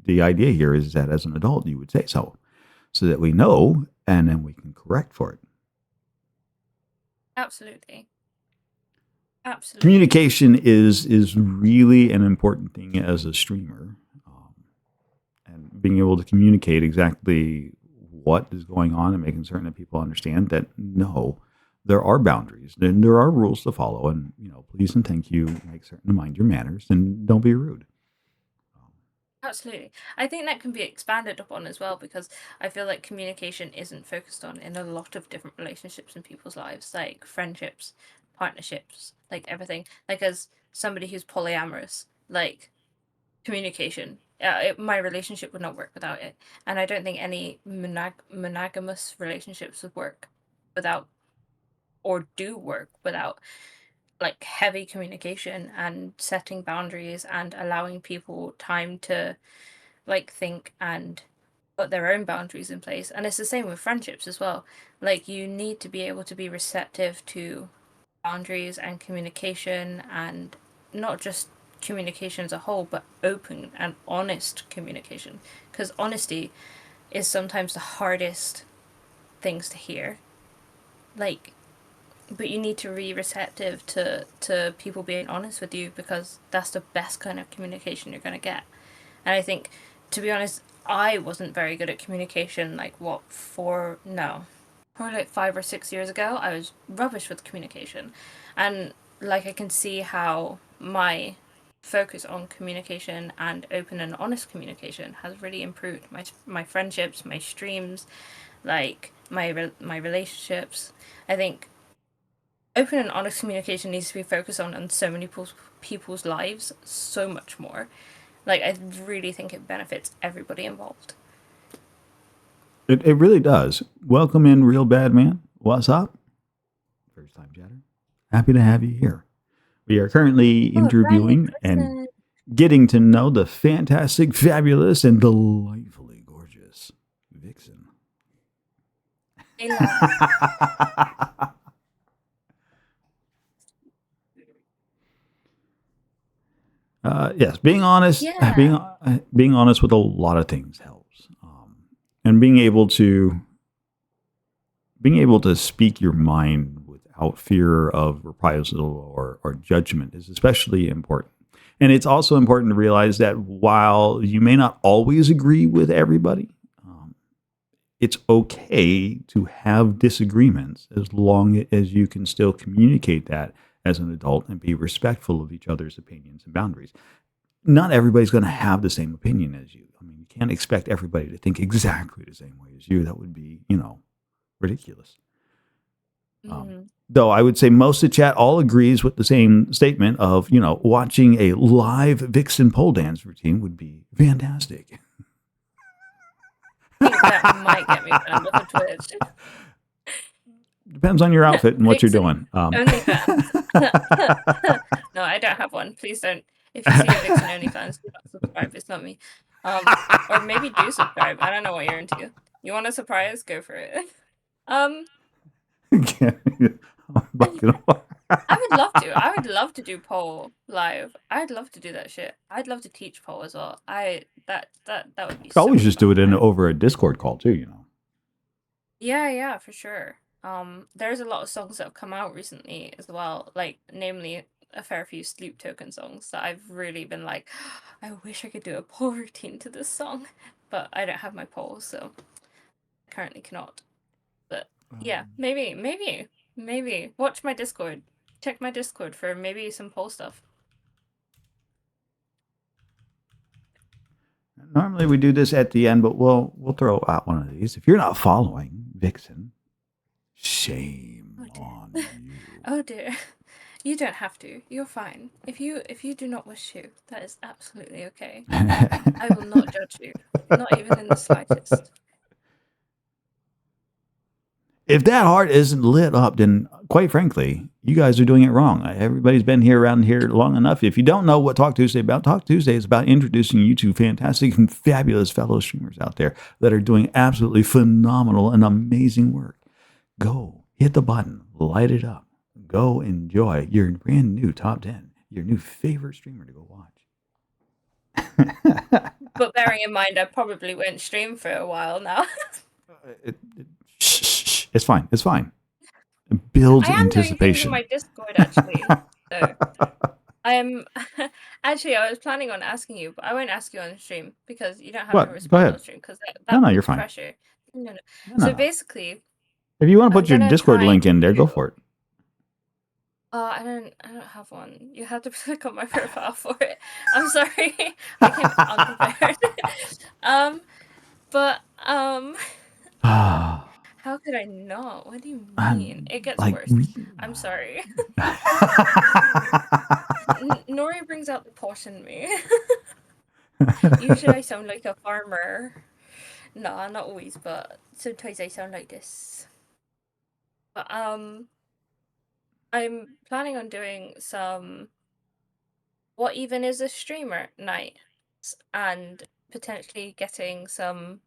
the idea here is that as an adult, you would say so that we know and then we can correct for it. Absolutely. Absolutely. Communication is really an important thing as a streamer, and being able to communicate exactly what is going on and making certain that people understand that no, there are boundaries and there are rules to follow, and please and thank you, make certain to mind your manners and don't be rude. Absolutely. I think that can be expanded upon as well because I feel like communication isn't focused on in a lot of different relationships in people's lives, like friendships, partnerships, like everything. Like as somebody who's polyamorous, like communication. My relationship would not work without it, and I don't think any monogamous relationships would work without, or do work without, like heavy communication and setting boundaries and allowing people time to like think and put their own boundaries in place. And it's the same with friendships as well. Like you need to be able to be receptive to boundaries and communication, and not just communication as a whole, but open and honest communication, because honesty is sometimes the hardest things to hear. Like, but you need to be receptive to people being honest with you, because that's the best kind of communication you're going to get. And I think, to be honest, I wasn't very good at communication like what for no probably like 5 or 6 years ago. I was rubbish with communication, and like I can see how my focus on communication and open and honest communication has really improved my friendships, my streams, like my relationships. I think open and honest communication needs to be focused on so many people's lives so much more. Like, I really think it benefits everybody involved. It really does. Welcome in, Real Bad Man. What's up? First time chatter. Happy to have you here. We are currently interviewing and getting to know the fantastic, fabulous, and delightfully gorgeous Vixen. Yes, being honest, Yeah. being honest with a lot of things helps, and being able to speak your mind without fear of reprisal or judgment is especially important. And it's also important to realize that while you may not always agree with everybody, it's okay to have disagreements as long as you can still communicate that as an adult and be respectful of each other's opinions and boundaries. Not everybody's going to have the same opinion as you. I mean, you can't expect everybody to think exactly the same way as you. That would be, ridiculous. Though I would say most of the chat all agrees with the same statement of, watching a live Vixen pole dance routine would be fantastic. I think that might get me banned off of Twitch. Depends on your outfit and what you're doing. OnlyFans. No, I don't have one. Please don't. If you see a Vixen OnlyFans, do not subscribe. It's not me. Or maybe do subscribe. I don't know what you're into. You want a surprise? Go for it. I would love to. I would love to do pole live. I'd love to do that shit. I'd love to teach pole as well. That would be. Always just do it over a Discord call too. Yeah, for sure. There's a lot of songs that have come out recently as well, like namely a fair few Sleep Token songs that I've really been like, I wish I could do a pole routine to this song, but I don't have my pole, so I currently cannot. But yeah, maybe watch my Discord. Check my Discord for maybe some pole stuff. Normally we do this at the end, but we'll throw out one of these. If you're not following Vixen, shame on you. Oh dear. You don't have to. You're fine. If you do not wish to, that is absolutely okay. I will not judge you. Not even in the slightest. If that heart isn't lit up, then quite frankly, you guys are doing it wrong. Everybody's been here around here long enough. If you don't know what Talk Tuesday is about, Talk Tuesday is about introducing you to fantastic and fabulous fellow streamers out there that are doing absolutely phenomenal and amazing work. Go hit the button, light it up. Go enjoy your brand new top 10, your new favorite streamer to go watch. But bearing in mind, I probably won't stream for a while now. It's fine. It's fine. Build anticipation. I am doing things in my Discord, actually. So actually, I was planning on asking you, but I won't ask you on stream because you don't have to respond on stream because no, you're fine. Pressure. No. So basically, if you want to put your Discord link in there, go for it. I don't have one. You have to click on my profile for it. I'm sorry. I came unprepared. But how could I not? What do you mean? It gets worse. I'm sorry. Nori brings out the posh in me. Usually I sound like a farmer. Nah, not always, but sometimes I sound like this. But I'm planning on doing some what even is a streamer nights and potentially getting some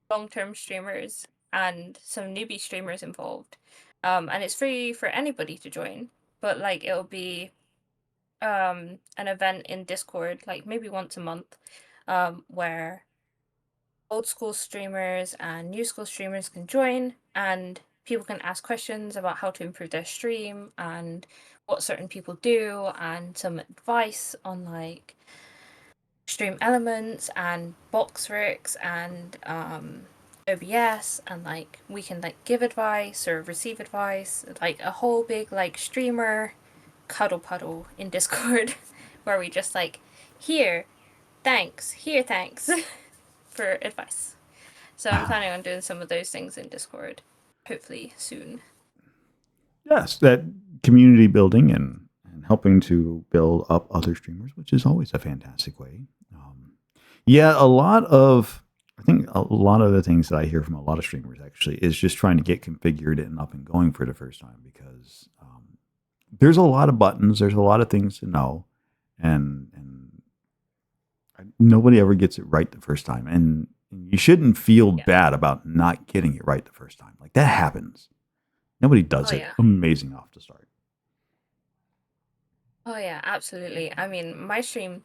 long-term streamers and some newbie streamers involved. And it's free for anybody to join, but like it'll be an event in Discord, like maybe once a month, where old school streamers and new school streamers can join and people can ask questions about how to improve their stream and what certain people do and some advice on like stream elements and box rigs and OBS, and like we can like give advice or receive advice, like a whole big like streamer cuddle puddle in Discord where we just like here, thanks, here, thanks for advice. So I'm planning on doing some of those things in Discord, hopefully soon. Yes, that community building and helping to build up other streamers, which is always a fantastic way. Yeah, I think a lot of the things that I hear from a lot of streamers actually is just trying to get configured and up and going for the first time because there's a lot of buttons, there's a lot of things to know, and nobody ever gets it right the first time, and you shouldn't feel bad about not getting it right the first time. Like that happens. Nobody does it amazing off the start. Oh yeah, absolutely. I mean, my stream,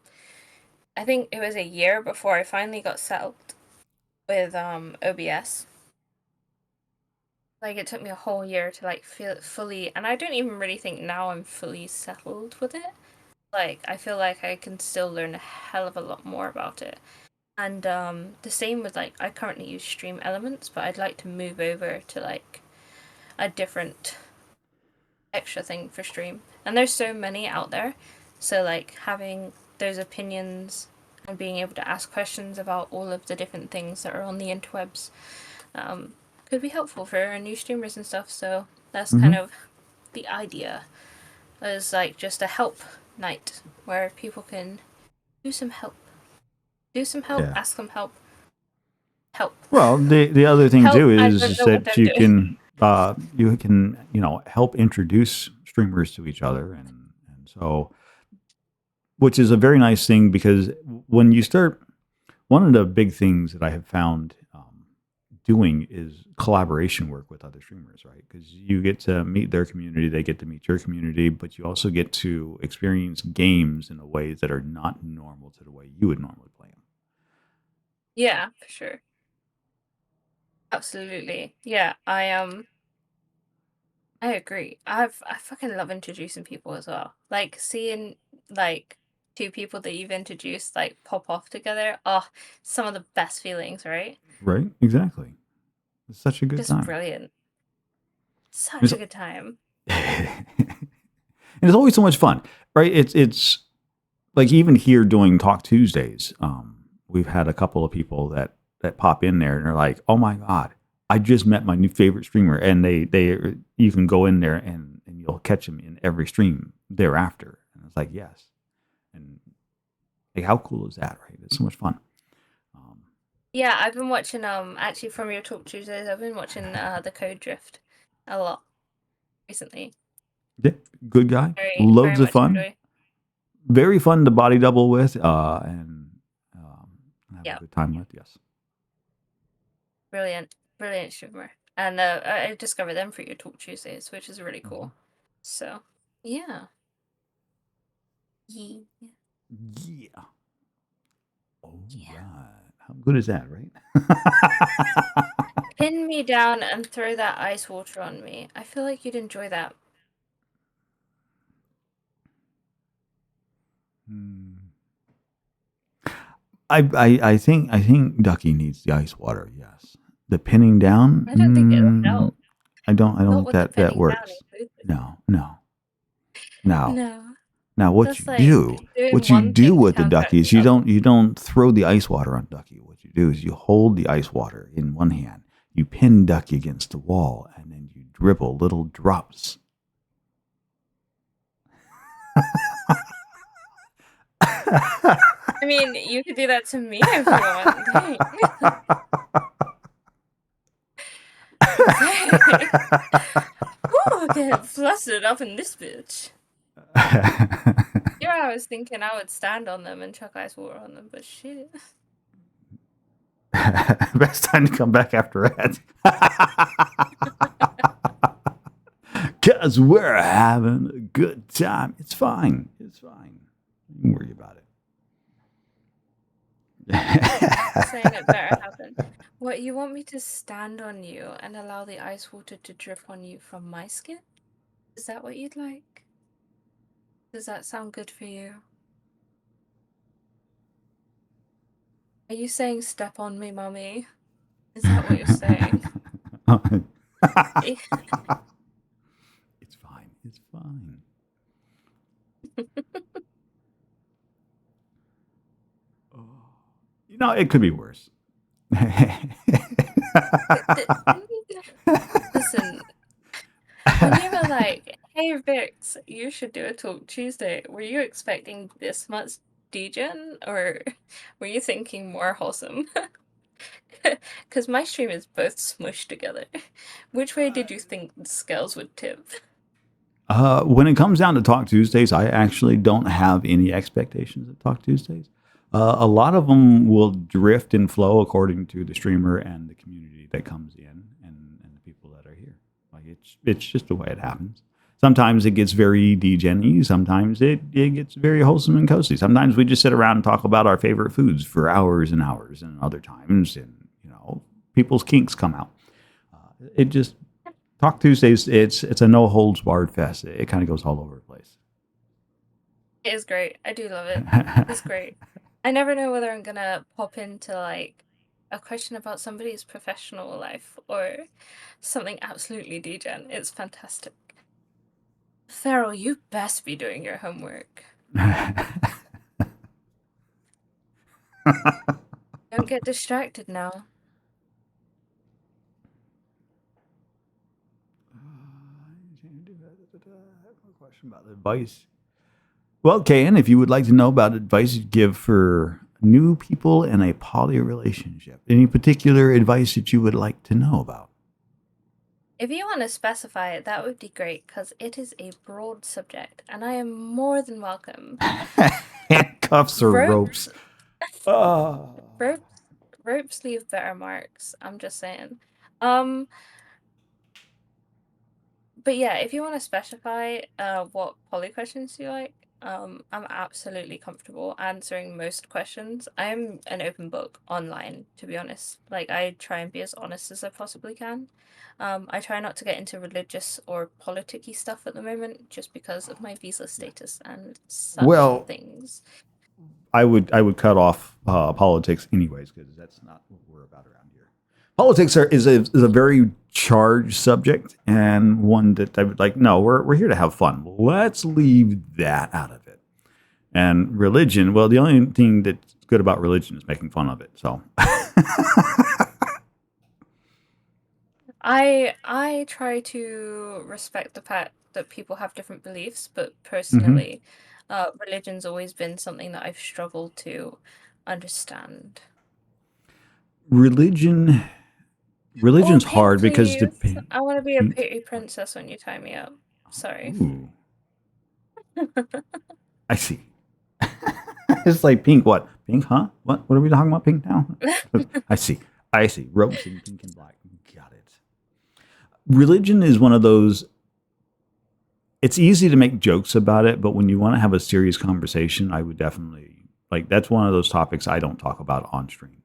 I think it was a year before I finally got settled with OBS. Like it took me a whole year to like feel it fully, and I don't even really think now I'm fully settled with it. Like I feel like I can still learn a hell of a lot more about it. And the same with like I currently use Stream Elements, but I'd like to move over to like a different extra thing for Stream. And there's so many out there. So like having those opinions and being able to ask questions about all of the different things that are on the interwebs could be helpful for new streamers and stuff. So that's kind of the idea. Is like just a help night where people can do some help. Yeah. Ask them help. Well, the other thing Help, too I is, don't is know what that they're doing. you can help introduce streamers to each other, and so which is a very nice thing because when you start, one of the big things that I have found doing is collaboration work with other streamers, right? Because you get to meet their community, they get to meet your community, but you also get to experience games in a ways that are not normal to the way you would normally play them. Yeah, for sure. Absolutely. Yeah, I agree. I fucking love introducing people as well. Like seeing like two people that you've introduced like pop off together. Oh, some of the best feelings, right? Right? Exactly. It's such a good Just time. brilliant. Such It's, a good time. and it's always so much fun, right? It's like even here doing Talk Tuesdays, we've had a couple of people that pop in there and are like, "Oh my god, I just met my new favorite streamer," and they you can go in there and you'll catch them in every stream thereafter, and it's like yes, and like how cool is that, right? It's so much fun. Yeah, I've been watching actually from your Talk Tuesdays, I've been watching the Code Drift a lot recently. Yeah, good guy, Very, very loads of much fun, enjoy. very fun to body double with, and have Yeah, a good time with. Yes. brilliant, brilliant streamer. And I discovered them for your Talk Tuesdays, which is really cool. So, yeah. Yeah. Yeah. All Yeah. right. How good is that, right? Pin me down and throw that ice water on me. I feel like you'd enjoy that. I think Ducky needs the ice water. Yes, the pinning down. I don't think it'll help. I don't Not think with the that pinning down works. included. No, no, no. No. Now what That's you like do, doing one thing to with the counteract Ducky is the other. you don't throw the ice water on Ducky. What you do is you hold the ice water in one hand, you pin Ducky against the wall, and then you dribble little drops. I mean, you could do that to me if you want. Ooh, get flustered up in this bitch. Here I was thinking I would stand on them and chuck ice water on them, but shit. Best time to come back after that. Because we're having a good time. It's fine. It's fine. Don't worry about it. Saying it better happen. What, you want me to stand on you and allow the ice water to drip on you from my skin? Is that what you'd like? Does that sound good for you? Are you saying step on me, mummy? Is that what you're saying? It's fine. It's fine. It could be worse. Listen, when you were like, "Hey Vix, you should do a Talk Tuesday," were you expecting this much degen, or were you thinking more wholesome? Because my stream is both smushed together. Which way did you think the scales would tip? When it comes down to Talk Tuesdays, I actually don't have any expectations of Talk Tuesdays. A lot of them will drift and flow according to the streamer and the community that comes in and the people that are here. Like it's just the way it happens. Sometimes it gets very degen-y. Sometimes it gets very wholesome and cozy. Sometimes we just sit around and talk about our favorite foods for hours and hours. And other times, and people's kinks come out. It just Talk Tuesdays. It's a no holds barred fest. It kind of goes all over the place. It is great. I do love it. It's great. I never know whether I'm gonna pop into like a question about somebody's professional life or something absolutely degen. It's fantastic. Farrell, you best be doing your homework. Don't get distracted now. Question about advice. Well, Kayan, if you would like to know about advice you'd give for new people in a poly relationship, any particular advice that you would like to know about? If you want to specify it, that would be great because it is a broad subject and I am more than welcome. Handcuffs or ropes? Ropes leave better marks. I'm just saying. But yeah, if you want to specify what poly questions you like, I'm absolutely comfortable answering most questions. I'm an open book online, to be honest. Like I try and be as honest as I possibly can. I try not to get into religious or politicky stuff at the moment, just because of my visa status and such things. I would cut off politics anyways, because that's not what we're about around here. Politics is a very charged subject, and one that I would like. No, we're here to have fun. Let's leave that out of it. And religion, well, the only thing that's good about religion is making fun of it. So I try to respect the fact that people have different beliefs, but personally, religion's always been something that I've struggled to understand. Religion's hard Pink, because please. I want to be a pretty princess when you tie me up. Sorry. Ooh. I see. It's like pink. What? Pink, huh? What are we talking about? Pink now? I see. Ropes in pink and black. Got it. Religion is one of those. It's easy to make jokes about it, but when you want to have a serious conversation, I would definitely that's one of those topics I don't talk about on stream.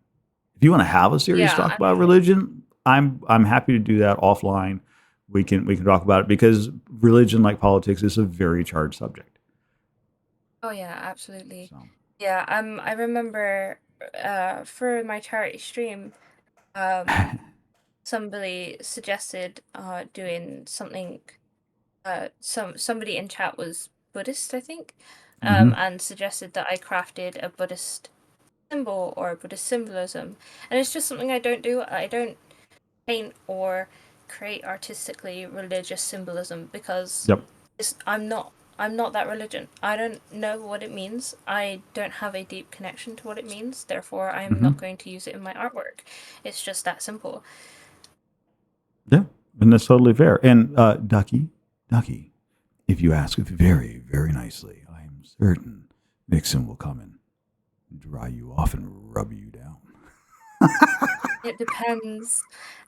If you want to have a serious talk about religion, I'm happy to do that offline. We can talk about it because religion, like politics, is a very charged subject. Oh yeah, absolutely. So. Yeah, I remember for my charity stream, somebody suggested doing something. Somebody in chat was Buddhist, I think, and suggested that I crafted a Buddhist symbol or Buddhist symbolism, and it's just something I don't do. I don't paint or create artistically religious symbolism because I'm not that religion. I don't know what it means. I don't have a deep connection to what it means. Therefore, I am not going to use it in my artwork. It's just that simple. Yeah, and that's totally fair. And Ducky, if you ask very, very nicely, I am certain Vixen will come and dry you off and rub you down. It depends.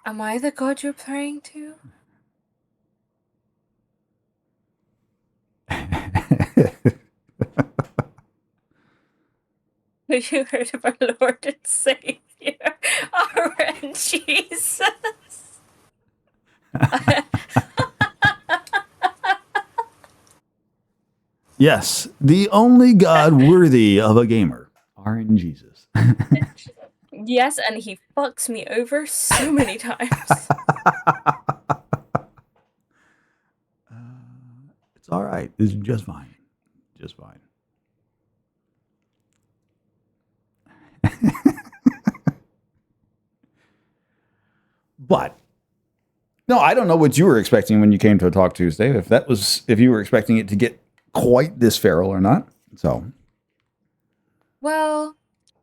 Am I the god you're praying to? Have you heard of our Lord and Savior, our Jesus? Yes, the only God worthy of a gamer, RN Jesus. Yes, and he fucks me over so many times. It's all right. It's just fine. Just fine. But no, I don't know what you were expecting when you came to a Talk Tuesday. If you were expecting it to get quite this feral or not. So Well,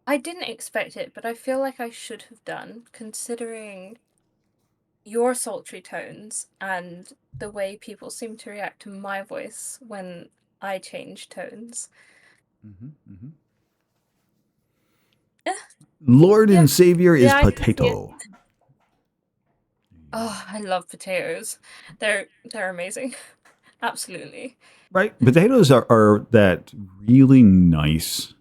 I didn't expect it, but I feel like I should have done, considering your sultry tones and the way people seem to react to my voice when I change tones. Lord Yeah. and Savior is Yeah, I can see it. Potato. Oh, I love potatoes. They're amazing. Absolutely. Right? Potatoes are that really nice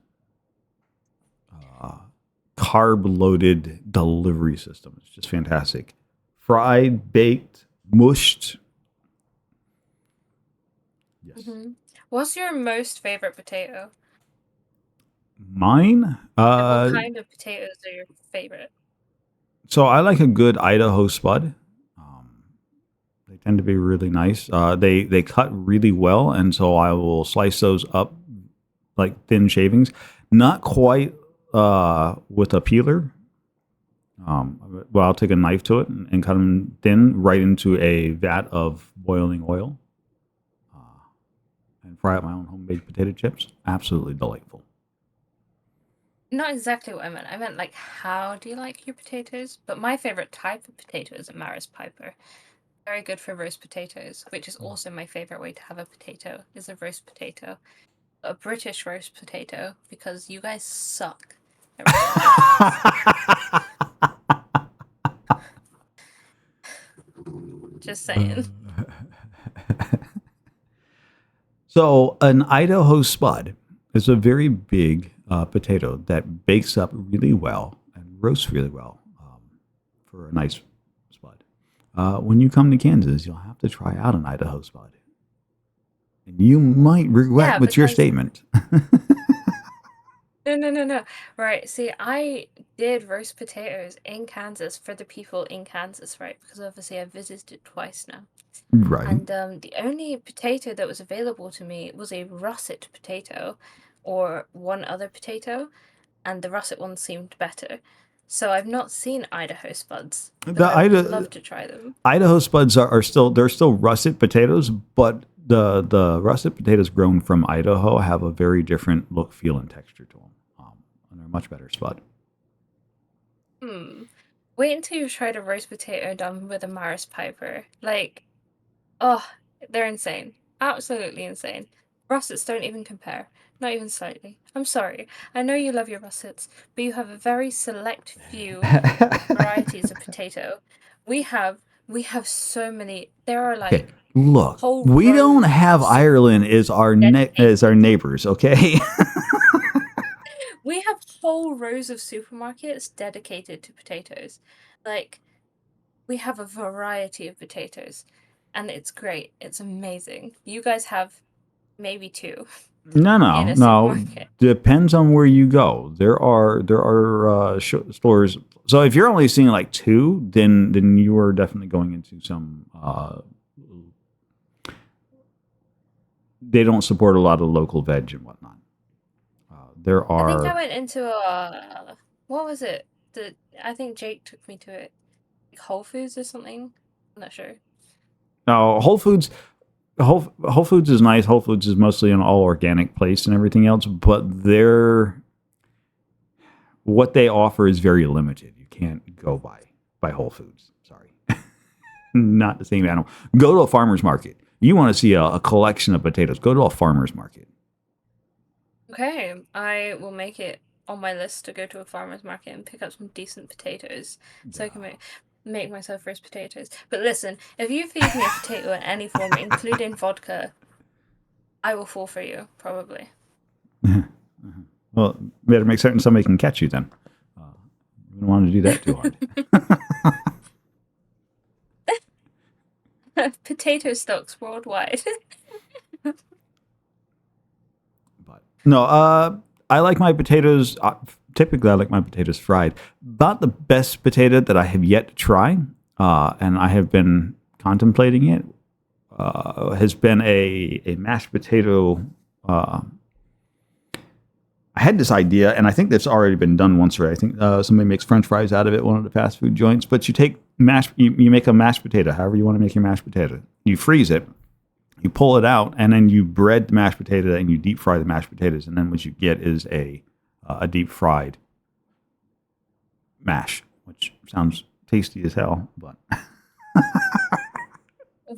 carb loaded delivery system. It's just fantastic. Fried, baked, mushed. Yes. What's your most favorite potato? Mine? What kind of potatoes are your favorite? So I like a good Idaho spud. They tend to be really nice. They cut really well, and so I will slice those up like thin shavings. Not quite with a peeler. Well, I'll take a knife to it and cut them thin right into a vat of boiling oil and fry up my own homemade potato chips. Absolutely delightful. Not exactly what I meant. I meant like, how do you like your potatoes? But my favorite type of potato is a Maris Piper. Very good for roast potatoes, which is also my favorite way to have a potato, is a roast potato. A British roast potato, because you guys suck at roast potatoes. Just saying. So an Idaho spud is a very big potato that bakes up really well and roasts really well for a nice spud. When you come to Kansas, you'll have to try out an Idaho spud. And you might regret what's your statement. No. Right. See, I did roast potatoes in Kansas for the people in Kansas, right? Because obviously I've visited twice now. Right. And the only potato that was available to me was a russet potato or one other potato, and the russet one seemed better. So I've not seen Idaho spuds. I would love to try them. Idaho spuds are still russet potatoes, but the russet potatoes grown from Idaho have a very different look, feel, and texture to them, and they're much better spud. Wait until you try a roast potato done with a Maris Piper. Like, oh, they're insane. Absolutely insane. Russets don't even compare. Not even slightly. I'm sorry. I know you love your russets, but you have a very select few varieties of potato. We have so many. There are like okay. Look, we don't have Ireland as our neighbors, okay? We have whole rows of supermarkets dedicated to potatoes. Like, we have a variety of potatoes, and it's great. It's amazing. You guys have maybe two. No. Depends on where you go. There are stores. So if you're only seeing like two, then you are definitely going into some. They don't support a lot of local veg and whatnot. There are. I think I went into what was it? I think Jake took me to it, like Whole Foods or something. I'm not sure. No, Whole Foods. Whole Foods is nice. Whole Foods is mostly an all organic place and everything else, but what they offer is very limited. You can't go by Whole Foods. Sorry, not the same animal. Go to a farmer's market. You want to see a collection of potatoes? Go to a farmer's market. Okay, I will make it on my list to go to a farmer's market and pick up some decent potatoes, so I can make myself roast potatoes. But listen, if you feed me a potato in any form, including vodka, I will fall for you, probably. Well, better make certain somebody can catch you then. You don't want to do that too hard. Potato stocks worldwide. But no, I like my potatoes. Typically, I like my potatoes fried. About the best potato that I have yet to try, and I have been contemplating it, has been a mashed potato I had this idea, and I think that's already been done once already. I think somebody makes French fries out of it, one of the fast food joints. But you take you make a mashed potato, however you want to make your mashed potato. You freeze it, you pull it out, and then you bread the mashed potato and you deep fry the mashed potatoes. And then what you get is a deep fried mash, which sounds tasty as hell. But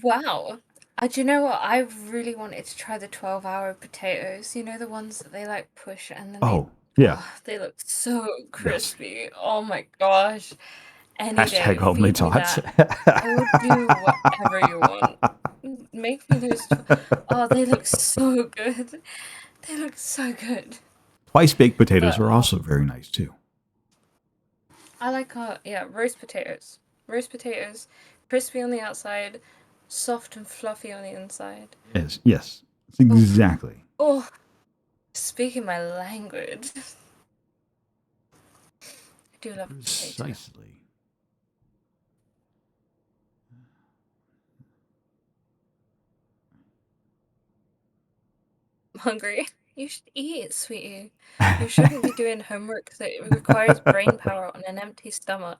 Wow. Do you know what? I really wanted to try the 12-hour potatoes. You know, the ones that they like push and then oh yeah, they look so yes. crispy. Oh my gosh. Any Hashtag day, homemade feed me tots. that. I will do whatever you want. Make me those. Oh, they look so good. They look so good. Twice baked potatoes But are also very nice too. I like roast potatoes. Roast potatoes, crispy on the outside, soft and fluffy on the inside. Yes, it's exactly. Oh, speaking my language. I do love potato. Precisely. I'm hungry. You should eat, sweetie. You shouldn't be doing homework that requires brain power on an empty stomach.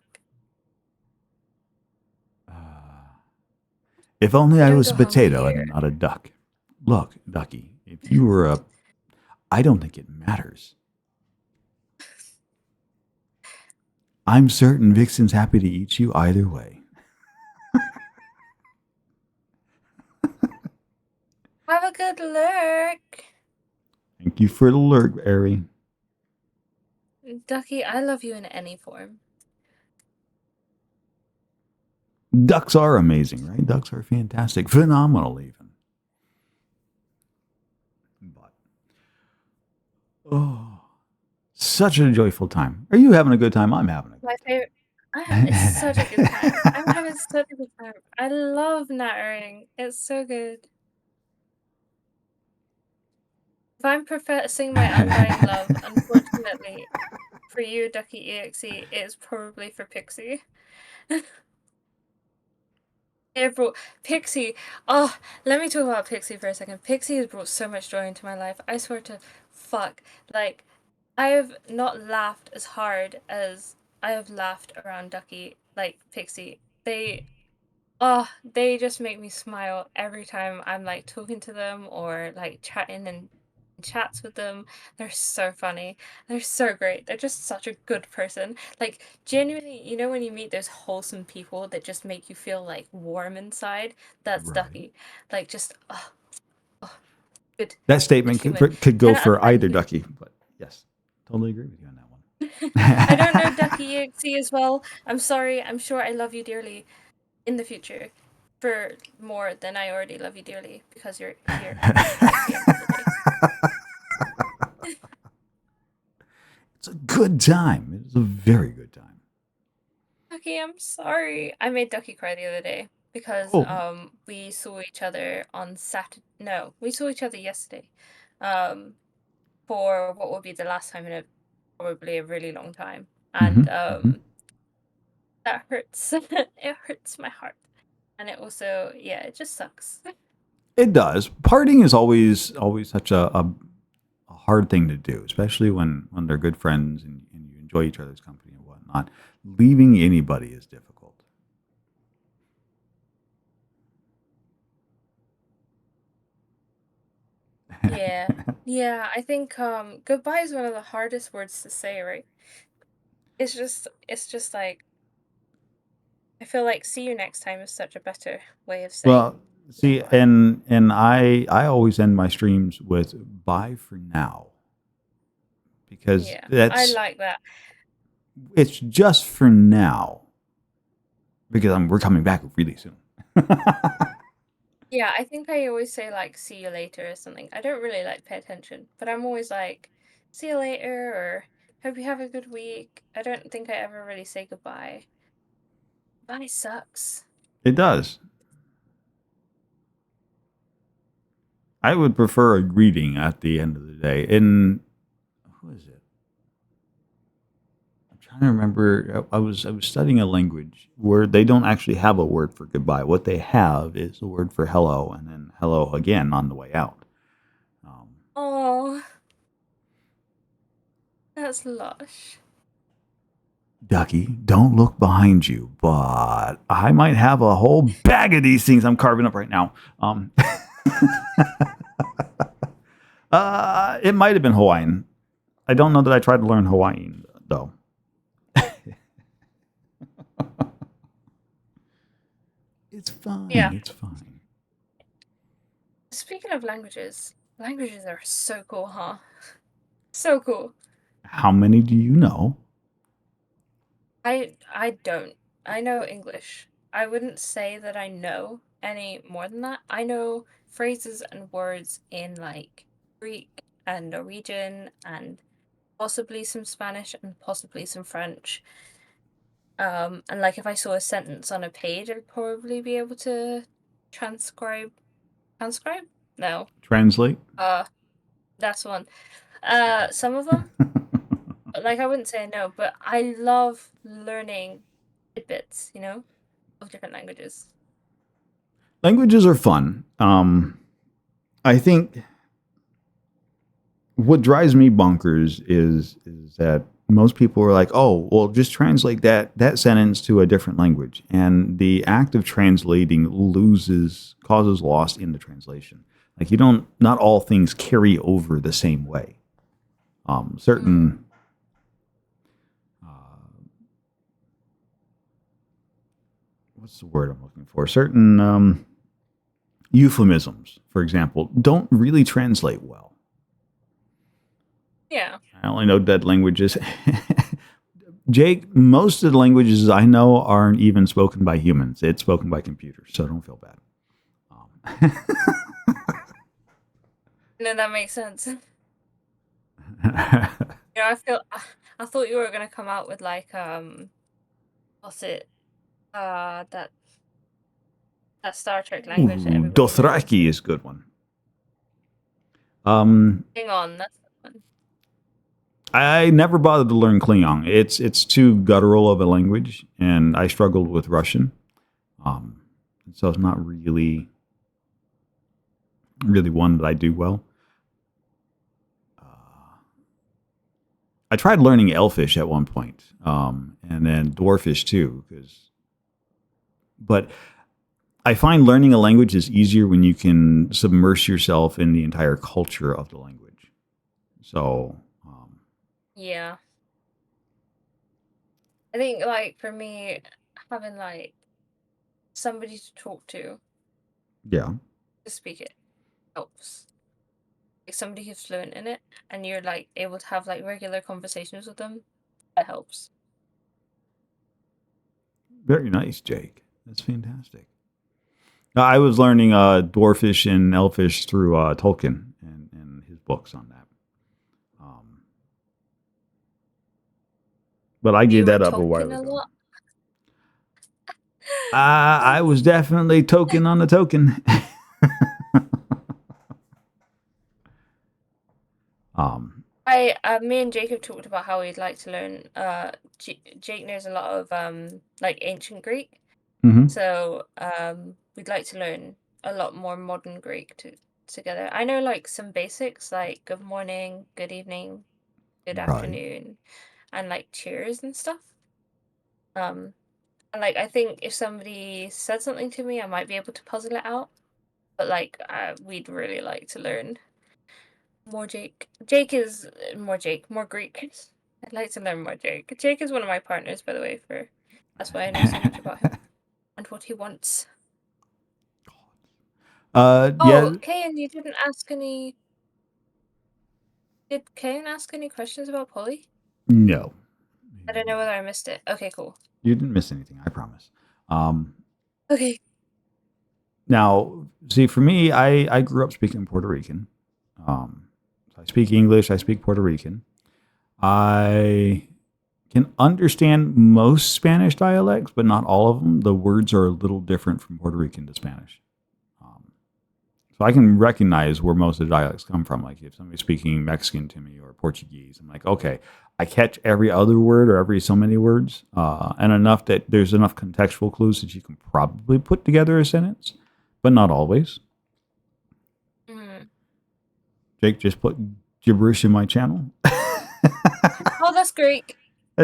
If only I Don't was go a hungry potato here. and not a duck. Look, Ducky, if you were a... I don't think it matters. I'm certain Vixen's happy to eat you either way. Have a good lurk. Thank you for the lurk, Ari. Ducky, I love you in any form. Ducks are amazing, right? Ducks are fantastic. Phenomenal, even. But, oh, such a joyful time. Are you having a good time? I'm having a good My time. favorite. I'm having such a good time. I'm having such a good time. I love nattering. It's so good. If I'm professing my undying love, unfortunately, for you, Ducky EXE, it's probably for Pixie. Pixie. Oh, let me talk about Pixie for a second. Pixie has brought so much joy into my life. I swear to fuck. Like, I have not laughed as hard as I have laughed around Ducky, like Pixie. They just make me smile every time I'm like talking to them or like chatting in chats with them. They're so funny. They're so great. They're just such a good person. Like genuinely, you know when you meet those wholesome people that just make you feel like warm inside? That's Right. Ducky. Like just good. That statement could go for either Ducky, but yes, totally agree with you on that one. I don't know Ducky EXE as well. I'm sorry. I'm sure I love you dearly in the future for more than I already love you dearly because you're here at the end of the day. It's a good time. It's a very good time. Ducky, I'm sorry. I made Ducky cry the other day because we saw each other on Saturday. No, we saw each other yesterday. For what will be the last time in probably a really long time. And that hurts. It hurts my heart. And it also, yeah, it just sucks. It does. Parting is always such a hard thing to do, especially when they're good friends and you enjoy each other's company and whatnot. Leaving anybody is difficult. Yeah. I think goodbye is one of the hardest words to say, right? It's just like I feel like see you next time is such a better way of saying. Well, see, and I always end my streams with bye for now. Because I like that. It's just for now. Because we're coming back really soon. Yeah, I think I always say like see you later or something. I don't really like pay attention, but I'm always like see you later or hope you have a good week. I don't think I ever really say goodbye. Bye sucks. It does. I would prefer a greeting at the end of the day. Who is it? I'm trying to remember. I was studying a language where they don't actually have a word for goodbye. What they have is a word for hello, and then hello again on the way out. Oh. That's lush. Ducky, don't look behind you, but I might have a whole bag of these things I'm carving up right now. It might have been Hawaiian. I don't know that I tried to learn Hawaiian, though. It's fine. Yeah. It's fine. Speaking of languages are so cool, huh? So cool. How many do you know? I don't. I know English. I wouldn't say that I know any more than that. I know phrases and words in like Greek and Norwegian and possibly some Spanish and possibly some French. And like if I saw a sentence on a page, I'd probably be able to transcribe. Transcribe? No. Translate? That's one. Some of them. Like I wouldn't say no, but I love learning tidbits, you know, of different languages. Languages are fun. I think what drives me bonkers is that most people are like, oh, well, just translate that sentence to a different language, and the act of translating causes loss in the translation. Like not all things carry over the same way. Certain what's the word I'm looking for? Certain euphemisms, for example, don't really translate well. Yeah. I only know dead languages. Jake, most of the languages I know aren't even spoken by humans. It's spoken by computers, so don't feel bad. No, that makes sense. I thought you were gonna come out with like what's it? That Star Trek language that everybody knows. Dothraki is a good one. Klingon, that's the one. I never bothered to learn Klingon. It's too guttural of a language, and I struggled with Russian. So it's not really one that I do well. I tried learning Elfish at one point, and then Dwarfish too. But I find learning a language is easier when you can submerge yourself in the entire culture of the language. So, Yeah. I think like for me, having like somebody to talk to yeah. speak it helps. Like somebody who's fluent in it, and you're like able to have like regular conversations with them, that helps. Very nice, Jake. That's fantastic. I was learning Dwarfish and Elfish through Tolkien and his books on that. But I gave that up a while ago. I was definitely token on the token. Me and Jacob talked about how we'd like to learn. Jake knows a lot of like ancient Greek, so we'd like to learn a lot more modern Greek together. I know like some basics like good morning, good evening, good afternoon, and like cheers and stuff. And like I think if somebody said something to me, I might be able to puzzle it out. But like we'd really like to learn more Jake. More Greek. I'd like to learn more Jake. Jake is one of my partners, by the way. That's why I know so much about him and what he wants. Yeah. Kayan, you didn't ask any. Did Kayan ask any questions about Polly? No. I don't know whether I missed it. Okay, cool. You didn't miss anything, I promise. Okay. Now, see, for me, I grew up speaking Puerto Rican. So I speak English. I speak Puerto Rican. I can understand most Spanish dialects, but not all of them. The words are a little different from Puerto Rican to Spanish. So I can recognize where most of the dialects come from. Like if somebody's speaking Mexican to me or Portuguese, I'm like, okay, I catch every other word or every so many words, and enough that there's enough contextual clues that you can probably put together a sentence, but not always. Jake just put gibberish in my channel. Greek.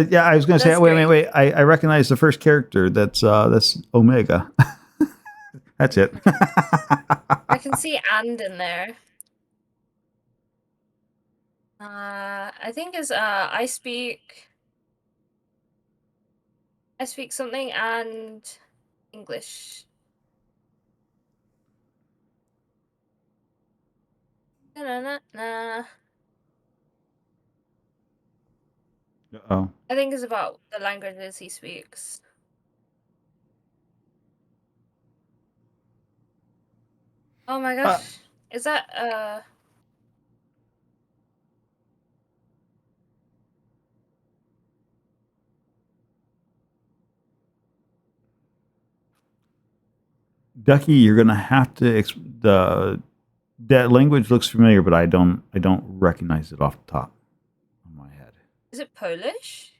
Yeah, I was going to say. That's Wait, Greek. wait, wait. I recognize the first character. That's Omega. That's it. I can see and in there. I think is I speak something and English. Na. Oh, I think it's about the languages he speaks. Oh my gosh. Is that Ducky, you're gonna have to that language looks familiar, but I don't recognize it off the top of my head. is it Polish?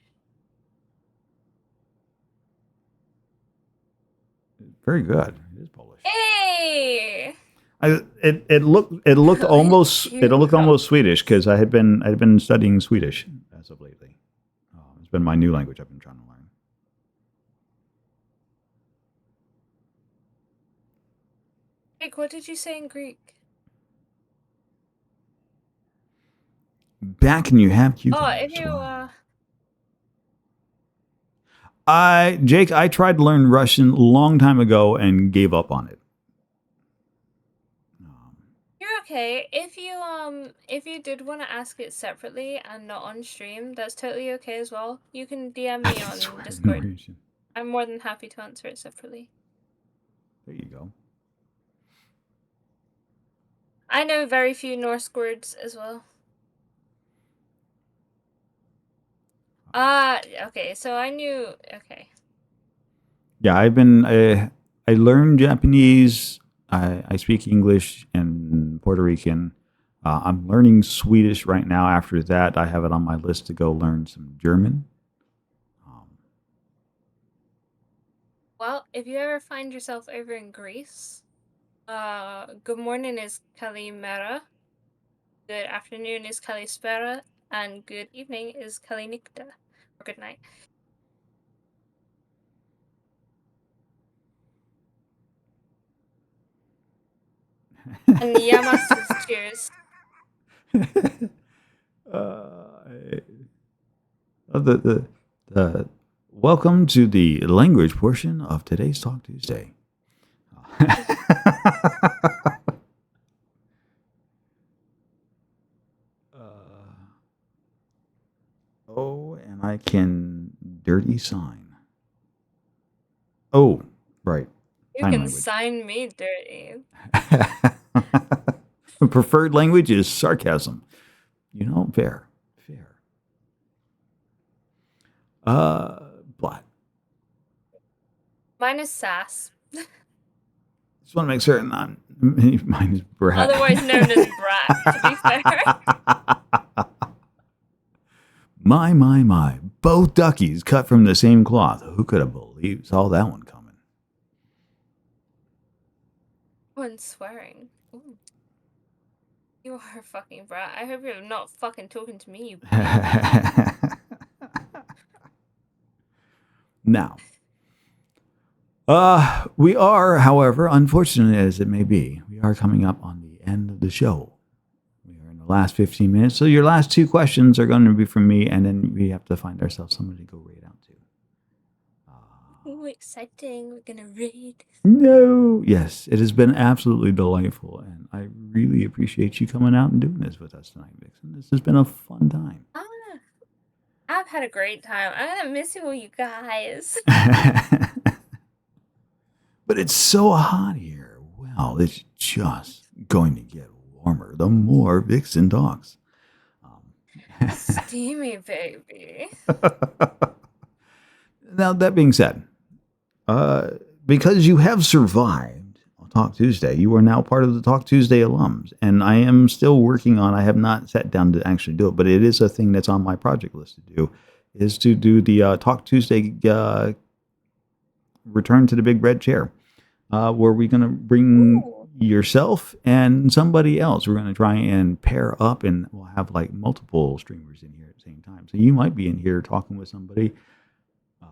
Very good. It is Polish. Hey! It looked almost you Swedish because I had been studying Swedish as of lately. It's been my new language I've been trying to learn. Nick, what did you say in Greek? Back and you have Oh, if you Jake, I tried to learn Russian a long time ago and gave up on it. you're okay. If you did want to ask it separately and not on stream, that's totally okay as well. You can DM me on Discord. I'm more than happy to answer it separately. There you go. I know very few Norse words as well. Okay, so I knew, okay. Yeah, I learned Japanese. I speak English and Puerto Rican. I'm learning Swedish right now. After that, I have it on my list to go learn some German. Well, if you ever find yourself over in Greece, good morning is Kalimera, good afternoon is Kalispera, and good evening is Kalinikta, or good night. And Yamas is cheers. Welcome to the language portion of today's Talk Tuesday. And I can dirty sign. Oh, right. You can sign me dirty. Preferred language is sarcasm. You know, fair. Black. Mine is sass. Just want to make certain mine is brat. Otherwise known as brat, to be fair. My. Both duckies cut from the same cloth. Who could have believed saw that one coming? When swearing. Ooh. You are a fucking brat. I hope you're not fucking talking to me, you Now, we are, however, unfortunate as it may be, we are coming up on the end of the show. We are in the last 15 minutes, so your last two questions are going to be from me, and then we have to find ourselves somebody to go raid out to. Ooh, exciting. We're gonna raid. No. Yes, it has been absolutely delightful, and I really appreciate you coming out and doing this with us tonight, Vixen. This has been a fun time. I've had a great time. I'm gonna miss you guys. But it's so hot here. Well, it's just going to get warmer the more Vixen talks. Steamy, baby. Now, that being said, because you have survived Talk Tuesday, you are now part of the Talk Tuesday alums. And I am still working on, I have not sat down to actually do it, but it is a thing that's on my project list to do, is to do the Talk Tuesday Return to the Big Red Chair, where we're going to bring yourself and somebody else. We're going to try and pair up, and we'll have like multiple streamers in here at the same time. So you might be in here talking with somebody uh,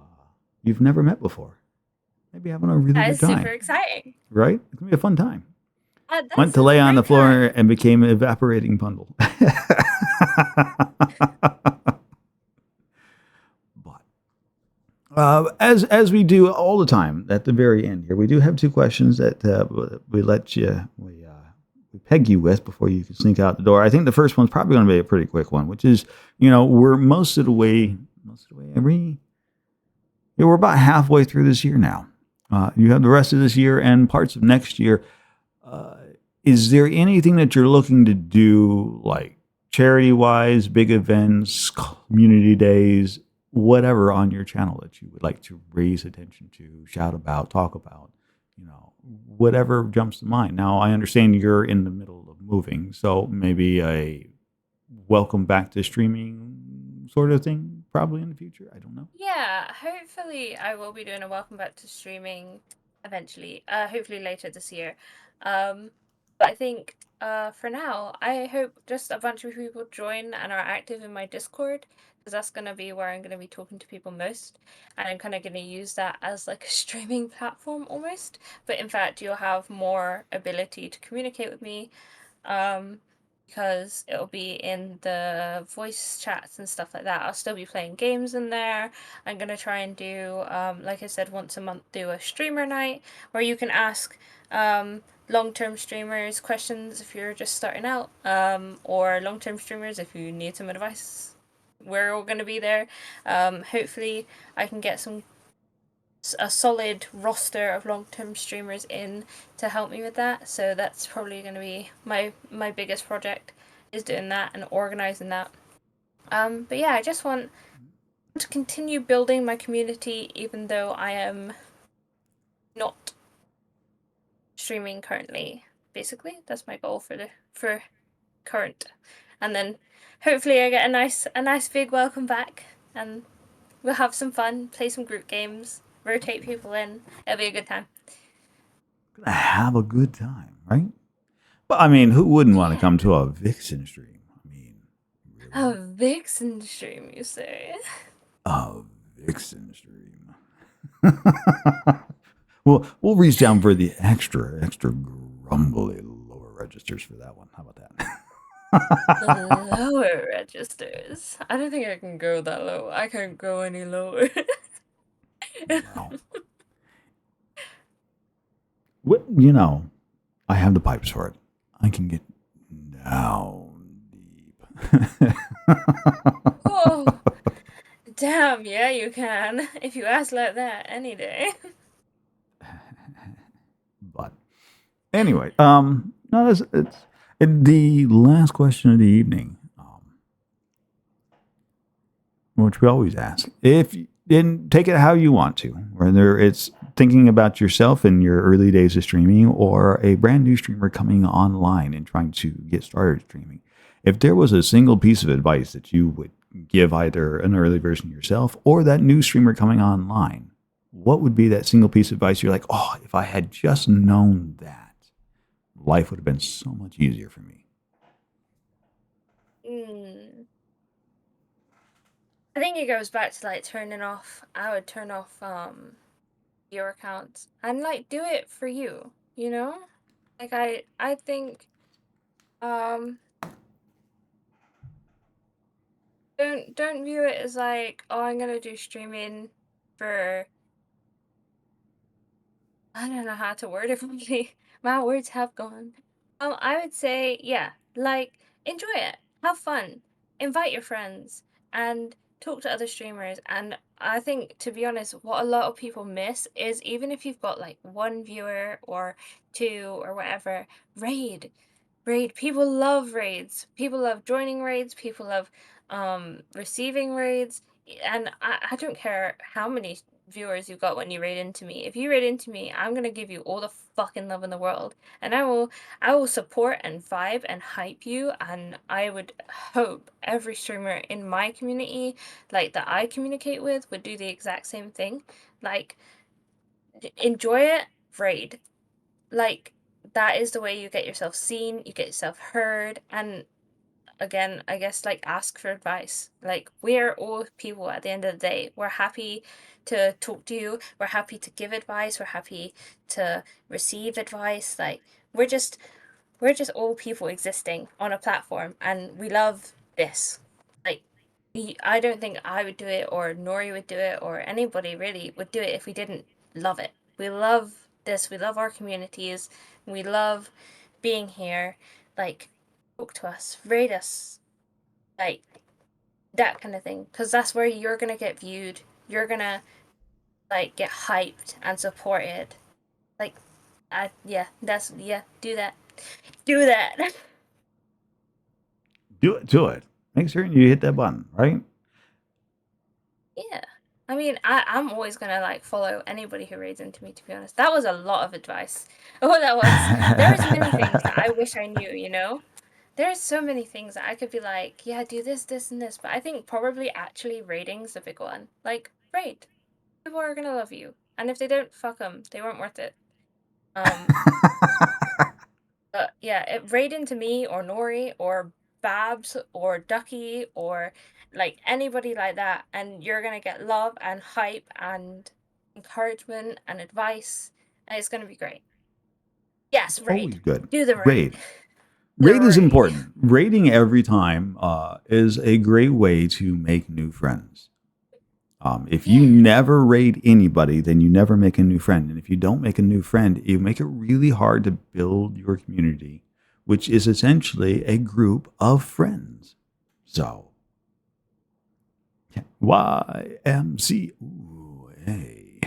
you've never met before. Maybe having a really That good is super time, exciting. right? It's going to be a fun time. That Went to sounds lay a on the great floor time. and became an evaporating bundle. But as we do all the time at the very end here, we do have two questions that we peg you with before you can sneak out the door. I think the first one's probably going to be a pretty quick one, which is, we're most of the way we're about halfway through this year now. You have the rest of this year and parts of next year. Uh, is there anything that you're looking to do, like charity wise, big events, community days, whatever on your channel that you would like to raise attention to, shout about, talk about, whatever jumps to mind? Now, I understand you're in the middle of moving, so maybe a welcome back to streaming sort of thing, probably in the future. I don't know. Yeah, hopefully I will be doing a welcome back to streaming eventually. Hopefully later this year. But I think for now, I hope just a bunch of people join and are active in my Discord, because that's gonna be where I'm gonna be talking to people most, and I'm kind of gonna use that as like a streaming platform almost. But in fact, you'll have more ability to communicate with me. Because it'll be in the voice chats and stuff like that. I'll still be playing games in there. I'm gonna try and do, like I said, once a month, do a streamer night where you can ask long-term streamers questions if you're just starting out, or long-term streamers if you need some advice. We're all gonna be there. Hopefully, I can get a solid roster of long-term streamers in to help me with that. So that's probably going to be my biggest project, is doing that and organizing that. But yeah, I just want to continue building my community, even though I am not streaming currently. Basically, that's my goal for current, and then hopefully I get a nice big welcome back, and we'll have some fun, play some group games, rotate people in. It'll be a good time. Gonna have a good time, right? But I mean, who wouldn't want to Yeah. come to a Vixen stream? I mean, A really? vixen stream, you say? A Vixen stream. We'll reach down for the extra grumbly lower registers for that one. How about The that? lower registers. I don't think I can go that low. I can't go any lower. Well, I have the pipes for it. I can get down deep. Oh, damn, yeah, you can. If you ask like that, any day. But anyway, no, it's the last question of the evening, which we always ask. If then take it how you want to, whether it's thinking about yourself in your early days of streaming or a brand new streamer coming online and trying to get started streaming. If there was a single piece of advice that you would give either an early version yourself or that new streamer coming online, what would be that single piece of advice you're like, oh, if I had just known that, life would have been so much easier for me? I think it goes back to like turning off. I would turn off your accounts and like do it for you, you know? Like I think um don't view it as like, oh, I'm gonna do streaming for, I don't know how to word it properly. My words have gone. I would say, yeah, like enjoy it, have fun, invite your friends, and talk to other streamers. And I think, to be honest, what a lot of people miss is, even if you've got like one viewer or two or whatever, raid. People love raids. People love joining raids. People love receiving raids. And I don't care how many viewers you've got when you raid into me. If you raid into me, I'm gonna give you all the fucking love in the world. And I will support and vibe and hype you, and I would hope every streamer in my community, like that I communicate with, would do the exact same thing. Like enjoy it, raid. Like that is the way you get yourself seen, you get yourself heard, and again, I guess like ask for advice. Like we're all people at the end of the day. We're happy to talk to you. We're happy to give advice. We're happy to receive advice. Like we're just all people existing on a platform, and we love this. Like I don't think I would do it, or Nori would do it, or anybody really would do it if we didn't love it. We love this. We love our communities. We love being here. Like talk to us, rate us, like that kind of thing, because that's where you're gonna get viewed. You're gonna like get hyped and supported. Like yeah, do that. Do that. Do it. Make certain you hit that button, right? Yeah. I mean, I'm always gonna like follow anybody who raids into me, to be honest. That was a lot of advice. Oh, that was. There's many things that I wish I knew, you know? There's so many things that I could be like, yeah, do this, this, and this. But I think probably actually raiding's the big one. Like, raid. People are gonna love you. And if they don't, fuck them. They weren't worth it. But yeah, raid into me or Nori or Babs or Ducky or like anybody like that, and you're gonna get love and hype and encouragement and advice, and it's gonna be great. Yes, Always raid. good. Do the raid. Raid. The Raid is raid. important. Raiding every time is a great way to make new friends. If you never raid anybody, then you never make a new friend. And if you don't make a new friend, you make it really hard to build your community, which is essentially a group of friends. So, YMC. Ooh, hey.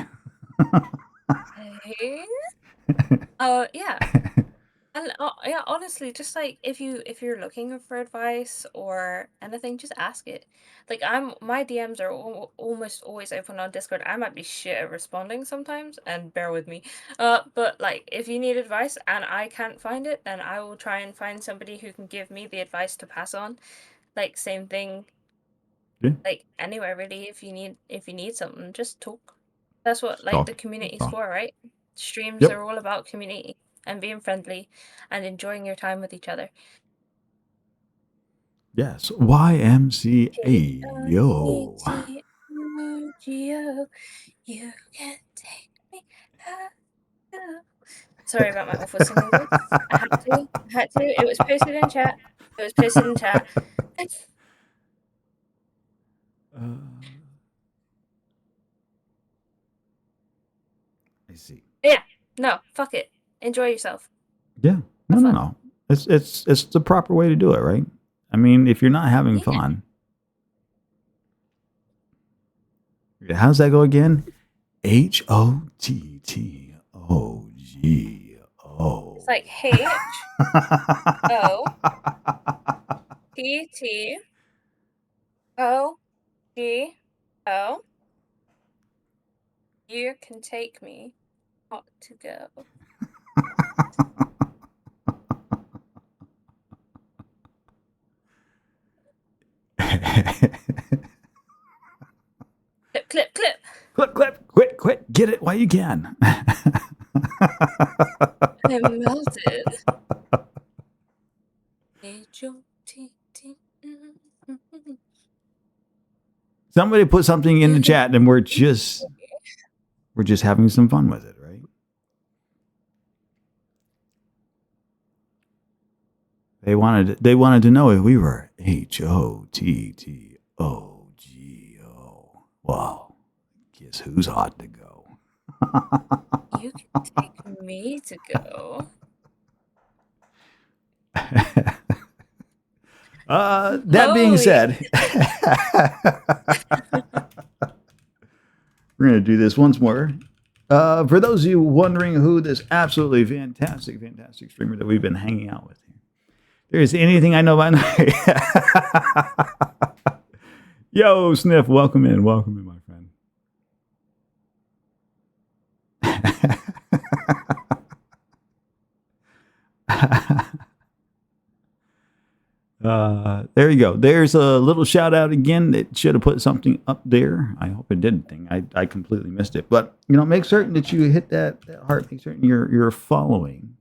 Hey. Yeah. And yeah, honestly, just like if you're looking for advice or anything, just ask it. Like my DMs are almost always open on Discord. I might be shit at responding sometimes, and bear with me. But like if you need advice and I can't find it, then I will try and find somebody who can give me the advice to pass on. Like same thing. Yeah. Like anywhere really, if you need something, just talk. That's what like Talk. the community's Talk. for, right? Streams Yep. are all about community and being friendly and enjoying your time with each other. Yes. YMCA. Yo. K-O-E-T-O-G-O, you can take me higher. Sorry about my awful singing voice. I had to. It was posted in chat. I see. Yeah. No, fuck it. Enjoy yourself. Yeah. Have fun. No. It's the proper way to do it, right? I mean, if you're not having fun, how's that go again? HOTTOGO. It's like HOTTOGO. You can take me hot to go. Clip. Quit. Get it while you can. I'm melted. Somebody put something in the chat, and we're just having some fun with it, right? They wanted to know if we were HOTTOGO. Well, guess who's hot to go? You can take me to go. That being said, we're going to do this once more. For those of you wondering who this absolutely fantastic streamer that we've been hanging out with, there's anything I know about. Yo, Sniff, welcome in, my friend. There you go. There's a little shout out again. It should have put something up there. I hope it didn't. I completely missed it. But make certain that you hit that heart. Make certain you're following.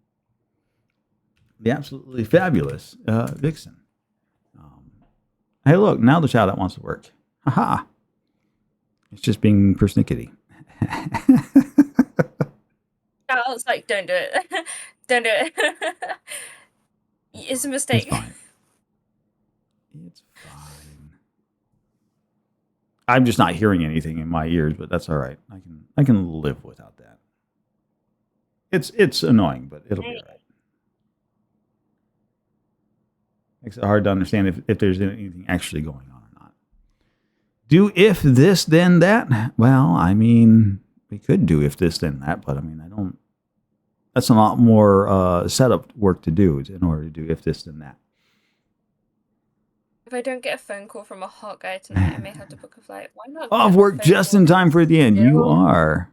the absolutely fabulous Vixen. Hey, look, now the shout out wants to work. Haha. It's just being persnickety. I was like, don't do it. Don't do it. It's a mistake. It's fine. It's fine. I'm just not hearing anything in my ears, but that's all right. I can live without that. It's annoying, but it'll be all right. Makes it hard to understand if there's anything actually going on or not. Do if this then that? Well, I mean, we could do if this then that, but I mean, I don't. That's a lot more setup work to do in order to do if this then that. If I don't get a phone call from a hot guy tonight, I may have to book a flight. Why not? Off work just in time for the end. You are.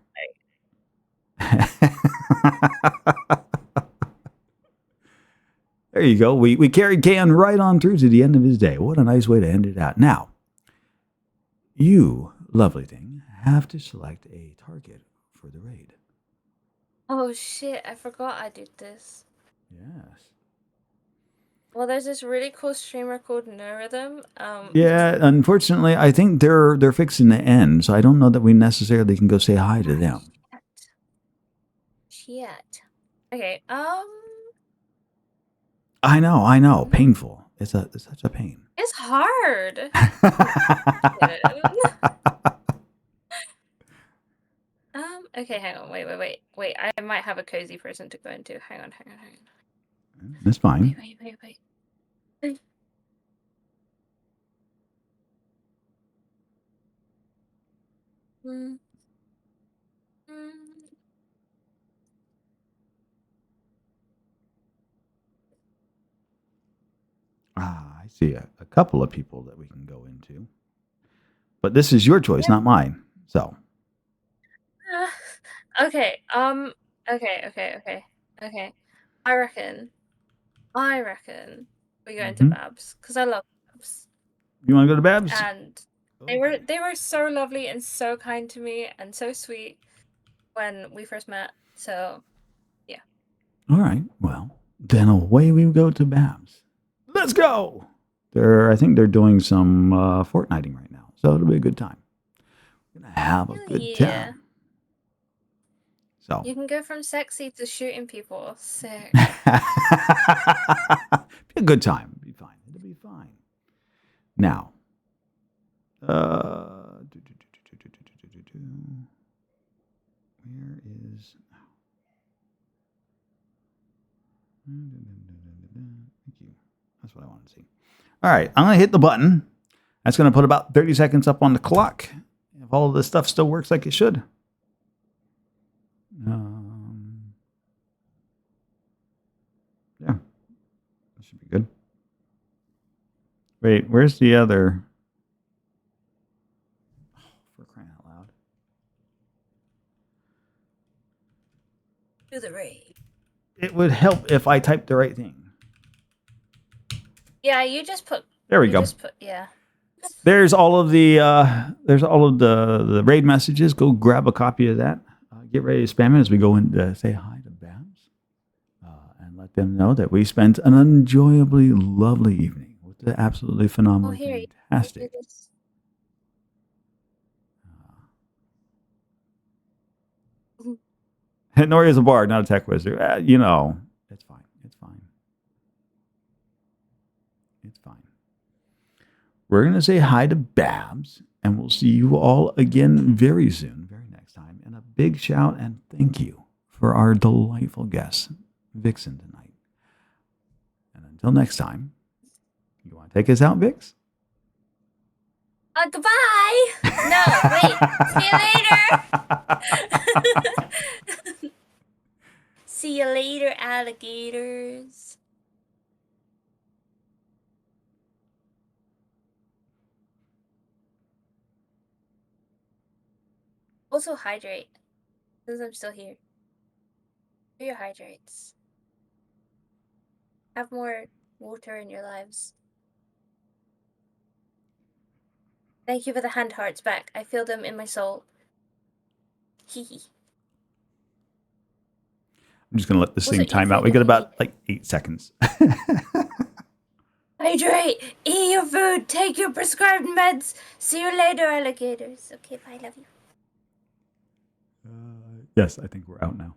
There you go. We carried Can right on through to the end of his day. What a nice way to end it out. Now, you, lovely thing, have to select a target for the raid. Oh shit, I forgot I did this. Yes. Well, there's this really cool streamer called No Rhythm. Yeah, unfortunately, I think they're fixing to end, so I don't know that we necessarily can go say hi to them. Shit. Okay, I know. Painful. It's such a pain. It's hard. Okay, hang on. Wait. I might have a cozy person to go into. Hang on. That's fine. Wait. I see a couple of people that we can go into. But this is your choice, not mine. So. Okay. Okay. I reckon we go into Babs because I love Babs. You want to go to Babs? And they were so lovely and so kind to me and so sweet when we first met. So, yeah. All right. Well, then away we go to Babs. Let's go. I think they're doing some Fortniting right now, so it'll be a good time. We're gonna have a good time. So you can go from sexy to shooting people. Sick. Be a good time. It'll be fine. It'll be fine. Now, where is? Thank you. That's what I want to see. All right, I'm going to hit the button. That's going to put about 30 seconds up on the clock. If all of this stuff still works like it should. Yeah, that should be good. Wait, where's the other? Oh, for crying out loud. Do the raid. It would help if I typed the right thing. Yeah, you just put. There we go. Yeah. There's all of the raid messages. Go grab a copy of that. Get ready to spam it as we go in to say hi to Babs and let them know that we spent an enjoyably lovely evening with the absolutely phenomenal, fantastic. Noria's a bard, not a tech wizard. It's fine. It's fine. We're going to say hi to Babs, and we'll see you all again very soon, very next time. And a big shout and thank you for our delightful guest, Vixen, tonight. And until next time, you want to take us out, Vix? Goodbye. No, wait. See you later. See you later, alligators. Also hydrate, since I'm still here. Do your hydrates. Have more water in your lives. Thank you for the hand hearts back. I feel them in my soul. Hee hee. I'm just going to let this Was thing it time your out. We got food? about like 8 seconds. Hydrate, eat your food, take your prescribed meds. See you later, alligators. Okay, bye, love you. Yes, I think we're out now.